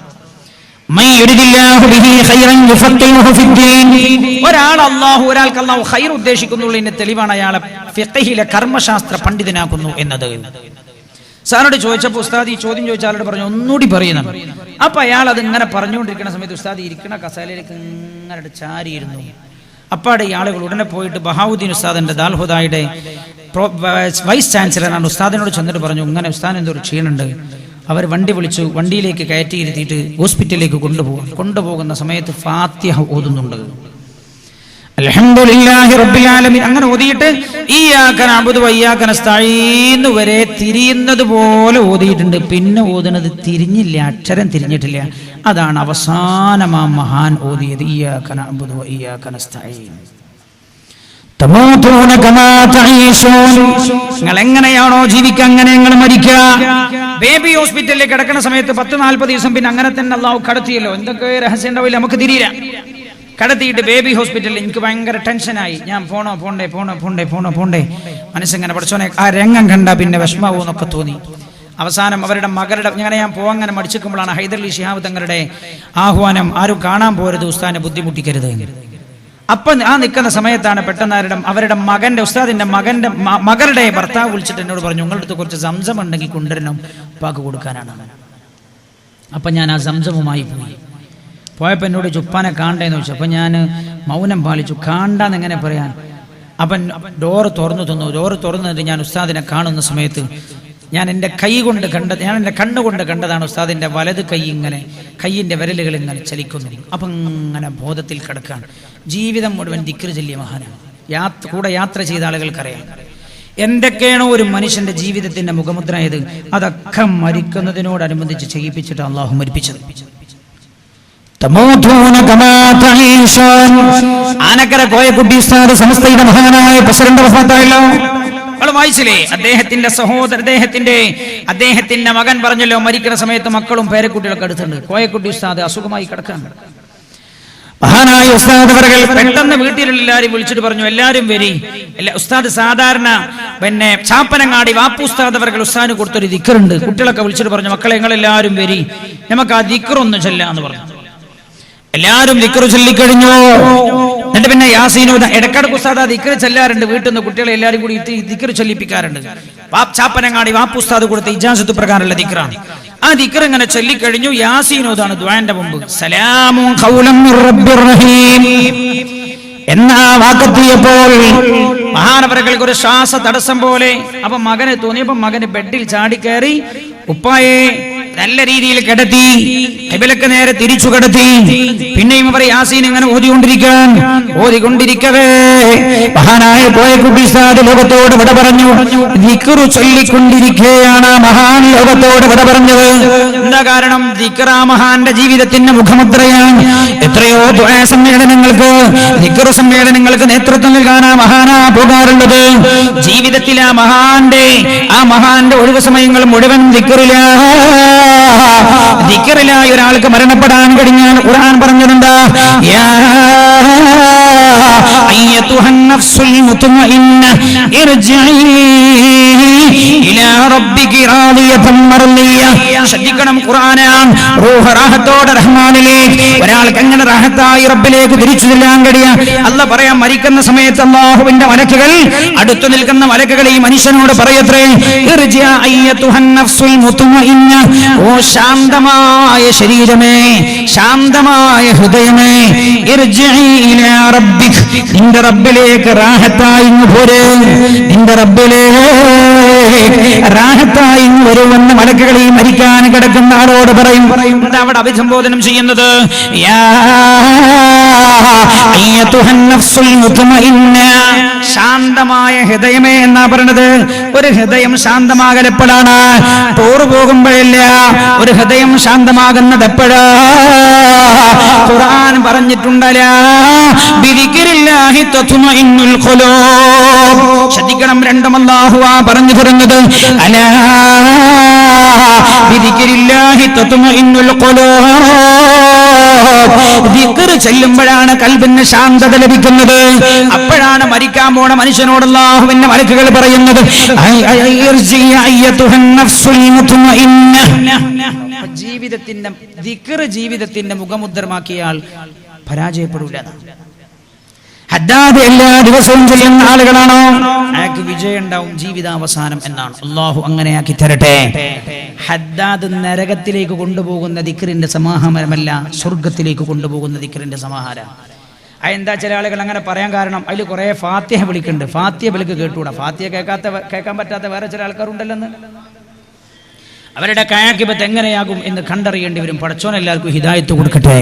ഒരാൾക്ക് അള്ളാഹു ഖൈർ ഉദ്ദേശിക്കുന്നുള്ളതിന്റെ തെളിവാണ് അയാളെ ഫിഖഹിലെ കർമ്മശാസ്ത്ര പണ്ഡിതനാക്കുന്നു എന്നത്. സാറിനോട് ചോദിച്ചപ്പോൾ ഉസ്താദ് ഈ ചോദ്യം ചോദിച്ച ആളോട് പറഞ്ഞു, ഒന്നുകൂടി പറയുന്നു. അപ്പൊ അയാൾ അത് ഇങ്ങനെ പറഞ്ഞുകൊണ്ടിരിക്കുന്ന സമയത്ത് ഉസ്താദ് ഇരിക്കുന്ന കസാലയിലേക്ക് ഇങ്ങനെ ചാരിയിരുന്നു. അപ്പാടെ ഈ ആളുകൾ ഉടനെ പോയിട്ട് ബഹാവുദ്ദീൻ ഉസ്താദിന്റെ ദാൽഹുദായുടെ വൈസ് ചാൻസലറാണ് ഉസ്താദിനോട് ചെന്നിട്ട് പറഞ്ഞു, ഇങ്ങനെ ഉസ്താദിന് എന്തോ ഒരു ക്ഷീണുണ്ട്. അവർ വണ്ടി വിളിച്ചു, വണ്ടിയിലേക്ക് കയറ്റിയിരുത്തിയിട്ട് ഹോസ്പിറ്റലിലേക്ക് കൊണ്ടുപോകുന്ന സമയത്ത് ഫാത്തിഹ ഓതുന്നുണ്ട്. അൽഹംദുലില്ലാഹി റബ്ബിൽ ആലമീൻ അങ്ങനെ ഓതിയിട്ട് ഇയ്യാക നഅ്ബുദു വ ഇയ്യാക നസ്തഈൻ വരെ തിരിയുന്നത് പോലെ ഓതിയിട്ടുണ്ട്. പിന്നെ ഓതുന്നത് തിരിഞ്ഞില്ല, അക്ഷരം തിരിഞ്ഞിട്ടില്ല. അതാണ് അവസാനം ആ മഹാൻ ഓതിയത്, ഇയ്യാക നഅ്ബുദു വ ഇയ്യാക നസ്തഈൻ. തമൂതൂന കമാ തഈശൂൻ. നിങ്ങൾ എങ്ങനെയാണോ ജീവിക്കുക അങ്ങനെ നിങ്ങൾ മരിക്കുക. ബേബി ഹോസ്പിറ്റലിലേക്ക് കിടക്കുന്ന സമയത്ത് 10-40 ദിവസം പിന്നെ അങ്ങനെ തന്നെ അള്ളാഹു കടത്തിയല്ലോ. എന്തൊക്കെ രഹസ്യം ഉണ്ടാവില്ല, നമുക്ക് തിരിയില്ല. കടത്തിയിട്ട് ബേബി ഹോസ്പിറ്റലിൽ എനിക്ക് ഭയങ്കര ടെൻഷനായി. ഞാൻ പോണ്ടേ മനസ്സിങ്ങനെ പഠിച്ചോനെ. ആ രംഗം കണ്ട പിന്നെ വിഷമാവൂ എന്നൊക്കെ തോന്നി. അവസാനം അവരുടെ മകളുടെ ഞാൻ പോവാങ്ങനെ മടിച്ചിരിക്കുമ്പോഴാണ് ഹൈദരലി ശിഹാബ് തങ്ങളുടെ ആഹ്വാനം, ആരും കാണാൻ പോരുത്, ഉസ്താദിനെ ബുദ്ധിമുട്ടിക്കരുത്. അപ്പം ആ നിൽക്കുന്ന സമയത്താണ് പെട്ടെന്ന് അവരുടെ മകന്റെ ഉസ്താദിന്റെ മകളുടെ ഭർത്താവ് വിളിച്ചിട്ട് എന്നോട് പറഞ്ഞു, നിങ്ങളുടെ അടുത്ത് കുറച്ച് സംസം ഉണ്ടെങ്കിൽ കൊണ്ടുവരണം, ഉപ്പാക്ക് കൊടുക്കാനാണ്. അപ്പം ഞാൻ ആ സംസമുമായി പോയപ്പോൾ എന്നോട് ചുപ്പാനെ കാണണ്ടേന്ന് ചോദിച്ചു. അപ്പം ഞാൻ മൗനം പാലിച്ചു. കാണണ്ടാന്ന് എങ്ങനെ പറയാൻ? അവൻ ഡോറ് തുറന്നു തന്നു. ഡോറ് തുറന്നിട്ട് ഞാൻ ഉസ്താദിനെ കാണുന്ന സമയത്ത് ഞാൻ എൻ്റെ എൻ്റെ കണ്ണുകൊണ്ട് കണ്ടതാണ് ഉസ്താദിൻ്റെ വലത് കൈ ഇങ്ങനെ, കൈയിൻ്റെ വിരലുകൾ ഇങ്ങനെ ചലിക്കുന്നു. അപ്പം ഇങ്ങനെ ബോധത്തിൽ കിടക്കുകയാണ്. ജീവിതം മുഴുവൻ ദിക്ർ ചൊല്ലിയ മഹാനാണ്. കൂടെ യാത്ര ചെയ്ത ആളുകൾക്കറിയാം എന്തൊക്കെയാണോ ഒരു മനുഷ്യന്റെ ജീവിതത്തിന്റെ മുഖമുദ്രയത്, അതൊക്കെ മരിക്കുന്നതിനോടനുബന്ധിച്ച് ചെയ്യിപ്പിച്ചിട്ട് അള്ളാഹു മരിപ്പിച്ചത്. ആനക്കര കോയക്കുട്ടി ഉസ്താദ് സമസ്തയുടെ മഹാനായ പ്രസിഡന്റ് വഫാത്തായല്ലോ. വായിച്ചില്ലേ? അദ്ദേഹത്തിന്റെ മകൻ പറഞ്ഞല്ലോ, മരിക്കുന്ന സമയത്ത് മക്കളും പേരക്കുട്ടികളൊക്കെ അടുത്തുണ്ട്. കോയക്കുട്ടി ഉസ്താദ് അസുഖമായി കിടക്കാണ്. മഹാനായ ഉസ്താദ് അവർകൾ പെട്ടെന്ന് വീട്ടിലുള്ള എല്ലാവരും വിളിച്ചിട്ട് പറഞ്ഞു, എല്ലാവരും വരി. ഉസ്താദ് സാധാരണ പിന്നെ ചാപ്പനങ്ങാടി വാപ്പു ഉസ്താദ് അവർകൾ ഉസ്താദിന് കൊടുത്തൊരു ദിക്റുണ്ട്. കുട്ടികളൊക്കെ വിളിച്ചിട്ട് പറഞ്ഞു, മക്കളെ നിങ്ങളെല്ലാവരും വരി, നമുക്ക് ആ ദിക്റൊന്ന് ചൊല്ലാന്ന് പറഞ്ഞു. എല്ലാവരും ദിക്റ് ചൊല്ലിക്കഴിഞ്ഞു. എന്നിട്ട് പിന്നെ യാസീനൂദ ഇടക്കിടക്ക് ഉസ്താദ് ആ ദിക്റ് ചെല്ലാറുണ്ട്. വീട്ടിൽ നിന്ന് കുട്ടികളെ എല്ലാവരും കൂടി ദിക്റ് ചൊല്ലിപ്പിക്കാറുണ്ട്. ചാപ്പനങ്ങാടി വാപ്പു ഉസ്താദ് കൊടുത്ത ഇജാസത്ത് പ്രകാരമുള്ള ദിക്റാണ്. ആ ദിക്ർ ഇങ്ങനെ ചൊല്ലിക്കഴിഞ്ഞു. യാസീനൂദാണ് ദുആന്റെ മുമ്പ്. സലാമുൻ ഖൗലൻ മിർ റബ്ബിർ റഹീം എന്ന വാക്കെത്തിയപ്പോൾ മഹാനവറുകൾക്ക് ഒരു ശ്വാസ തടസ്സം പോലെ. അപ്പൊ മകന് തോന്നിയപ്പോ മകന് ബെഡിൽ ചാടിക്കയറി ഉപ്പായെ നല്ല രീതിയിൽ കിടത്തി, ഖിബലക്ക് നേരെ തിരിച്ചു കിടത്തി. പിന്നെയും അവർ യാസീൻ ഇങ്ങനെ ഓതിക്കൊണ്ടിരിക്കവേ മഹാനായ പോയക്കുട്ടി ഉസ്താദ് ലോകത്തോട് വിട പറഞ്ഞു. ദിക്റ് ചൊല്ലിക്കൊണ്ടിരിക്കുകയാണ് മഹാൻ ലോകത്തോട് വിട പറഞ്ഞത്. എന്താ കാരണം? ദിക്ർ ആ മഹാന്റെ ജീവിതത്തിന്റെ മുഖമുദ്രയാണ്. എത്രയോ ദുആ സമ്മേളനങ്ങൾക്ക്, ദിക്ർ സമ്മേളനങ്ങൾക്ക് നേതൃത്വം നൽകാൻ ആ മഹാനാ പോകാറുള്ളത്. ജീവിതത്തിൽ ആ മഹാന്റെ ഒഴിവ് സമയങ്ങൾ മുഴുവൻ ദിക്റിലായി ഒരാൾക്ക് മരണപ്പെടാൻ കഴിഞ്ഞാൽ ഖുർആൻ പറഞ്ഞതെന്താ? യാ അയ്യതുഹൻ നഫ്സുൽ മുത്മഇന്ന ഇർജിഇ ഇലാ റബ്ബികി റാദിയതൻ മർദിയ. ശ്രദ്ധിക്കണം, ഖുർആനാണ്. റൂഹ് റാഹത്തോടെ റഹ്മാനിലേക്ക് ഒരാൾക്ക് എങ്ങനെ റാഹത്തായി റബ്ബിലേക്ക് തിരിച്ചു ചെല്ലാൻ കഴിയാ? അല്ലാഹ് പറയാൻ, മരിക്കുന്ന സമയത്ത് അല്ലാഹുവിന്റെ മലക്കുകൾ, അടുത്തു നിൽക്കുന്ന മലക്കുകൾ ഈ മനുഷ്യനോട് പറയത്രേ, ഇർജിഅ അയ്യതുഹൻ നഫ്സുൽ മുത്മഇന്ന, ഓ ശാന്തമായ ശരീരമേ, ശാന്തമായ ഹൃദയമേ, ഇർജിഇ ഇലാ റബ്ബിക്, നിന്റെ റബ്ബിലേക്ക് റാഹത്തായി പോരെ, നിന്റെ റബ്ബിലേക്ക് റാഹത്തായി വരുമെന്ന് മലക്കുകൾ ഈ മരിക്കാൻ കിടക്കുന്ന ആളോട് പറയും. എന്താ അവിടെ അഭിസംബോധനം ചെയ്യുന്നത്? യാ അയ്യതുഹൻ നഫ്സുൽ മുത്മഇന്ന, ശാന്തമായ ഹൃദയമേ എന്നാ പറഞ്ഞത്. ഒരു ഹൃദയം ശാന്തമാകലെപ്പോഴാണ്? ടൂർ പോകുമ്പോഴല്ല. ഒരു ഹൃദയം ശാന്തമാകുന്നത് എപ്പോഴാ? ഖുർആൻ പറഞ്ഞിട്ടുണ്ടല്ലോ, ബിദിക്രില്ലാഹി തത്മഇന്നുൽ ഖുലൂബ്. ശ്രദ്ധിക്കണം, രണ്ടും അല്ലാഹുവാ പറഞ്ഞു തരുന്നത്. അലാ ബിദിക്രില്ലാഹി തത്മഇന്നുൽ ഖുലൂബ്. ദിക്ർ ചെല്ലുമ്പോഴാണ് കൽബിന് ശാന്തത ലഭിക്കുന്നത്. അപ്പോഴാണ് മരിക്കാൻ പോണ മനുഷ്യനോട് അല്ലാഹുവിന്റെ മലക്കുകൾ പറയുന്നത്, ജീവിതത്തിന്റെ ദിക്ർ ജീവിതത്തിന്റെ മുഖമുദ്രമാക്കിയാൽ പരാജയപ്പെടൂല. ഹദ്ദാദ് എല്ലാ ദിവസവും ചെയ്യുന്ന ആളുകളാണോ, അയാൾക്ക് വിജയം ഉണ്ടാവും ജീവിതാവസാനം എന്നാണ്. അല്ലാഹു അങ്ങനെയാക്കി തരട്ടെ. ഹദ്ദാദ് നരകത്തിലേക്ക് കൊണ്ടുപോകുന്ന ദിക്റിന്റെ സമാഹാരമല്ല, സ്വർഗത്തിലേക്ക് കൊണ്ടുപോകുന്ന ദിക്റിന്റെ സമാഹാരം. അതെന്താ ചില ആളുകൾ അങ്ങനെ പറയാൻ കാരണം? അതിൽ കുറെ ഫാത്തിഹ വിളിക്കുന്നുണ്ട്. ഫാത്തിഹ വിളിക്ക് കേട്ടുകൂടാ. ഫാത്തിഹ കേൾക്കാൻ പറ്റാത്ത വേറെ ചില ആൾക്കാരുണ്ടല്ലെന്ന്. അവരുടെ കായാക്കിബത്ത് എങ്ങനെയാകും എന്ന് കണ്ടറിയേണ്ടി വരും. പടച്ചോൻ എല്ലാവർക്കും ഹിദായത്ത് കൊടുക്കട്ടെ.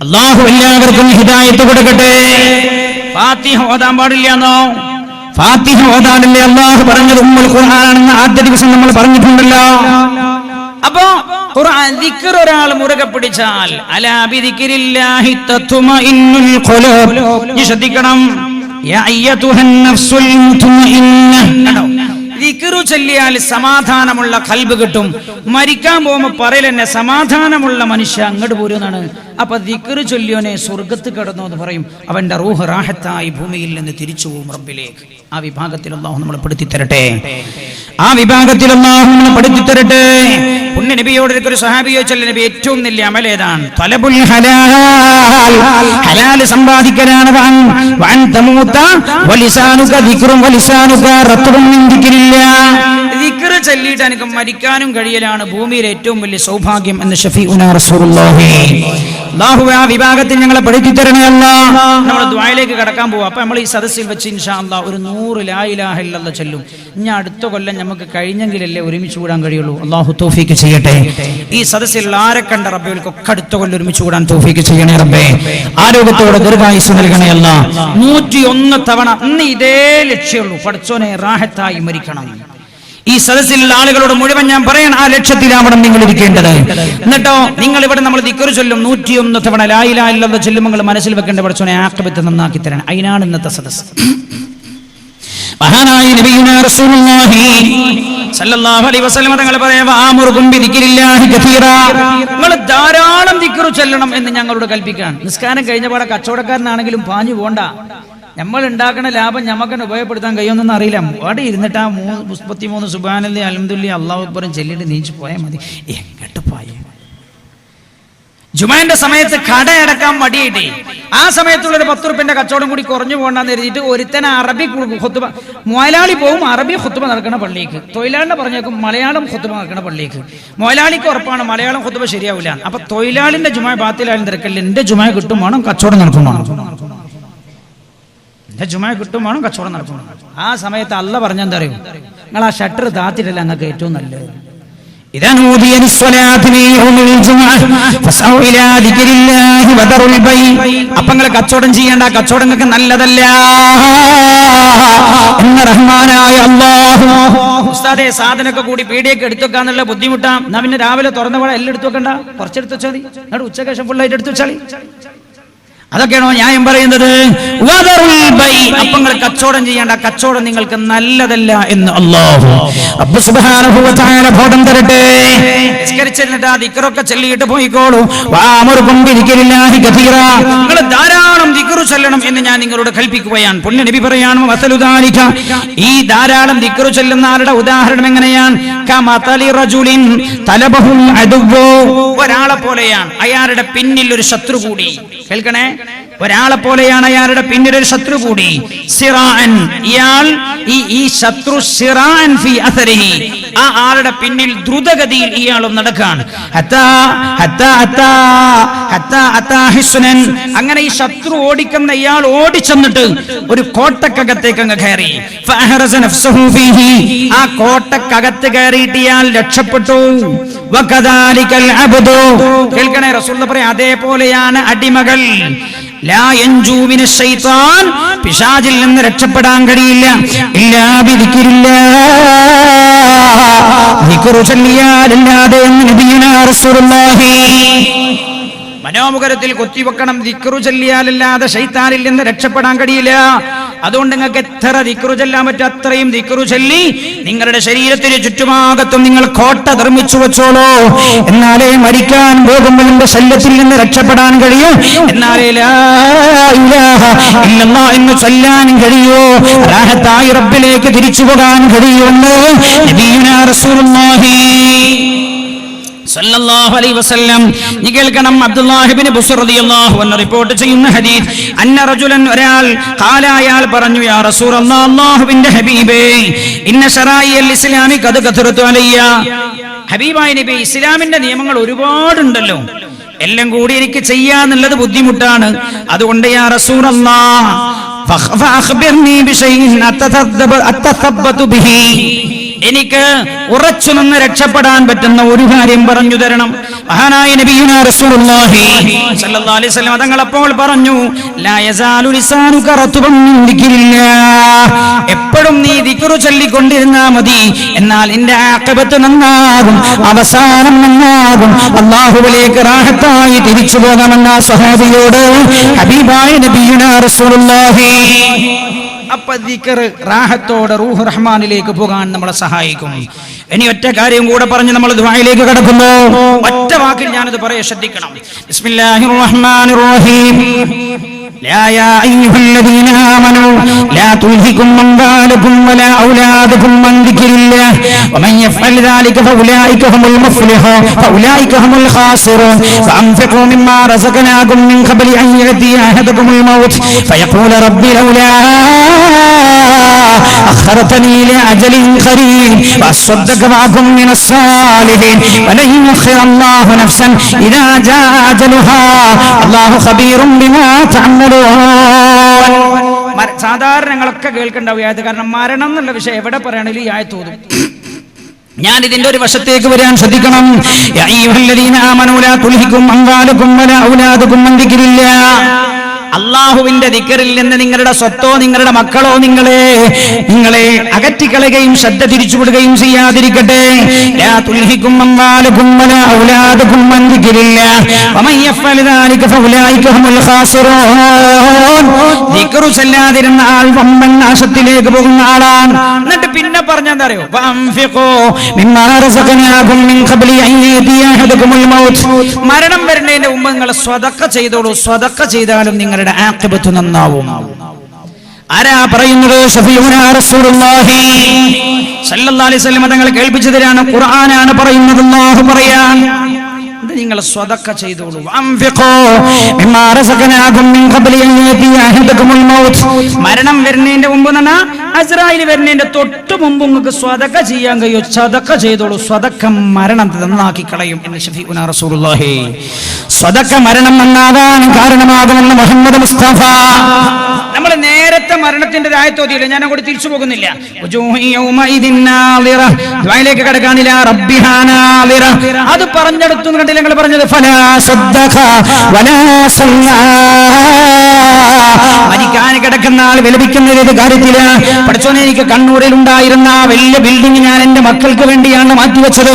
അല്ലാഹു എല്ലാവർക്കും ഹിദായത്ത് കൊടുക്കട്ടെ. ഫാത്തിഹ ഓതാൻ പാടില്ലെന്നോ? ഫാത്തിഹ ഓതാനല്ലേ അല്ലാഹു പറഞ്ഞത് ഉമ്മുൽ ഖുർആനാണെന്ന് ആദ്യ ദിവസം നമ്മൾ പറഞ്ഞിട്ടുണ്ടല്ലോ. അപ്പോ ഖുർആൻ ദിക്ർ ഒരാൾ മുറുകെ പിടിച്ചാൽ, അലാ ബിദിക്രില്ലാഹി തത്മഇന്നുൽ ഖുലൂബ്. ശ്രദ്ധിക്കണം, യാ അയ്യതുഹൻ നഫ്സുൽ മുത്മഇന്ന. ദിക്ർ ചൊല്ലിയാൽ സമാധാനമുള്ള ഖൽബ് കിട്ടും. മരിക്കാൻ പോകുമ്പോൾ പറയലെന്നെ, സമാധാനമുള്ള മനുഷ്യ അങ്ങോട്ട് പോരുന്നാണ്. അപ്പൊ ദിക്ർ ചൊല്ലിയോനെ സ്വർഗത്ത് കിടന്നു എന്ന് പറയും. അവന്റെ റൂഹ് റാഹത്തായി ഭൂമിയിൽ നിന്ന് തിരിച്ചു പോകും റബ്ബിലേക്ക്. ആ വിഭാഗത്തിൽ അല്ലാഹു നമ്മളെ പെടുത്തി തരട്ടെ. ആ വിഭാഗത്തിൽ അല്ലാഹു നമ്മളെ പെടുത്തി തരട്ടെ. പുണ്യ നബിയോട് ഒരു സ്വഹാബി ചോദിച്ചല്ല, നബി ഏറ്റവും വലിയ അമൽ ഏതാണ്? തലബുൽ ഹലാൽ, ഹലാൽ സമ്പാദിക്കലാണ്. വഅൻ തമൂത വലിസാനുക ദിക്റുൻ വലിസാനുക റത്ബുൻ മിൻ ദിക്രില്ലാഹ്. ദിക്ർ ചൊല്ലിയിട്ട് എനിക്ക് മരിക്കാനും കഴിയലാണ് ഭൂമിയിലെ ഏറ്റവും വലിയ സൗഭാഗ്യം എന്ന് ഷഫീഉനാ റസൂലുള്ളാഹി. അല്ലാഹു ആ വിഭാഗത്തിൽ ഞങ്ങളെ പഠിച്ചു തരണേ അല്ലാഹ്. നമ്മൾ ദുആയിലേക്ക് കടക്കാൻ പോവാ. അപ്പൊ നമ്മൾ ഈ സദസ്സിൽ വെച്ച് ഇൻഷാ അല്ലാഹ് ഒരു 100 ലാ ഇലാഹ ഇല്ലല്ലാഹ് ചൊല്ലും. ഇനി അടുത്ത കൊല്ലം നമുക്ക് കഴിഞ്ഞെങ്കിലല്ലേ ഒരുമിച്ച് കൂടാൻ കഴിയുള്ളൂ. അല്ലാഹു തൗഫീഖ് ചെയ്യട്ടെ. ഈ സദസ്സിൽ ആരെ കണ്ട റബ്ബിൽക്കൊക്കെ അടുത്ത കൊല്ലം ഒരുമിച്ച് കൂടാൻ തൗഫീഖ് ചെയ്യണേ റബ്ബേ. ആരോഗ്യത്തോടെ ദീർഘായുസ്സ് നൽകണേ അല്ലാഹ്. 101 തവണ ഇന്ന് ഇതേ ലക്ഷ്യമുള്ളൂ, പടച്ചോനെ റാഹത്തായി മരിക്കണം. ഈ സദസ്സിലുള്ള ആളുകളോട് മുഴുവൻ ഞാൻ പറയാൻ, ആ ലക്ഷ്യത്തിലാവണം നിങ്ങൾ ഇരിക്കേണ്ടത്. എന്നിട്ടോ നിങ്ങൾ ഇവിടെ നമ്മൾ ദിക്ർ ചൊല്ലും 101 തവണ ലാ ഇലാഹ ഇല്ലല്ലാഹ് ചൊല്ലുമ്പോൾ നിങ്ങൾ മനസ്സിൽ വെക്കേണ്ട, പടച്ചോനെ ആഖിബത്ത് നന്നാക്കി തരണം. അതിനാണ് ഇന്നത്തെ സദസ്സ്. മഹാനായ നബിയുനാ റസൂലുള്ളാഹി സല്ലല്ലാഹു അലൈഹി വസല്ലം തങ്ങൾ പറയാ ആമുറുകും ബിദിക്രില്ലാഹി കതീറാ, നിങ്ങൾ ധാരാളം ദിക്ർ ചൊല്ലണം എന്ന് ഞങ്ങളോട് കൽപ്പിക്കുകയാണ്. നിസ്കാരം കഴിഞ്ഞ പാടെ കച്ചവടക്കാരനാണെങ്കിലും പാഞ്ഞു പോണ്ട, നമ്മൾ ഉണ്ടാക്കുന്ന ലാഭം ഞമ്മക്കന്നെ ഉപയോഗപ്പെടുത്താൻ കഴിയുമെന്നൊന്നും അറിയില്ല. അവിടെ ഇരുന്നിട്ട് ആ 33 സുബ്ഹാനല്ലാഹി അൽഹംദുലില്ലാഹി അല്ലാഹു അക്ബറും ചൊല്ലിട്ട് നീച്ചു പോയാൽ മതി. എങ്ങോട്ട് പോയ ജുമാന്റെ സമയത്ത് കടയടക്കാൻ മടിയായിട്ടേ ആ സമയത്തുള്ളൊരു 10 റുപ്യന്റെ കച്ചവടം കൂടി കുറഞ്ഞു പോകണ്ടെന്ന് എഴുതിയിട്ട് ഒരുത്തന അറബി ഖുത്ബ, മുതലാളി പോവും അറബി ഖുത്ബ നടക്കുന്ന പള്ളിക്ക്, തൊഴിലാളിനെ പറഞ്ഞേക്കും മലയാളം ഖുത്ബ നടക്കുന്ന പള്ളിക്ക്. മുതലാളിക്ക് ഉറപ്പാണ് മലയാളം ഖുത്ബ ശരിയാവില്ല. അപ്പൊ തൊഴിലാളിന്റെ ജുമാ ബാത്തിലായാലും തിരക്കല്ല, എന്റെ ജുമാ കിട്ടും വേണം കച്ചവടം നടക്കും വേണം, എന്റെ ജുമാ കിട്ടും വേണം കച്ചവടം നടക്കും. ആ സമയത്ത് അല്ല പറഞ്ഞെന്താ അറിയും, നിങ്ങൾ ആ ഷട്ടർ താത്തിട്ടല്ല നിങ്ങൾക്ക് ഏറ്റവും നല്ലത്. إذا نودي للصلاة من يوم الجمعة فاسعوا إلى ذكر الله وذروا البيع. അപ്പൊ നിങ്ങൾ കച്ചവടം ചെയ്യേണ്ട, കച്ചവടം നിങ്ങൾക്ക് നല്ലതല്ല എന്ന റഹ്മാനായ അല്ലാഹു. ഉസ്താദേ സാധനമൊക്കെ കൂടി പീടിയൊക്കെ എടുത്തു വെക്കാന്നുള്ള ബുദ്ധിമുട്ടാ. എന്നാ പിന്നെ രാവിലെ തുറന്ന പോലെ എല്ലാം എടുത്തു വെക്കണ്ട, കുറച്ചെടുത്ത് വെച്ചാൽ മതി. എന്നിട്ട് ഉച്ചയ്ക്ക് ശേഷം ഫുള്ളായിട്ട് എടുത്തു വെച്ചാൽ അതൊക്കെയാണോ ന്യായം പറയുന്നത്? അപ്പൊ നിങ്ങൾ കച്ചവടം ചെയ്യേണ്ട, കച്ചവടം നിങ്ങൾക്ക് നല്ലതല്ല എന്ന് അല്ലാഹു റബ്ബ് സുബ്ഹാനഹു വ തആല ബോധം തരട്ടെ. നിസ്കരിച്ചിട്ട് ആ ദിക്റൊക്കെ ചൊല്ലിയിട്ട് പോയിക്കോളൂ. വഅമുറുകും ബിദിക്രില്ലാഹി കതീറാ, നിങ്ങൾ ധാരാളം ദിക്ർ ചൊല്ലണം എന്ന് ഞാൻ നിങ്ങളോട് കൽപ്പിക്കുകയാണ്. പുണ്യ നബി പറയാണ് മസലു ദാലിക, ഈ ധാരാളം ദിക്ർ ചൊല്ലുന്ന ആളുടെ ഉദാഹരണം എങ്ങനെയാണ്? കമതലി റജുലിൻ തലബഹുൽ അദുവ്വു, ഒരാളെ പോലെയാണ്, അയാളുടെ പിന്നിൽ ഒരു ശത്രു കൂടി. കേൾക്കണേ, ഒരാളെ പോലെയാണ് അയാളുടെ പിന്നിൽ ഒരു ശത്രു കൂടി. സിറാഅൻ, ഇയാൾ ഈ ശത്രു സിറാഅൻ ഫി അഥരിഹി, ആ ആളുടെ പിന്നിൽ ദ്രുതഗതിയിൽ ഇയാളും നടക്കാണ്. അങ്ങനെ ഈ ശത്രു ഓടിക്കുന്ന ഇയാൾ ഓടിച്ചെന്നിട്ട് ഒരു കോട്ടക്കകത്തേക്ക് അങ്ങ് കയറി. ആ കോട്ടക്കകത്ത് കയറിയിട്ട് ഇയാൾ രക്ഷപ്പെട്ടു. കേൾക്കണേ, റസൂലുള്ളാഹി പറയാ അതേപോലെയാണ് അടിമകൾ. ലാ യൻജൂ മിനശ് ശൈത്താൻ, പിശാചിൽ നിന്ന് രക്ഷപ്പെടാൻ കഴിയില്ല. ഇല്ലാ ബിദിക്രില്ലാഹ്, ദിക്ർ ചൊല്ലിയാലല്ലാതെ നബിയുനാ റസൂലുള്ളാഹി. മനോമുഖരത്തിൽ കൊത്തിവെക്കണം, ദിക്റു ചൊല്ലിയാലല്ലാതെ ശൈത്താനിൽ നിന്ന് രക്ഷപ്പെടാൻ കഴിയില്ല. അതുകൊണ്ട് നിങ്ങൾക്ക് എത്ര ദിക്റു ചൊല്ലാൻ പറ്റും അത്രയും ദിക്റു ചൊല്ലി നിങ്ങളുടെ ശരീരത്തിന് ചുറ്റുഭാഗത്തും നിങ്ങൾ കോട്ട നിർമ്മിച്ചു വെച്ചോളൂ. എന്നാലേ മരിക്കാൻ പോകുമ്പോൾ ശല്യത്തിൽ നിന്ന് രക്ഷപ്പെടാൻ കഴിയൂ. എന്നാലേ ലാ ഇലാഹ ഇല്ലല്ലാഹ് എന്ന് ചൊല്ലാൻ കഴിയൂ. റാഹത്തായി റബ്ബിലേക്ക് തിരിച്ചു പോകാൻ കഴിയുമെന്ന് നബിയുനാ റസൂലുള്ളാഹി സല്ലല്ലാഹു അലൈഹി വസല്ലം. നീ കേൾക്കണം, അബ്ദുല്ലാഹി ഇബ്നു ബുസ്ർ റളിയല്ലാഹു അൻഹു റിപ്പോർട്ട് ചെയ്യുന്ന ഹദീസ്, അന്ന റജുലൻ, ഒരാൾ, ഖാല, അയാൾ പറഞ്ഞു, യാ റസൂലല്ലാഹ്, അല്ലാഹുവിന്റെ ഹബീബേ, ഇന്ന ശറായിഅൽ ഇസ്ലാമി ഖദ് കഥറതു അലയ്യ. ഹബീബായ നബി, ഇസ്ലാമിന്റെ നിയമങ്ങൾ ഒരുപാടുണ്ടല്ലോ, എല്ലാം കൂടി എനിക്ക് ചെയ്യാന്നുള്ളത് ബുദ്ധിമുട്ടാണ്. അതുകൊണ്ട് യാ റസൂലല്ലാഹ് ഫഅഖ്ബിർനി ബിശൈഇൻ അത്തസബ്ബതു ബിഹി, എനിക്ക് ഉറച്ചു നിന്ന് രക്ഷപ്പെടാൻ പറ്റുന്ന ഒരു കാര്യം പറഞ്ഞു തരണം. മഹാനായ നബിയുനാ റസൂലുള്ളാഹി സ്വല്ലല്ലാഹു അലൈഹി വസല്ലം തങ്ങൾ അപ്പോൾ പറഞ്ഞു, ലാ യസാലു ലിസാനുക റത്ബൻ മിൻ ദിക്രില്ലാഹ്, എപ്പോഴും നീ ദിക്ർ ചൊല്ലിക്കൊണ്ടിരുന്നാ മതി, എന്നാൽ നിന്റെ ആഖിബത്ത് നന്നാകും, അവസാനം നന്നാകും, അല്ലാഹുവിലേക്ക് റാഹത്തായി തിരിച്ചു പോകാമെന്ന സ്വഹാബിയോട് ഹബീബായ നബിയുനാ റസൂലുള്ളാഹി. അപ്പൊ ദിക്ർ റാഹത്തോടെ റൂഹ് റഹ്മാനിലേക്ക് പോകാൻ നമ്മളെ സഹായിക്കും. ഇനി ഒറ്റ കാര്യം കൂടെ പറഞ്ഞ് നമ്മൾ ദുആയിലേക്ക് കടക്കുന്നു. ഒറ്റ വാക്കിൽ ഞാനത് പറയാൻ ശ്രദ്ധിക്കണം. ബിസ്മില്ലാഹിർ റഹ്മാനിർ റഹീം. يا أيها الذين آمنوا لا تلهكم أموالكم ولا أولادكم عن ذكر الله ومن يفعل ذلك فأولئك هم المفلحون فأولئك هم الخاسرون فأنفقوا مما رزقناكم من قبل أن يأتي أحدكم الموت فيقول رب لولا أخرتني لأجل قريب فأصدق وأكن من الصالحين ولن يؤخر الله نفسا إذا جاء أجلها الله خبير بما تعملون. സാധാരണ ഞങ്ങളൊക്കെ കേൾക്കണ്ടാവും ഈ ആയത്ത്, കാരണം മരണം എന്നുള്ള വിഷയം എവിടെ പറയണമെങ്കിലും ഈ ആയത്ത് ഓതും. ഞാൻ ഇതിന്റെ ഒരു വശത്തേക്ക് വരാൻ ശ്രദ്ധിക്കണം. യാ അയ്യുഹല്ലദീന ആമനൂ ലാ തുൽഹികും അംവാലുകും വലാ ഔലാദുകും അൻ ദിക്രില്ലാഹ്. അള്ളാഹുവിന്റെ ദിക്റിൽ നിന്ന് നിങ്ങളുടെ സ്വത്തോ നിങ്ങളുടെ മക്കളോ നിങ്ങളെ അകറ്റിക്കളയുകയും ശ്രദ്ധ തിരിച്ചുവിടുകയും ചെയ്യാതിരിക്കട്ടെ. ലാ തുൽഹികും അംവാലുകും വലാ ഔലാദുകും അൻ ദിക്രില്ലാഹ് വമൻ യഫ്അൽ ദാലിക ഫഉലൈക ഹുമുൽ ഖാസിറൂൻ. ദിക്ർ ചൊല്ലാതിരുന്ന ആൾ വമ്പൻ നാശത്തിലേക്ക് പോകുന്ന ആളാണ്. എന്നിട്ട് പിന്നെ പറഞ്ഞെന്താ അറിയോ? വഅൻഫിഖൂ മിമ്മാ റസഖനാകും മിൻ ഖബ്ലി അൻ യഅതിയ അഹദകുമുൽ മൗത്ത്. മരണം വരുന്നതിന്റെ മുമ്പ് നിങ്ങൾ സ്വതക്ക ചെയ്തോളൂ. സ്വതക്ക ചെയ്താലും നിങ്ങളുടെ ആഖിബത്ത് നന്നാവും. ആരാ പറയുന്നത്? ശഫീഉനാ റസൂലുള്ളാഹി സ്വല്ലല്ലാഹു അലൈഹി വസല്ലം തങ്ങൾ കേൾപ്പിച്ചു തരാണ്. ഖുർആനാണ് പറയുന്നത്. അല്ലാഹു പറയാൻ നിങ്ങൾ സ്വതക്ക ചെയ്തോളൂ. മരണം വരുന്നതിന്റെ മുമ്പ് അസ്രായിൽ വരുന്നതിന്റെ തൊട്ട് മുമ്പ് നിങ്ങൾക്ക് സ്വതക്ക ചെയ്യാൻ കഴിയും. സ്വതക്ക ചെയ്തോളൂ. സ്വതക്ക മരണം നന്നാക്കി കളയും എന്ന് ശഫീഉനാ റസൂലുള്ളാഹി. സ്വതക്ക മരണം നന്നാകാൻ കാരണമാകുമെന്ന് മുഹമ്മദ് മുസ്തഫ. നമ്മൾ നേരത്തെ മരണത്തിന്റെ ആയത്തോതിയില്ല, ഞാൻ അങ്ങോട്ട് തിരിച്ചു പോകുന്നില്ല. ദ്വായിലേക്ക് കടക്കാനില്ല. അത് പറഞ്ഞെടുത്തു കണ്ടില്ല നിങ്ങൾ പറഞ്ഞത്. മരിക്കാൻ കിടക്കുന്ന ആൾ വിലപിക്കുന്ന ഏത് കാര്യത്തില്? പഠിച്ചോനെ, എനിക്ക് കണ്ണൂരിൽ ഉണ്ടായിരുന്ന വലിയ ബിൽഡിംഗ് ഞാൻ എന്റെ മക്കൾക്ക് വേണ്ടിയാണ് മാറ്റിവെച്ചത്.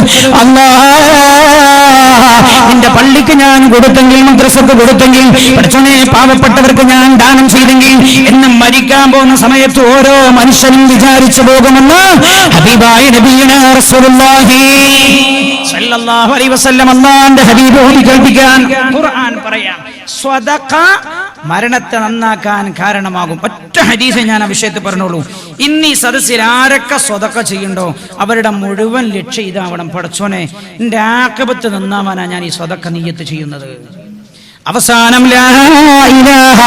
നിന്റെ പള്ളിക്ക് ഞാൻ കൊടുത്തെങ്കിൽ, മദ്രസക്ക് കൊടുത്തെങ്കിൽ, പഠിച്ചോനെ പാവപ്പെട്ടവർക്ക് ഞാൻ ദാനം ചെയ്തെങ്കിൽ എന്ന് മരിക്കാൻ പോകുന്ന സമയത്ത് ഓരോ മനുഷ്യനും വിചാരിച്ചു പോകുമെന്ന് ഹബീബായ നബിയുനാ റസൂലുള്ളാഹി സ്വല്ലല്ലാഹു അലൈഹി വസല്ലം അല്ലാഹുവിന്റെ ഹബീബ് ഓതി കേൾപ്പിക്കാൻ ഖുർആൻ പറയാം. സ്വദഖ മരണത്തെ നന്നാക്കാൻ കാരണമാകും. ഒറ്റ ഹദീസ് ഞാൻ ആ വിഷയത്തിൽ പറഞ്ഞോളൂ. ഇന്നീ സദസ്സിൽ ആരൊക്കെ സ്വദഖ ചെയ്യുണ്ടോ അവരുടെ മുഴുവൻ ലക്ഷ്യം ഇതാവണം. പടച്ചോനെ, എന്റെ ആഖിബത്ത് നന്നാവാനാ ഞാൻ ഈ സ്വദഖ നിയ്യത്ത് ചെയ്യുന്നത്. അവസാനം ലാ ഇലാഹ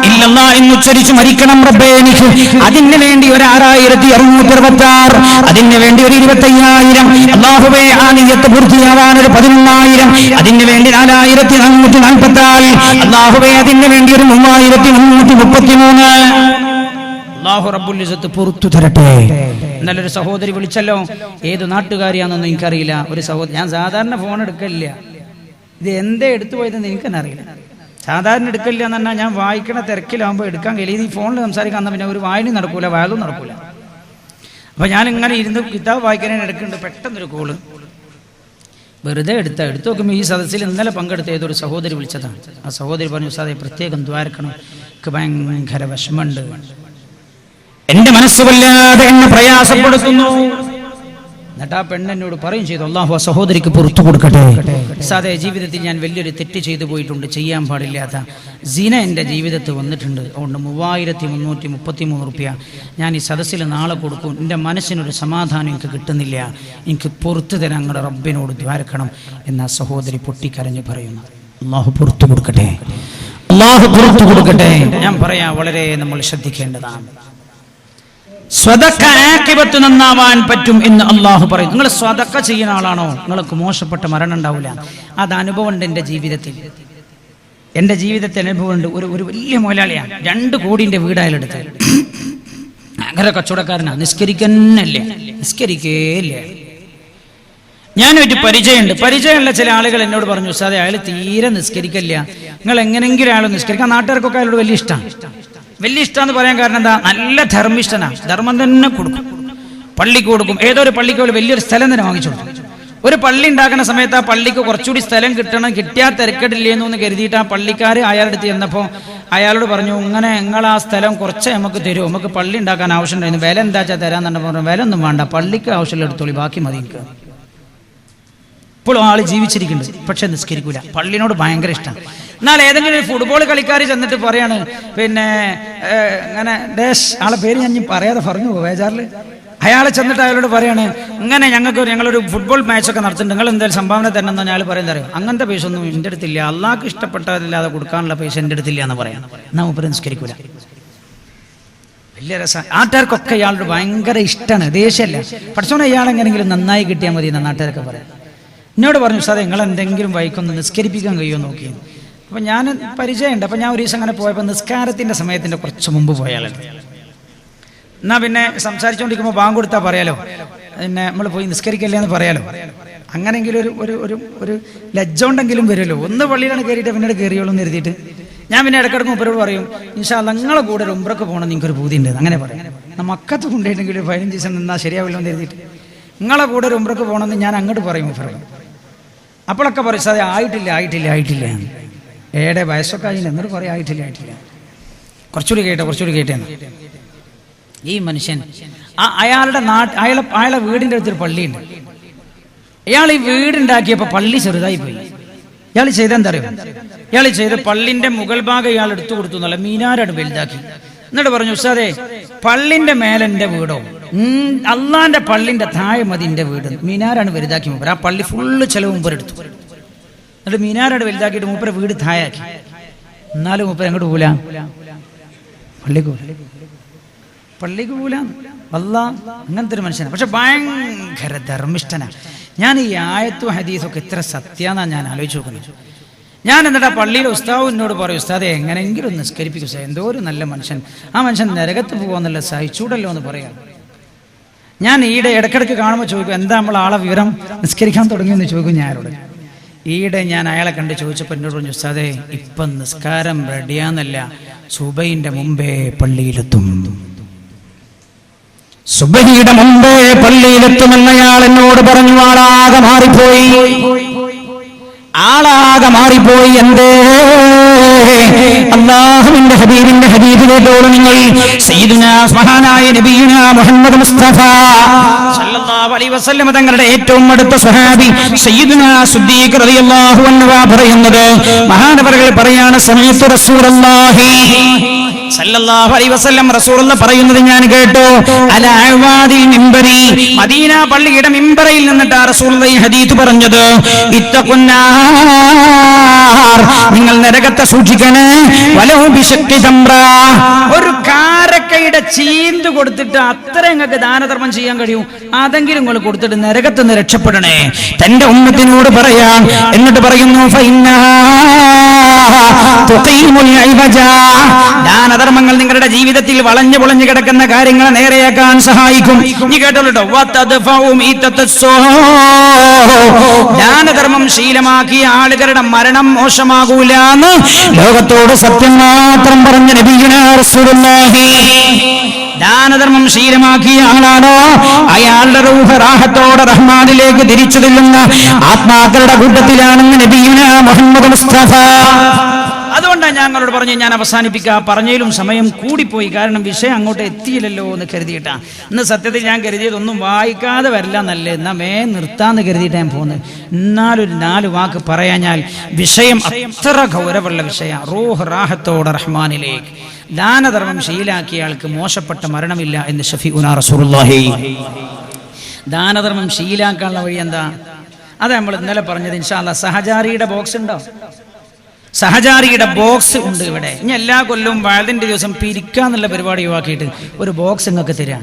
ഇല്ലല്ലാഹ് എന്ന് ഉച്ചരിച്ച് മരിക്കണം റബ്ബേ എനിക്ക്. അതിന് വേണ്ടി ഒരു 6666, അതിന് വേണ്ടി ഒരു 25000, അല്ലാഹുവേ ആ നിയ്യത്ത് പൂർത്തിയാവാൻ ഒരു 11000, അതിന് വേണ്ടി 4444, അല്ലാഹുവേ അതിന് വേണ്ടി ഒരു 3333. അല്ലാഹു റബ്ബുൽ ഇസ്സത്ത് പുറത്തു തരട്ടെ. നല്ലൊരു സഹോദരി വിളിച്ചല്ലോ, ഏത് നാട്ടുകാരിയാണെന്നൊന്നും എനിക്കറിയില്ല. ഒരു സഹോദരി, ഞാൻ സാധാരണ ഫോൺ എടുക്കില്ല, ഇത് എന്തേ എടുത്തു പോയതെന്ന് എനിക്കെന്നെ അറിയില്ല. സാധാരണ എടുക്കില്ല എന്ന് പറഞ്ഞാൽ ഞാൻ വായിക്കണ തിരക്കിലാകുമ്പോൾ എടുക്കാൻ കഴിയില്ല. ഈ ഫോണിൽ സംസാരിക്കാൻ പിന്നെ ഒരു വായനയും നടക്കൂല, വയലും നടക്കൂല. അപ്പൊ ഞാൻ ഇങ്ങനെ ഇരുന്ന് കിതാബ് വായിക്കാനാണ് എടുക്കുന്നുണ്ട്. പെട്ടെന്നൊരു കോള് വെറുതെ എടുത്തു നോക്കുമ്പോൾ ഈ സദസ്സിൽ ഇന്നലെ പങ്കെടുത്ത ഏതൊരു സഹോദരി വിളിച്ചതാണ്. ആ സഹോദരി പറഞ്ഞു, ഉസ്താദേ പ്രത്യേകം ദ്വാരക്കണം, എനിക്ക് ഭയങ്കര വിഷമമുണ്ട്, എന്റെ മനസ്സ് വല്ലാതെ എന്നെ പ്രയാസപ്പെടുത്തുന്നു. എന്നിട്ട് ആ പെണ്ണെന്നോട് പറയും ചെയ്തു, അല്ലാഹു ആ സഹോദരിക്ക് പുറത്തു കൊടുക്കട്ടെ. സാധേ ജീവിതത്തിൽ ഞാൻ വലിയൊരു തെറ്റ് ചെയ്തു പോയിട്ടുണ്ട്, ചെയ്യാൻ പാടില്ലാത്ത സിന എൻ്റെ ജീവിതത്തിൽ വന്നിട്ടുണ്ട്. അതുകൊണ്ട് 3333 റുപ്യ ഞാൻ ഈ സദസ്സിൽ നാളെ കൊടുക്കും. എൻ്റെ മനസ്സിനൊരു സമാധാനം എനിക്ക് കിട്ടുന്നില്ല, എനിക്ക് പുറത്തു തരാൻ അങ്ങയുടെ റബ്ബിനോട് ദ്വാരക്കണം എന്ന് ആ സഹോദരി പൊട്ടിക്കരഞ്ഞ് പറയുന്നു. അല്ലാഹു പുറത്തു കൊടുക്കട്ടെ, അല്ലാഹു പുറത്തു കൊടുക്കട്ടെ. ഞാൻ പറയാം, വളരെ നമ്മൾ ശ്രദ്ധിക്കേണ്ടതാണ്. സ്വതക്ക ആഖിബത്ത് നന്നാവാൻ പറ്റും എന്ന് അള്ളാഹു പറയും. നിങ്ങൾ സ്വതക്ക ചെയ്യുന്ന ആളാണോ, നിങ്ങൾക്ക് മോശപ്പെട്ട മരണം ഉണ്ടാവില്ല. അത് അനുഭവം ഉണ്ട് എൻ്റെ ജീവിതത്തിൽ. എൻ്റെ ജീവിതത്തിൽ അനുഭവമുണ്ട്. ഒരു വലിയ മുതലാളിയാണ്, 2 കോടിൻ്റെ വീടായാലെടുത്ത്. അങ്ങനെ കച്ചവടക്കാരനാണ്, നിസ്കരിക്കേയില്ല. ഞാനൊരു പരിചയമുള്ള ചില ആളുകൾ എന്നോട് പറഞ്ഞു, ഉസ്താദേ അയാൾ തീരെ നിസ്കരിക്കില്ല, നിങ്ങൾ എങ്ങനെയെങ്കിലും അയാൾ നിസ്കരിക്കാം. നാട്ടുകാർക്കൊക്കെ അയാളോട് വലിയ ഇഷ്ടമെന്ന് പറയാൻ കാരണം എന്താ? നല്ല ധർമ്മിഷ്ഠനാ, ധർമ്മം തന്നെ കൊടുക്കും, പള്ളിക്ക് കൊടുക്കും. ഏതൊരു പള്ളിക്ക് വലിയൊരു സ്ഥലം തന്നെ വാങ്ങിച്ചു കൊടുക്കും. ഒരു പള്ളി ഉണ്ടാക്കുന്ന സമയത്ത് ആ പള്ളിക്ക് കുറച്ചുകൂടി സ്ഥലം കിട്ടണം, കിട്ടിയാൽ തിരക്കിടില്ലേന്ന് കരുതിയിട്ട് ആ പള്ളിക്കാർ അയാളുടെ അടുത്ത് ചെന്നപ്പോൾ അയാളോട് പറഞ്ഞു, ഇങ്ങനെ നിങ്ങൾ ആ സ്ഥലം കുറച്ച് നമുക്ക് തരുമോ, നമുക്ക് പള്ളി ഉണ്ടാക്കാൻ ആവശ്യമുണ്ടായിരുന്നു, വില എന്താ വെച്ചാൽ തരാമെന്നു പറഞ്ഞു. വില ഒന്നും വേണ്ട, പള്ളിക്ക് ആവശ്യമുള്ള എടുത്തോളി, ബാക്കി മതി എനിക്ക്. ഇപ്പോഴും ആൾ ജീവിച്ചിരിക്കുന്നുണ്ട്, പക്ഷെ നിസ്കരിക്കൂല. പള്ളിനോട് ഭയങ്കര ഇഷ്ടമാണ്. എന്നാൽ ഏതെങ്കിലും ഒരു ഫുട്ബോൾ കളിക്കാർ ചെന്നിട്ട് പറയാണ്, പിന്നെ ഇങ്ങനെ ഡേഷ്, ആളെ പേര് ഞാൻ പറയാതെ പറഞ്ഞു ബേജാറിൽ, അയാൾ ചെന്നിട്ട് അയാളോട് പറയാണ്, ഇങ്ങനെ ഞങ്ങളൊരു ഫുട്ബോൾ മാച്ചൊക്കെ നടത്തുന്നുണ്ട്, നിങ്ങൾ എന്തായാലും സംഭാവന തരണമെന്ന് അയാൾ പറയുന്നത് അറിയാം. അങ്ങനത്തെ പൈസ ഒന്നും എൻ്റെ അടുത്തില്ല, അള്ളാഹ്ക്ക് ഇഷ്ടപ്പെട്ടതല്ലാതെ കൊടുക്കാനുള്ള പൈസ എൻ്റെ അടുത്തില്ല എന്ന് പറയാം. എന്നാൽ മൂപ്പര് നിസ്കരിക്കൂല. വലിയ രസമാണ്. നാട്ടുകാർക്കൊക്കെ ഇയാളോട് ഭയങ്കര ഇഷ്ടമാണ്, ദേഷ്യമല്ല. പഠിച്ചോണെ ഇയാൾ എങ്ങനെയെങ്കിലും നന്നായി കിട്ടിയാൽ മതി എന്ന് നാട്ടുകാരൊക്കെ പറയാം. എന്നോട് പറഞ്ഞു, സാറേ നിങ്ങൾ എന്തെങ്കിലും വൈക്കൊന്ന് നിസ്കരിപ്പിക്കാൻ കഴിയുമോ നോക്കി. അപ്പം ഞാൻ പരിചയമുണ്ട്. അപ്പം ഞാൻ ഒരു ദിവസം അങ്ങനെ പോയപ്പോൾ നിസ്കാരത്തിൻ്റെ സമയത്തിൻ്റെ കുറച്ച് മുമ്പ് പോയാളുണ്ട്. എന്നാൽ പിന്നെ സംസാരിച്ചുകൊണ്ടിരിക്കുമ്പോൾ ബാങ്ക് കൊടുത്താൽ പറയാലോ, പിന്നെ നമ്മൾ പോയി നിസ്കരിക്കല്ലേ എന്ന് പറയാലോ. അങ്ങനെയെങ്കിലും ഒരു ലജ്ജ ഉണ്ടെങ്കിലും വരുമല്ലോ. ഒന്ന് പള്ളിയിലാണ് കയറിയിട്ട് പിന്നീട് കയറിയോളൂ എന്ന് എഴുതിയിട്ട് ഞാൻ പിന്നെ ഇടക്കിടക്ക് മൂപ്പരോട് പറയും ഇൻഷാ അല്ലാഹ് നിങ്ങളെ കൂടെ ഒരു ഉംറക്ക് പോകണം നിങ്ങൾക്കൊരു പൂതി ഉണ്ട് അങ്ങനെ പറയും. മക്കത്ത് കൊണ്ടുപോയിട്ടുണ്ടെങ്കിൽ 15 ദിവസം നിന്നാൽ ശരിയാവില്ലോ എന്ന് എഴുതിയിട്ട് നിങ്ങളെ കൂടെ ഒരു ഉംറക്ക് പോകണമെന്ന് ഞാൻ അങ്ങോട്ട് പറയും മൂപ്പരോട്. അപ്പോഴൊക്കെ പറയും സാറേ ആയിട്ടില്ല ഏടെ വയസ്സൊക്കെ ആയില്ല എന്നിട്ട് പറയും ആയിട്ടില്ല കുറച്ചുകൂടി കേട്ടേന്ന്. ഈ മനുഷ്യൻ അയാളെ വീടിൻ്റെ അടുത്തൊരു പള്ളിയുണ്ട്. ഇയാൾ ഈ വീടുണ്ടാക്കിയപ്പോൾ പള്ളി ചെറുതായി പോയി. ഇയാൾ ചെയ്തെന്താ അറിയോ? ഇയാൾ ചെയ്ത് പള്ളിന്റെ മുകൾ ഭാഗം ഇയാൾ എടുത്തു കൊടുത്തു എന്നല്ല, മീനാരാണ് വലുതാക്കി. എന്നിട്ട് പറഞ്ഞു ഉസ്താദേ പള്ളിന്റെ മേലെ എൻ്റെ വീടോ അള്ളാന്റെ പള്ളിന്റെ താഴെ മതി എൻ്റെ വീട്, മീനാരാണ് വലുതാക്കി മൂപ്പർ. ആ പള്ളി ഫുള്ള് ചെലവ് മൂപ്പർ എടുത്തു. എന്നിട്ട് മീനാരാണ് വലുതാക്കിയിട്ട് മൂപ്പരെ വീട് താഴാക്കി. എന്നാലും മൂപ്പർ എങ്ങോട്ട് പോല പള്ളിക്ക് പോല അല്ലാ അങ്ങനത്തെ ഒരു മനുഷ്യനാണ്. പക്ഷെ ഭയങ്കര ധർമ്മിഷ്ഠനാ. ഞാൻ ഈ ആയത്തും ഹദീസൊക്കെ എത്ര സത്യാന്നാണ് ഞാൻ ആലോചിച്ച് നോക്കുന്നത്. ഞാൻ എന്നിട്ട് ആ പള്ളിയിലെ ഉസ്താവ് എന്നോട് പറയും ഉസ്താദെ എങ്ങനെയെങ്കിലും ഒന്ന് നിസ്കരിപ്പിക്കും സാർ, എന്തോ ഒരു നല്ല മനുഷ്യൻ, ആ മനുഷ്യൻ നരകത്ത് പോകുമെന്നല്ല സഹിച്ചൂടല്ലോ എന്ന് പറയാം. ഞാൻ ഈടെ ഇടയ്ക്കിടയ്ക്ക് കാണുമ്പോൾ ചോദിക്കും എന്താ നമ്മൾ ആളെ വിവരം, നിസ്കരിക്കാൻ തുടങ്ങിയെന്ന് ചോദിക്കും ഞാനോട്. ഈടെ ഞാൻ അയാളെ കണ്ട് ചോദിച്ചപ്പോൾ എന്നോട് പറഞ്ഞു ഉസ്താദെ ഇപ്പം നിസ്കാരം റെഡിയാന്നല്ല, സുബൈന്റെ മുമ്പേ പള്ളിയിലെത്തും, സുബഹിയുടെ മുമ്പേ പള്ളിയിലെത്തുമെന്നയാൾ എന്നോട് പറഞ്ഞു. ആളാകെ മാറിപ്പോയി. എന്തേ? അല്ലാഹുവിന്റെ ഹബീബിന്റെ ഹദീസിലേക്കോട് നിങ്ങൾ സയ്യിദുനാ മഹാനായ നബിയുനാ മുഹമ്മദ് മുസ്തഫ സല്ലല്ലാഹു അലൈഹി വസല്ലം തങ്ങളുടെ ഏറ്റവും അടുത്ത സ്വഹാബി സയ്യിദുനാ സിദ്ദീഖ് റളിയല്ലാഹു അൻഹു പറയുന്നത്, മഹാനവറുകൾ പറയാണ് സമയത്ത് റസൂലുള്ളാഹി സല്ലല്ലാഹു അലൈഹി വസല്ലം റസൂലുള്ളാഹി പറയുന്നത് ഞാൻ കേട്ടു. അലാ അവാദിൽ മിംബരി, മദീന പള്ളിയുടെ മിംബറിൽ നിന്നിട്ട് റസൂലുള്ളാഹി ഹദീസ് പറഞ്ഞത്, ഇത്തഖുന്നാർ, നിങ്ങൾ നരകത്തെ സൂക്ഷിക്കണേ, വലൗ ബിശഖ്ഖി തംറ, ഒരു കാരക്കയുടെ ചീന്ത് കൊടുത്തിട്ട് അത്ര നിങ്ങൾക്ക് ദാനധർമ്മം ചെയ്യാൻ കഴിയും, അതെങ്കിലും നിങ്ങൾ കൊടുത്തിട്ട് നരകത്ത് നിന്ന് രക്ഷപ്പെടണേ തന്റെ ഉമ്മത്തിനോട് പറയാൻ. എന്നിട്ട് പറയുന്നു ദാനധർമ്മങ്ങൾ നിങ്ങളുടെ ജീവിതത്തിൽ വളഞ്ഞു പൊളഞ്ഞു കിടക്കുന്ന കാര്യങ്ങൾ നേരെയാക്കാൻ സഹായിക്കും. നീ കേട്ടോളൂ, ദാനധർമ്മം ശീലമാക്കിയ ആളുകളുടെ മരണം മോശമാകൂലെന്ന് ലോകത്തോട് സത്യം മാത്രം പറഞ്ഞ നബിയുനാ റസൂലുള്ളാഹി. ദാനധർമ്മം ശീലമാക്കിയ ആളാണോ അയാളുടെ റൂഹ് റാഹത്തോടെ റഹ്മാനിലേക്ക് തിരിച്ചു ചെല്ലുന്ന ആത്മാക്കളുടെ കൂട്ടത്തിലാണെന്ന് നബിയുനാ മുഹമ്മദ് മുസ്തഫ. അതുകൊണ്ടാണ് ഞങ്ങളോട് പറഞ്ഞു ഞാൻ അവസാനിപ്പിക്കാം. പറഞ്ഞതിലും സമയം കൂടിപ്പോയി, കാരണം വിഷയം അങ്ങോട്ട് എത്തിയില്ലല്ലോ എന്ന് കരുതിയിട്ടാ. ഇന്ന് സത്യത്തിൽ ഞാൻ കരുതിയത് ഒന്നും വായിക്കാതെ വരില്ല എന്നല്ലേ, എന്നാ നിർത്താന്ന് കരുതിയിട്ടാണ് ഞാൻ പോകുന്നത്. എന്നാലൊരു 4 വാക്ക് പറയാഞ്ഞാൽ വിഷയം അത്ര ഗൗരവമുള്ള വിഷയം. റൂഹ് റാഹത്തോടെ റഹ്മാനിലേക്ക് ദാനധർമ്മം ശീലാക്കിയ ആൾക്ക് മോശപ്പെട്ട മരണമില്ല എന്ന് ഷഫീഉനാ റസൂലുള്ളാഹി. ദാനധർമ്മം ശീലാക്കാനുള്ള വഴി എന്താ? അത് നമ്മൾ ഇന്നലെ പറഞ്ഞത്. ഇൻഷാ അല്ലാഹ് സഹചാരിയുടെ ബോക്സ് ഉണ്ടോ? സഹചാരിയുടെ ബോക്സ് ഉണ്ട് ഇവിടെ. ഇനി എല്ലാ കൊല്ലവും വയലിന്റെ ദിവസം പിരിക്കാന്നുള്ള പരിപാടി ഒഴിവാക്കിയിട്ട് ഒരു ബോക്സ് നിങ്ങൾക്ക് തരാം.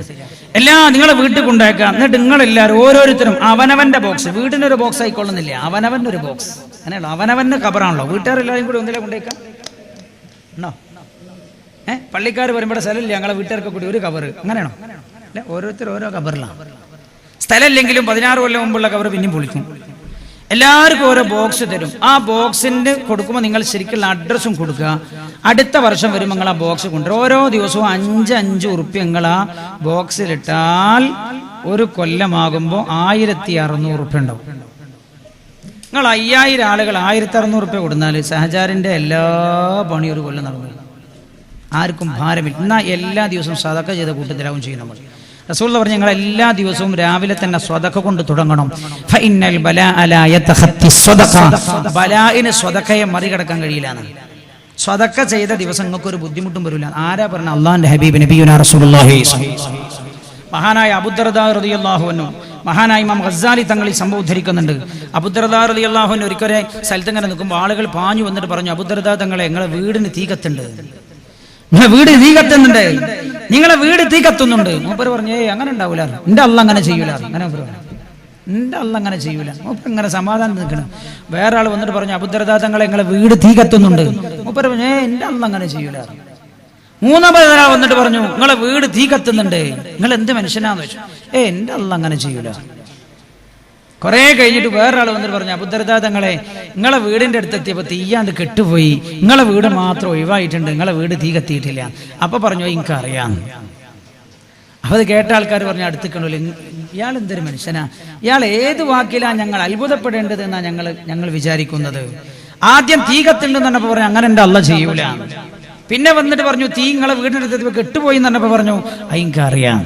നിങ്ങളെ വീട്ടിൽ കൊണ്ടുവയ്ക്കാം. എന്നിട്ട് നിങ്ങളെല്ലാവരും ഓരോരുത്തരും അവനവന്റെ ബോക്സ്, വീടിനൊരു ബോക്സ് ആയിക്കൊള്ളുന്നില്ല, അവനവന്റെ ഒരു ബോക്സ്. അങ്ങനെയുള്ളൂ, അവനവന്റെ കബറാണല്ലോ. വീട്ടുകാരെല്ലാവരും കൂടി ഒന്നിലെ കൊണ്ടുവയ്ക്കാം ഉണ്ടോ? പള്ളിക്കാർ വരുമ്പോൾ സ്ഥലമില്ല, ഞങ്ങളെ വീട്ടുകാർക്ക് കൂടി ഒരു കബറ്, അങ്ങനെയാണോ? അല്ല, ഓരോരുത്തർ ഓരോ കബറിലാണ്. സ്ഥലമില്ലെങ്കിലും 16 കൊല്ലം മുമ്പുള്ള കബറ് പിന്നെയും പൊളിക്കും. എല്ലാവർക്കും ഓരോ ബോക്സ് തരും. ആ ബോക്സിന്റെ കൊടുക്കുമ്പോൾ നിങ്ങൾ ശരിക്കുള്ള അഡ്രസ്സും കൊടുക്കുക. അടുത്ത വർഷം വരുമ്പോൾ നിങ്ങൾ ആ ബോക്സ് കൊണ്ടുവരും. ഓരോ ദിവസവും 5 ഉറുപ്പ്യ നിങ്ങൾ ആ ബോക്സിലിട്ടാൽ ഒരു കൊല്ലമാകുമ്പോൾ 1600 ഉറുപ്പ്യ ഉണ്ടാവും. നിങ്ങൾ 5000 ആളുകൾ 1600 ഉറുപ്പ്യ കൊടുത്താൽ സഹചാരിന്റെ എല്ലാ പണിയും ഒരു കൊല്ലം നടന്നു. ആർക്കും ഭാരമില്ല. എന്നാൽ എല്ലാ ദിവസവും സദഖ ചെയ്ത കൂട്ടത്തിലാവും ചെയ്യും നമ്മൾ. റസൂലുള്ളാഹി പറഞ്ഞു ഞങ്ങൾ എല്ലാ ദിവസവും രാവിലെ തന്നെ സ്വതക്ക കൊണ്ട് തുടങ്ങണം. ഫഇന്നൽ ബലാഅ ലാ യതഖത്തി സ്വദഖ, ബലാഇന് സ്വതക്കയെ മറികടക്കാൻ കഴിയില്ല. സ്വതക്ക ചെയ്ത ദിവസം നിങ്ങൾക്ക് ഒരു ബുദ്ധിമുട്ടും വരില്ല. ആരാ പറഞ്ഞ? അല്ലാഹുവിന്റെ ഹബീബ് നബിയുനാ റസൂലുള്ളാഹി. മഹാനായ അബൂദർദാ റളിയല്ലാഹു അൻഹു, മഹാനായ ഇമാം ഗസ്സാലി തങ്ങൾ ഈ സംഭവം ഉദ്ധരിക്കുന്നുണ്ട്. അബൂദർദാ റളിയല്ലാഹു അൻഹു ഒരിക്കലെ സ്ഥലത്ത് ഇങ്ങനെ നിൽക്കുമ്പോൾ ആളുകൾ പാഞ്ഞു വന്നിട്ട് പറഞ്ഞു, അബൂദർദാ തങ്ങളെ നിങ്ങളെ വീടിന് തീ കത്തുന്നുണ്ട്, നിങ്ങളെ വീട് തീ കത്തുന്നുണ്ട്, നിങ്ങളെ വീട് തീ കത്തുന്നുണ്ട്. മൂപ്പര് പറഞ്ഞു അങ്ങനെ ഉണ്ടാവൂല, എന്റെ അള്ള അങ്ങനെ ചെയ്യൂല. അങ്ങനെ മൂപ്പര് പറഞ്ഞു എന്റെ അള്ള അങ്ങനെ ചെയ്യൂല. മൂപ്പര് ഇങ്ങനെ സമാധാനം നിൽക്കണം. വേറെ ആൾ വന്നിട്ട് പറഞ്ഞു, അബൂദർദാ തങ്ങളെ നിങ്ങളെ വീട് തീ കത്തുന്നുണ്ട്. മൂപ്പര് പറഞ്ഞു എന്റെ അള്ള അങ്ങനെ ചെയ്യൂല. 3ാമത് ഒരാൾ വന്നിട്ട് പറഞ്ഞു നിങ്ങളെ വീട് തീ കത്തുന്നുണ്ട്, നിങ്ങൾ എന്ത് മനുഷ്യനാന്ന് വെച്ചു. എന്റെ അള്ള അങ്ങനെ ചെയ്യൂല. കുറെ കഴിഞ്ഞിട്ട് വേറൊരാൾ വന്നിട്ട് പറഞ്ഞു, അബൂദർദാ തങ്ങളെ, നിങ്ങളെ വീടിന്റെ അടുത്തെത്തിയപ്പോൾ തീയാണ്ട് കെട്ടുപോയി, നിങ്ങളെ വീട് മാത്രം ഒഴിവായിട്ടുണ്ട്, നിങ്ങളെ വീട് തീ കത്തിയിട്ടില്ല. അപ്പൊ പറഞ്ഞു, എനിക്കറിയാം. അപ്പൊ അത് കേട്ട ആൾക്കാർ പറഞ്ഞു, അടുത്തേക്കണല്ലോ, ഇയാൾ എന്തൊരു മനുഷ്യനാ, ഇയാൾ ഏത് വാക്കിലാണ് ഞങ്ങൾ അത്ഭുതപ്പെടേണ്ടത് എന്നാ ഞങ്ങൾ വിചാരിക്കുന്നത്. ആദ്യം തീ കത്തുണ്ടെന്ന് പറഞ്ഞപ്പോ പറഞ്ഞു, അങ്ങനെ എന്റെ അള്ളാഹ് ചെയ്യൂല. പിന്നെ വന്നിട്ട് പറഞ്ഞു, തീ നിങ്ങളെ വീടിന്റെ അടുത്ത് കെട്ടുപോയി എന്ന് പറഞ്ഞപ്പോ പറഞ്ഞു, എനിക്കറിയാം.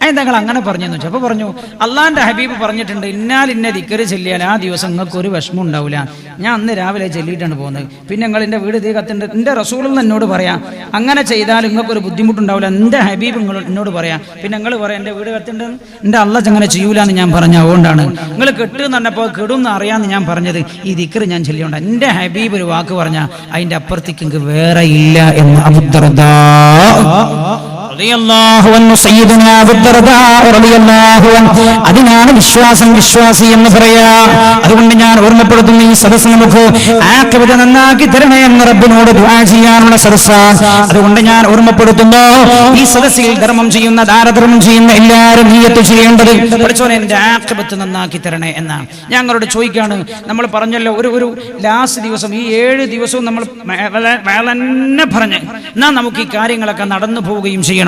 എന്താ നിങ്ങൾ അങ്ങനെ പറഞ്ഞെന്ന് വെച്ചാൽ അപ്പൊ പറഞ്ഞു, അള്ളാന്റെ ഹബീബ് പറഞ്ഞിട്ടുണ്ട്, ഇന്നാൽ ഇന്ന ദിക്റ് ചൊല്ലിയാൽ ആ ദിവസം നിങ്ങൾക്ക് ഒരു വിഷമം ഉണ്ടാവില്ല. ഞാൻ അന്ന് രാവിലെ ചൊല്ലിയിട്ടാണ് പോകുന്നത്. പിന്നെ നിങ്ങൾ എന്റെ വീട് തീ കത്തുണ്ട്, എന്റെ റസൂൽ എന്നോട് പറയാം, അങ്ങനെ ചെയ്താൽ നിങ്ങൾക്ക് ഒരു ബുദ്ധിമുട്ടുണ്ടാവില്ല. എന്റെ ഹബീബ് നിങ്ങൾ എന്നോട് പറയാം. പിന്നെ നിങ്ങൾ പറയാം എന്റെ വീട് കത്തുണ്ട്, എന്റെ അള്ളാഹ് അങ്ങനെ ചെയ്യൂലെന്ന് ഞാൻ പറഞ്ഞ. അതുകൊണ്ടാണ് നിങ്ങൾ കെട്ടുന്ന് പറഞ്ഞപ്പോൾ കെടുന്ന് അറിയാമെന്ന് ഞാൻ പറഞ്ഞത്. ഈ ദിക്റ് ഞാൻ ചൊല്ലിയോണ്ട് എന്റെ ഹബീബ് ഒരു വാക്ക് പറഞ്ഞ അതിന്റെ അപ്പുറത്തേക്ക് എനിക്ക് വേറെ ഇല്ല എന്ന് അബൂദർദാ അതിനാണ് വിശ്വാസി എന്ന് പറയാ. അതുകൊണ്ട് ഞാൻ ഓർമ്മപ്പെടുത്തുന്ന ഈ സദസ്സ് നമുക്ക് ആഖിബത്ത് നന്നാക്കി തരണേ എന്ന് റബ്ബിനോട് ദുആ ചെയ്യാനുള്ള സദസ്സാണ്. അതുകൊണ്ട് ഞാൻ ഓർമ്മപ്പെടുത്തുന്നു, ഈ സദസ്സിൽ ധർമ്മം ചെയ്യുന്ന, ദാനധർമ്മം ചെയ്യുന്ന എല്ലാവരും നിയ്യത്ത് ചെയ്യേണ്ടത് പഠിച്ചോനെ എന്റെ ആഖിബത്ത് നന്നാക്കി തരണേ എന്നാണ്. ഞങ്ങളോട് ചോദിക്കാണ്, നമ്മൾ പറഞ്ഞല്ലോ ഒരു ലാസ്റ്റ് ദിവസം, ഈ 7 ദിവസവും നമ്മൾ തന്നെ പറഞ്ഞ് എന്നാ നമുക്ക് ഈ കാര്യങ്ങളൊക്കെ നടന്നു പോവുകയും ചെയ്യണം.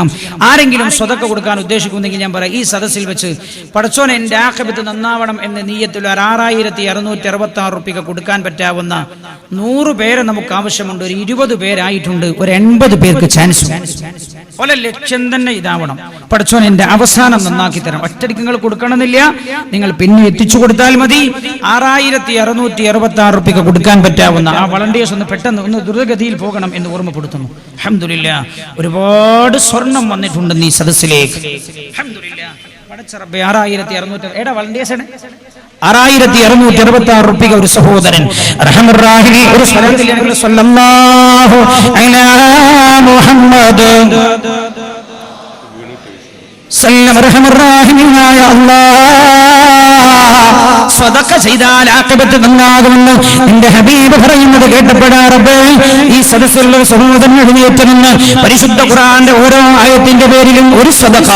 ആരെങ്കിലും സ്വതക്ക കൊടുക്കാൻ ഉദ്ദേശിക്കുന്നെങ്കിൽ ഞാൻ പറയാം, ഈ സദസ്സിൽ വെച്ച് പടച്ചോനെ എന്റെ ആഖിബത്ത് നന്നാവണം എന്ന് നിയ്യത്തിൽ 6666 റുപ്യ കൊടുക്കാൻ പറ്റാവുന്ന 100 പേരെ നമുക്ക് ആവശ്യമുണ്ട്. ഒരു 20 പേരായിട്ടുണ്ട്, ഒരു 80 പേർക്ക് ചാൻസ്. പല ലക്ഷ്യം തന്നെ ഇതാവണം. പടച്ചോനെ എന്റെ അവസാനം നന്നാക്കി തരണം. ഒറ്റയ്ക്ക് നിങ്ങൾ കൊടുക്കണമെന്നില്ല, നിങ്ങൾ പിന്നെ എത്തിച്ചു കൊടുത്താൽ മതി. 6666 റുപ്യ കൊടുക്കാൻ പറ്റാവുന്ന ആ വളണ്ടിയേഴ്സ് ഒന്ന് പെട്ടെന്ന് ഒന്ന് ദ്രുതഗതിയിൽ പോകണം എന്ന് ഓർമ്മപ്പെടുത്തുന്നു. അൽഹംദുലില്ലാഹ്, ഒരുപാട് സ്വർണം വന്നിട്ടുണ്ട് ഈ സദസ്സിലേക്ക്. അൽഹംദുലില്ലാഹ്, പടച്ച റബ്ബേ 6600 എടാ വളണ്ടിയേഴ്സ് 6666 റുപ്യ ഒരു സഹോദരൻ റഹ്മത്തുള്ളാഹി ഒരു സ്വലാത്തിൽ സല്ലല്ലാഹു അലാ മുഹമ്മദ് സല്ലം റഹ്മത്തുള്ളാഹിയായ അല്ലാഹ് സദഖ ചെയ്താൽ ആഖിബത്ത് നന്നാകുമെന്ന് നിന്റെ ഹബീബ് പറയുന്നത് കേട്ടപ്പോഴാ റബ്ബേ ഈ സദസ്സിലുള്ള സഹോദരൻ എഴുന്നേറ്റ് നിന്ന് പരിശുദ്ധ ഖുർആന്റെ ഓരോ ആയത്തിന്റെ പേരിലും ഒരു സദഖ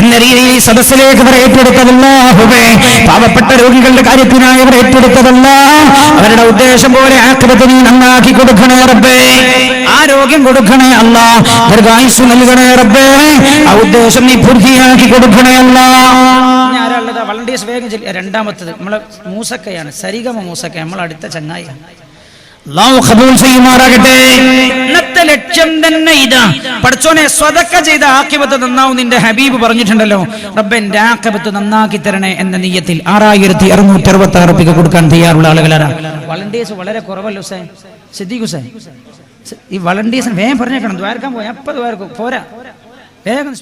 എന്ന രീതിയിൽ ഈ സദസ്സിലേക്ക് അവർ ഏറ്റെടുത്തതല്ലാഹുവേ. പാവപ്പെട്ട രോഗികളുടെ കാര്യത്തിനായി അവർ ഏറ്റെടുത്തതല്ല, അവരുടെ ഉദ്ദേശം പോലെ ആഖിബത്ത് നീ നന്നാക്കി കൊടുക്കണേ റബ്ബേ. ആരോഗ്യം കൊടുക്കണേ അല്ലാഹ്, ദീർഘായുസ്സ് നൽകണേ റബ്ബേ. ആ ഉദ്ദേശം നീ പൂർത്തിയാക്കി കൊടുക്കണേ അല്ലാഹ്. ആരാളുള്ളത് വളണ്ടിയേഴ്സ് വേഗം ചൊല്ലി. രണ്ടാമത്തത് നമ്മളെ മൂസക്കയാണ്, സരിഗമ മൂസക്ക, നമ്മൾ അടുത്ത ചങ്ങായി. അല്ലാഹു ഖബൂൽ ചെയ്യുമാറാകട്ടെ. ഇന്നത്തെ ലക്ഷ്യം തന്നെ ഇതാ, പടച്ചോനെ സ്വതക്ക ചെയ്ത ആഖിബത്ത് നന്നാവും നിന്റെ ഹബീബ് പറഞ്ഞിട്ടുണ്ടല്ലോ. റബ്ബേ എന്റെ ആഖിബത്ത് നന്നാക്കി തരണേ എന്ന നിയ്യത്തിൽ 6666 റുപ്യ കൊടുക്കാൻ തയ്യാറുള്ള ആളുകളാണ്. വളണ്ടിയേഴ്സ് വളരെ കുറവല്ലോ ഹുസൈൻ, സിദ്ദീഖ് ഹുസൈൻ. ഈ വളണ്ടിയേഴ്സിന് വേഗം പറഞ്ഞേക്കണം, ദ്വാരക്കാൻ പോയാൽ 40 പേർക്ക് പോരാ, വേഗം